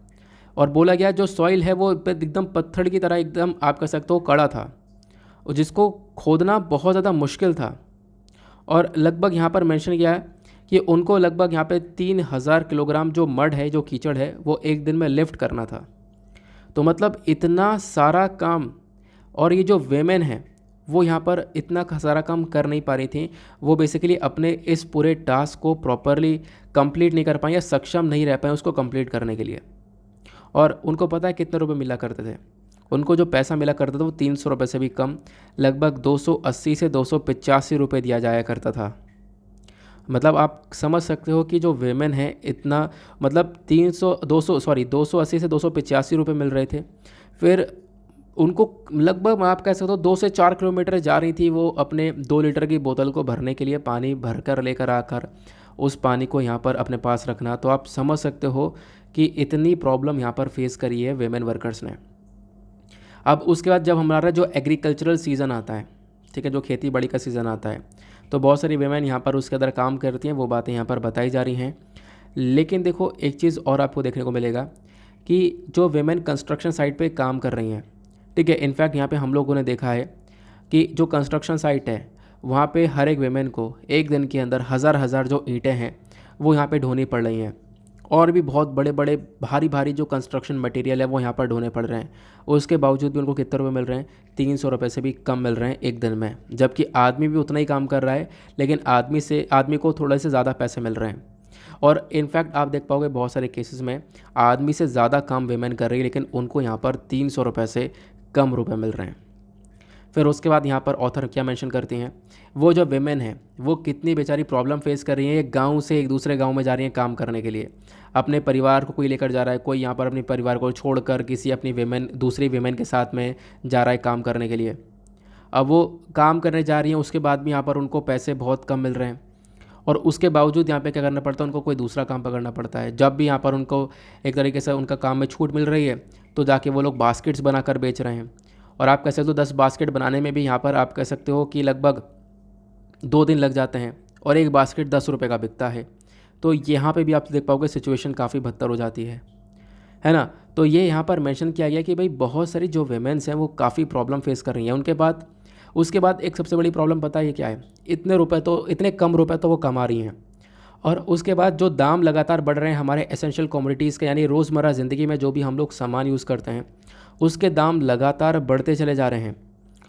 और बोला गया जो सॉइल है वो एकदम पत्थर की तरह एकदम आप कह सकते हो कड़ा था, और जिसको खोदना बहुत ज़्यादा मुश्किल था। और लगभग यहाँ पर मेंशन किया है कि उनको लगभग यहाँ पे 3000 किलोग्राम जो मड है, जो कीचड़ है, वो एक दिन में लिफ्ट करना था। तो मतलब इतना सारा काम, और ये जो वेमेन है वो यहाँ पर इतना सारा काम कर नहीं पा रही थी। वो बेसिकली अपने इस पूरे टास्क को प्रॉपरली कंप्लीट नहीं कर पाई या सक्षम नहीं रह पाए उसको कंप्लीट करने के लिए। और उनको पता है कितने रुपए मिला करते थे? उनको जो पैसा मिला करता था वो 300 रुपये से भी कम, लगभग 280 से 285 रुपये दिया जाया करता था। मतलब आप समझ सकते हो कि जो वेमेन है इतना, मतलब 280 से 285 रुपये मिल रहे थे। फिर उनको लगभग आप कह सकते हो 2 से 4 किलोमीटर जा रही थी वो अपने 2 लीटर की बोतल को भरने के लिए, पानी भर कर लेकर आकर उस पानी को यहाँ पर अपने पास रखना। तो आप समझ सकते हो कि इतनी प्रॉब्लम यहाँ पर फेस करी है वेमेन वर्कर्स ने। अब उसके बाद जब हमारा जो एग्रीकल्चरल सीज़न आता है, ठीक है, जो खेती बाड़ी का सीज़न आता है, तो बहुत सारी वेमेन यहाँ पर उसके अंदर काम करती हैं, वो बातें यहाँ पर बताई जा रही हैं। लेकिन देखो एक चीज़ और आपको देखने को मिलेगा कि जो वेमेन कंस्ट्रक्शन साइट पे काम कर रही हैं, ठीक है, इनफैक्ट यहाँ पे हम लोगों ने देखा है कि जो कंस्ट्रक्शन साइट है वहाँ पे हर एक वेमेन को एक दिन के अंदर हज़ार हज़ार जो ईंटें हैं वो यहाँ पे ढोनी पड़ रही हैं। और भी बहुत बड़े बड़े भारी भारी जो कंस्ट्रक्शन मटेरियल है वो यहाँ पर ढोने पड़ रहे हैं। उसके बावजूद भी उनको कितने रुपये मिल रहे हैं? 300 रुपये से भी कम मिल रहे हैं एक दिन में, जबकि आदमी भी उतना ही काम कर रहा है, लेकिन आदमी को थोड़े से ज़्यादा पैसे मिल रहे हैं। और इनफैक्ट आप देख पाओगे बहुत सारे केसेस में आदमी से ज़्यादा काम वेमेन कर रही है, लेकिन उनको यहाँ पर 300 रुपये से कम रुपए मिल रहे हैं। फिर उसके बाद यहाँ पर ऑथर क्या मेंशन करती हैं, वो जो वेमेन है वो कितनी बेचारी प्रॉब्लम फेस कर रही हैं। एक गांव से एक दूसरे गांव में जा रही हैं काम करने के लिए, अपने परिवार को कोई लेकर जा रहा है, कोई यहाँ पर अपने परिवार को छोड़कर किसी अपनी दूसरी वेमेन के साथ में जा रहा है काम करने के लिए। अब वो काम करने जा रही हैं, उसके बाद भी यहाँ पर उनको पैसे बहुत कम मिल रहे हैं, और उसके बावजूद यहाँ पे क्या करना पड़ता है, उनको कोई दूसरा काम पकड़ना पड़ता है। जब भी यहाँ पर उनको एक तरीके से उनका काम में छूट मिल रही है तो जाके वो लोग बास्केट्स बनाकर बेच रहे हैं। और आप कह सकते हो 10 बास्केट बनाने में भी यहाँ पर आप कह सकते हो कि लगभग 2 दिन लग जाते हैं, और एक बास्केट 10 रुपये का बिकता है। तो यहाँ पे भी आप देख पाओगे सिचुएशन काफ़ी बदतर हो जाती है ना। तो ये यहाँ पर मेंशन किया गया कि भाई बहुत सारी जो वेमेन्स हैं वो काफ़ी प्रॉब्लम फेस कर रही हैं। उसके बाद एक सबसे बड़ी प्रॉब्लम पता है क्या है? इतने कम रुपए तो वो कमा रही हैं, और उसके बाद जो दाम लगातार बढ़ रहे हैं हमारे एसेंशियल कमोडिटीज़ के, यानी रोज़मर्रा ज़िंदगी में जो भी हम लोग सामान यूज़ करते हैं उसके दाम लगातार बढ़ते चले जा रहे हैं।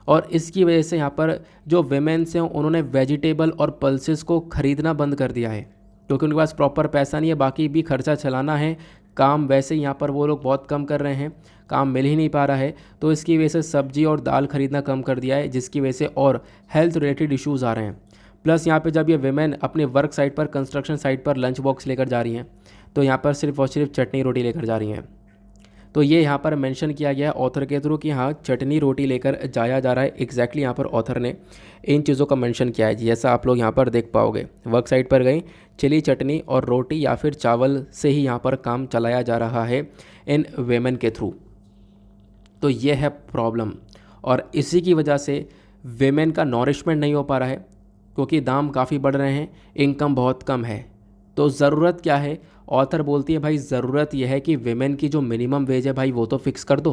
और इसकी वजह से यहाँ पर जो वेमेन्स हैं उन्होंने वेजिटेबल और पल्सेस को ख़रीदना बंद कर दिया है, क्योंकि उनके पास प्रॉपर पैसा नहीं है, बाकी भी खर्चा चलाना है। काम वैसे ही यहाँ पर वो लोग बहुत कम कर रहे हैं, काम मिल ही नहीं पा रहा है, तो इसकी वजह से सब्जी और दाल खरीदना कम कर दिया है, जिसकी वजह से और हेल्थ रिलेटेड इश्यूज़ आ रहे हैं। प्लस यहाँ पे जब ये वेमेन अपने वर्क साइट पर, कंस्ट्रक्शन साइट पर लंच बॉक्स लेकर जा रही हैं, तो यहाँ पर सिर्फ और सिर्फ चटनी रोटी लेकर जा रही हैं। तो ये यहाँ पर मेंशन किया गया है ऑथर के थ्रू कि हाँ चटनी रोटी लेकर जाया जा रहा है। एग्जैक्टली यहाँ पर ऑथर ने इन चीज़ों का मेंशन किया है, जैसा आप लोग यहाँ पर देख पाओगे। वर्क साइट पर गई, चिली चटनी और रोटी या फिर चावल से ही यहाँ पर काम चलाया जा रहा है इन वेमेन के थ्रू। तो ये है प्रॉब्लम, और इसी की वजह से वेमेन का नॉरिशमेंट नहीं हो पा रहा है, क्योंकि दाम काफ़ी बढ़ रहे हैं, इनकम बहुत कम है। तो ज़रूरत क्या है? ऑथर बोलती है भाई ज़रूरत यह है कि वेमेन की जो मिनिमम वेज है भाई वो तो फिक्स कर दो,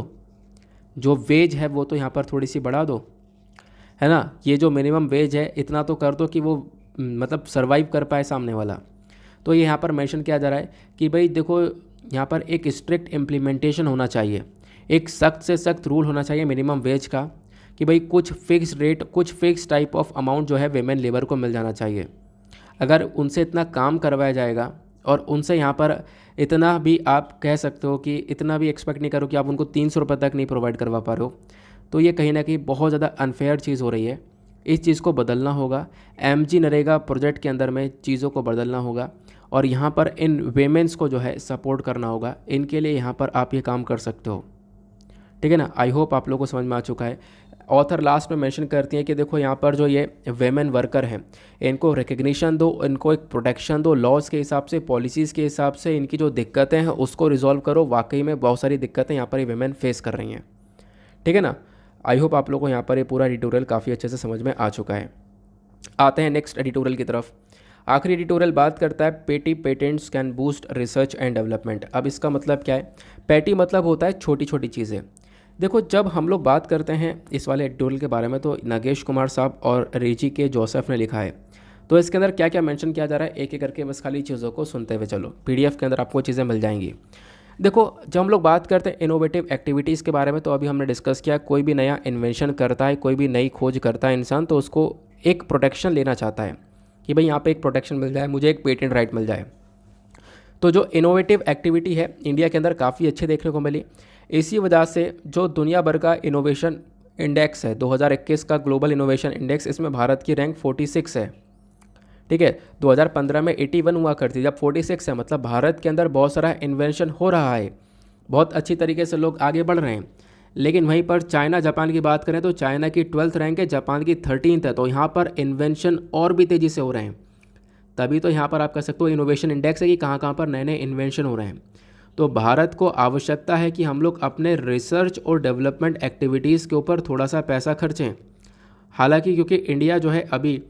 जो वेज है वो तो यहाँ पर थोड़ी सी बढ़ा दो, है ना। ये जो मिनिमम वेज है इतना तो कर दो कि वो मतलब सर्वाइव कर पाए सामने वाला। तो ये यहाँ पर मेंशन किया जा रहा है कि भाई देखो यहाँ पर एक स्ट्रिक्ट इम्प्लीमेंटेशन होना चाहिए, एक सख्त से सख्त रूल होना चाहिए मिनिमम वेज का, कि भाई कुछ फिक्स रेट, कुछ फिक्स टाइप ऑफ अमाउंट जो है वेमेन लेबर को मिल जाना चाहिए। अगर उनसे इतना काम करवाया जाएगा और उनसे यहाँ पर इतना भी आप कह सकते हो कि इतना भी एक्सपेक्ट नहीं करो कि आप उनको 300 रुपये तक नहीं प्रोवाइड करवा पा रहे हो, तो ये कहीं ना कहीं बहुत ज़्यादा अनफेयर चीज़ हो रही है। इस चीज़ को बदलना होगा। MG नरेगा प्रोजेक्ट के अंदर में चीज़ों को बदलना होगा, और यहाँ पर इन वेमेंस को जो है सपोर्ट करना होगा। इनके लिए यहाँ पर आप ये काम कर सकते हो, ठीक है ना। आई होप आप लोगों को समझ में आ चुका है। ऑथर लास्ट में मेंशन करती हैं कि देखो यहाँ पर जो ये वेमेन वर्कर हैं इनको रिकग्निशन दो, इनको एक प्रोटेक्शन दो, लॉज के हिसाब से, पॉलिसीज़ के हिसाब से इनकी जो दिक्कतें हैं उसको रिजॉल्व करो। वाकई में बहुत सारी दिक्कतें यहाँ पर ये वेमेन फेस कर रही हैं, ठीक है ना। आई होप आप लोगों को यहाँ पर ये पूरा एडिटोरियल काफ़ी अच्छे से समझ में आ चुका है। आते हैं नेक्स्ट एडिटोरियल की तरफ। आखिरी एडिटोरियल बात करता है पेटी patents can boost research and development. अब इसका मतलब क्या है? पैटी मतलब होता है छोटी छोटी चीज़ें। देखो, जब हम लोग बात करते हैं इस वाले एडिटोरियल के बारे में, तो नागेश कुमार साहब और रेजी के जोसेफ ने लिखा है। तो इसके अंदर क्या क्या मेंशन किया जा रहा है, एक एक करके बस खाली चीज़ों को सुनते हुए चलो। पीडीएफ के अंदर आपको चीज़ें मिल जाएंगी। देखो, जब हम लोग बात करते हैं इनोवेटिव एक्टिविटीज़ के बारे में, तो अभी हमने डिस्कस किया, कोई भी नया इन्वेंशन करता है, कोई भी नई खोज करता है इंसान, तो उसको एक प्रोटेक्शन लेना चाहता है कि भाई यहाँ पे एक प्रोटेक्शन मिल जाए, मुझे एक पेटेंट राइट मिल जाए। तो जो इनोवेटिव एक्टिविटी है इंडिया के अंदर काफ़ी अच्छी देखने को मिली। इसी वजह से जो दुनिया भर का इनोवेशन इंडेक्स है 2021 का ग्लोबल इनोवेशन इंडेक्स, इसमें भारत की रैंक 46 है। ठीक है, 2015 में 81 हुआ करती, जब 46 है मतलब भारत के अंदर बहुत सारा इन्वेंशन हो रहा है, बहुत अच्छी तरीके से लोग आगे बढ़ रहे हैं। लेकिन वहीं पर चाइना जापान की बात करें तो चाइना की 12th रैंक है, जापान की 13th है। तो यहाँ पर इन्वेंशन और भी तेज़ी से हो रहे हैं। तभी तो यहाँ पर आप कह सकते हो इनोवेशन इंडेक्स है कि कहाँ कहाँ पर नए नए इन्वेंशन हो रहे हैं। तो भारत को आवश्यकता है कि हम लोग अपने रिसर्च और डेवलपमेंट एक्टिविटीज़ के ऊपर थोड़ा सा पैसा खर्चें। हालांकि क्योंकि इंडिया जो है अभी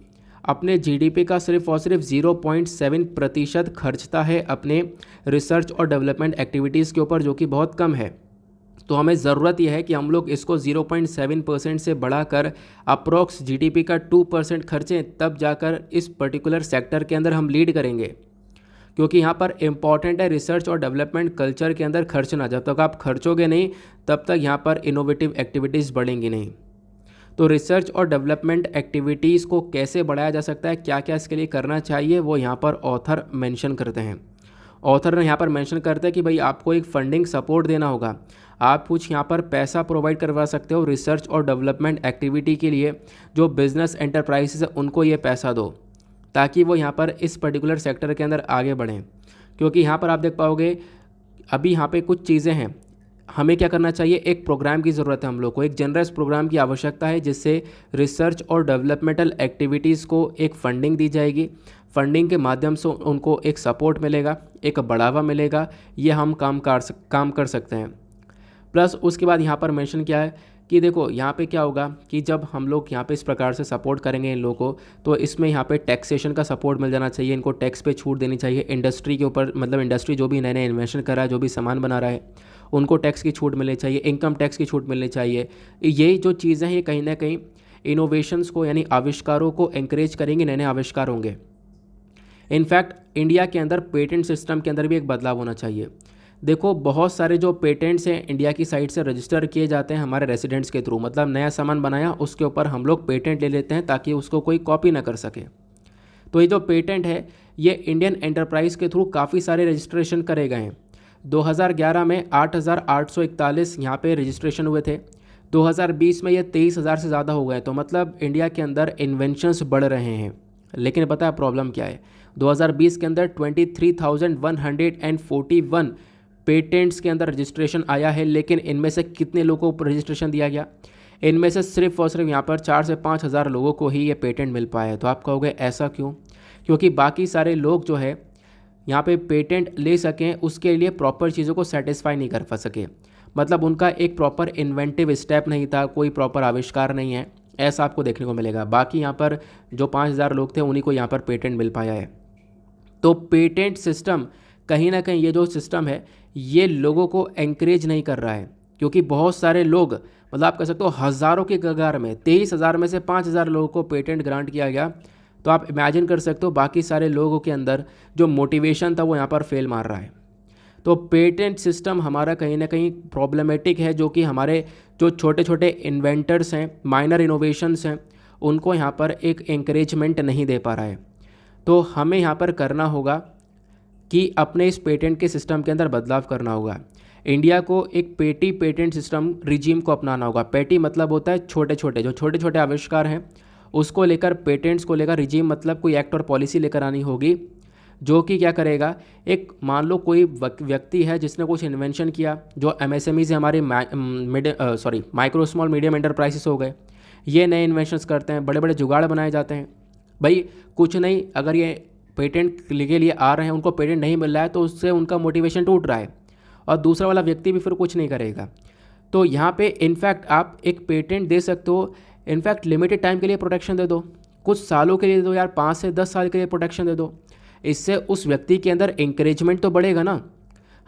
अपने जीडीपी का सिर्फ और सिर्फ 0.7% खर्चता है अपने रिसर्च और डेवलपमेंट एक्टिविटीज़ के ऊपर, जो कि बहुत कम है। तो हमें ज़रूरत यह है कि हम लोग इसको 0.7% से बढ़ाकर अप्रोक्स जीडीपी का 2% खर्चें, तब जाकर इस पर्टिकुलर सेक्टर के अंदर हम लीड करेंगे। क्योंकि यहाँ पर इम्पॉर्टेंट है रिसर्च और डेवलपमेंट कल्चर के अंदर खर्चना। जब तक आप खर्चोगे नहीं तब तक यहाँ पर इनोवेटिव एक्टिविटीज़ बढ़ेंगी नहीं। तो रिसर्च और डेवलपमेंट एक्टिविटीज़ को कैसे बढ़ाया जा सकता है, क्या क्या इसके लिए करना चाहिए, वो यहाँ पर ऑथर मेंशन करते हैं। ऑथर ने यहाँ पर मेंशन करते हैं कि भाई आपको एक फंडिंग सपोर्ट देना होगा। आप कुछ यहाँ पर पैसा प्रोवाइड करवा सकते हो रिसर्च और डेवलपमेंट एक्टिविटी के लिए। जो बिजनेस एंटरप्राइजेस है उनको ये पैसा दो, ताकि वो यहाँ पर इस पर्टिकुलर सेक्टर के अंदर आगे बढ़ें। क्योंकि यहाँ पर आप देख पाओगे अभी यहाँ पे कुछ चीज़ें हैं। हमें क्या करना चाहिए, एक प्रोग्राम की ज़रूरत है, हम लोग को एक जनरस प्रोग्राम की आवश्यकता है, जिससे रिसर्च और डेवलपमेंटल एक्टिविटीज़ को एक फंडिंग दी जाएगी। फंडिंग के माध्यम से उनको एक सपोर्ट मिलेगा, एक बढ़ावा मिलेगा। ये हम काम कर सकते हैं। प्लस उसके बाद यहाँ पर मेंशन किया है कि देखो यहाँ पे क्या होगा कि जब हम लोग यहाँ पे इस प्रकार से सपोर्ट करेंगे इन लोगों को, तो इसमें यहाँ पे टैक्सेशन का सपोर्ट मिल जाना चाहिए। इनको टैक्स पे छूट देनी चाहिए। इंडस्ट्री के ऊपर, मतलब इंडस्ट्री जो भी नए नए इन्वेंशन कर रहा है, जो भी सामान बना रहा है, उनको टैक्स की छूट मिलनी चाहिए, इनकम टैक्स की छूट मिलनी चाहिए। ये जो चीज़ें हैं ये कहीं ना कहीं इनोवेशंस को यानी आविष्कारों को एंकरेज करेंगे, नए नए आविष्कार होंगे। इनफैक्ट इंडिया के अंदर पेटेंट सिस्टम के अंदर भी एक बदलाव होना चाहिए। देखो, बहुत सारे जो पेटेंट्स हैं इंडिया की साइड से रजिस्टर किए जाते हैं हमारे रेसिडेंट्स के थ्रू। मतलब नया सामान बनाया, उसके ऊपर हम लोग पेटेंट ले लेते हैं ताकि उसको कोई कॉपी ना कर सके। तो ये जो पेटेंट है ये इंडियन एंटरप्राइज के थ्रू काफ़ी सारे रजिस्ट्रेशन करे गए हैं। 2011 में 8,841 यहाँ पे रजिस्ट्रेशन हुए थे। 2020 में ये 23,000 से ज़्यादा हो गए। तो मतलब इंडिया के अंदर इन्वेंशंस बढ़ रहे हैं। लेकिन पता है प्रॉब्लम क्या है, 2020 के अंदर 23,141 पेटेंट्स के अंदर रजिस्ट्रेशन आया है। लेकिन इनमें से कितने लोगों को रजिस्ट्रेशन दिया गया? इनमें से सिर्फ और सिर्फ यहाँ पर 4 से 5 हज़ार लोगों को ही ये पेटेंट मिल पाया है। तो आप कहोगे ऐसा क्यों? क्योंकि बाकी सारे लोग जो है यहाँ पे पेटेंट ले सकें उसके लिए प्रॉपर चीज़ों को सेटिस्फाई नहीं कर पा सके। मतलब उनका एक प्रॉपर इन्वेंटिव स्टेप नहीं था, कोई प्रॉपर आविष्कार नहीं है, ऐसा आपको देखने को मिलेगा। बाकी यहाँ पर जो 5,000 लोग थे उन्हीं को यहाँ पर पेटेंट मिल पाया है। तो पेटेंट सिस्टम कहीं ना कहीं, ये जो सिस्टम है ये लोगों को एंकरेज नहीं कर रहा है। क्योंकि बहुत सारे लोग, मतलब आप कह सकते हो हज़ारों के कगार में, 23,000 में से 5,000 लोगों को पेटेंट ग्रांट किया गया। तो आप इमेजिन कर सकते हो बाकी सारे लोगों के अंदर जो मोटिवेशन था वो यहाँ पर फेल मार रहा है। तो पेटेंट सिस्टम हमारा कहीं ना कहीं प्रॉब्लमेटिक है, जो कि हमारे जो छोटे छोटे इन्वेंटर्स हैं, माइनर इनोवेशंस हैं, उनको यहाँ पर एक एंकरेजमेंट नहीं दे पा रहा है। तो हमें यहाँ पर करना होगा कि अपने इस पेटेंट के सिस्टम के अंदर बदलाव करना होगा। इंडिया को एक पेटी पेटेंट सिस्टम रिजीम को अपनाना होगा। पेटी मतलब होता है छोटे छोटे, जो छोटे छोटे आविष्कार हैं उसको लेकर, पेटेंट्स को लेकर रिजीम मतलब कोई एक्ट और पॉलिसी लेकर आनी होगी, जो कि क्या करेगा, एक मान लो कोई व्यक्ति है जिसने कुछ इन्वेंशन किया, जो एमएसएमई से हमारे माइक्रो स्मॉल मीडियम एंटरप्राइजेस हो गए, ये नए इन्वेंशंस करते हैं, बड़े बड़े जुगाड़ बनाए जाते हैं। भाई कुछ नहीं, अगर ये पेटेंट के लिए आ रहे हैं, उनको पेटेंट नहीं मिल रहा है तो उससे उनका मोटिवेशन टूट रहा है और दूसरा वाला व्यक्ति भी फिर कुछ नहीं करेगा। तो यहाँ पे इनफैक्ट आप एक पेटेंट दे सकते हो, इनफैक्ट लिमिटेड टाइम के लिए प्रोटेक्शन दे दो, कुछ सालों के लिए दे दो यार, 5 से 10 साल के लिए प्रोटेक्शन दे दो। इससे उस व्यक्ति के अंदर इंकरेजमेंट तो बढ़ेगा ना।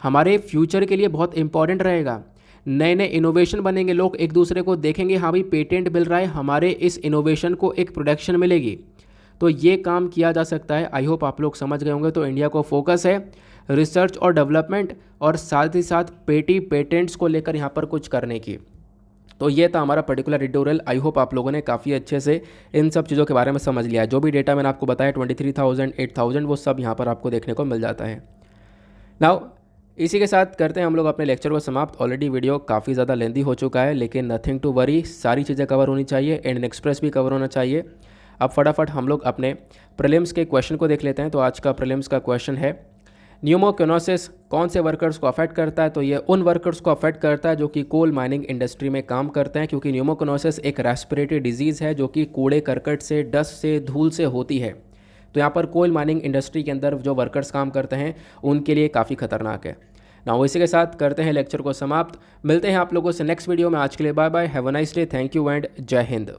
हमारे फ्यूचर के लिए बहुत इंपॉर्टेंट रहेगा। नए नए इनोवेशन बनेंगे, लोग एक दूसरे को देखेंगे, हाँ भाई पेटेंट मिल रहा है, हमारे इस इनोवेशन को एक प्रोडक्शन मिलेगी। तो ये काम किया जा सकता है। आई होप आप लोग समझ गए होंगे। तो इंडिया को फोकस है रिसर्च और डेवलपमेंट और साथ ही साथ पेटेंट्स को लेकर यहाँ पर कुछ करने की। तो ये था हमारा पर्टिकुलर एडिटोरियल। आई होप आप लोगों ने काफ़ी अच्छे से इन सब चीज़ों के बारे में समझ लिया है। जो भी डेटा मैंने आपको बताया 23,000 8,000 वो सब यहाँ पर आपको देखने को मिल जाता है। नाउ इसी के साथ करते हैं हम लोग अपने लेक्चर को समाप्त। ऑलरेडी वीडियो काफ़ी ज़्यादा लेंदी हो चुका है, लेकिन नथिंग टू वरी, सारी चीज़ें कवर होनी चाहिए। इंडियन एक्सप्रेस भी कवर होना चाहिए। अब फटाफट हम लोग अपने प्रीलिम्स के क्वेश्चन को देख लेते हैं। तो आज का प्रीलिम्स का क्वेश्चन है, न्यूमोकोनोसिस कौन से वर्कर्स को अफेक्ट करता है? तो ये उन वर्कर्स को अफेक्ट करता है जो कि कोल माइनिंग इंडस्ट्री में काम करते हैं, क्योंकि न्यूमोकोनोसिस एक रेस्पिरेटरी डिजीज़ है जो कि कूड़े करकट से, डस्ट से, धूल से होती है। तो यहाँ पर कोल माइनिंग इंडस्ट्री के अंदर जो वर्कर्स काम करते हैं उनके लिए काफ़ी खतरनाक है ना। इसी के साथ करते हैं लेक्चर को समाप्त। मिलते हैं आप लोगों से नेक्स्ट वीडियो में। आज के लिए bye bye, have a nice day, thank you and जय हिंद।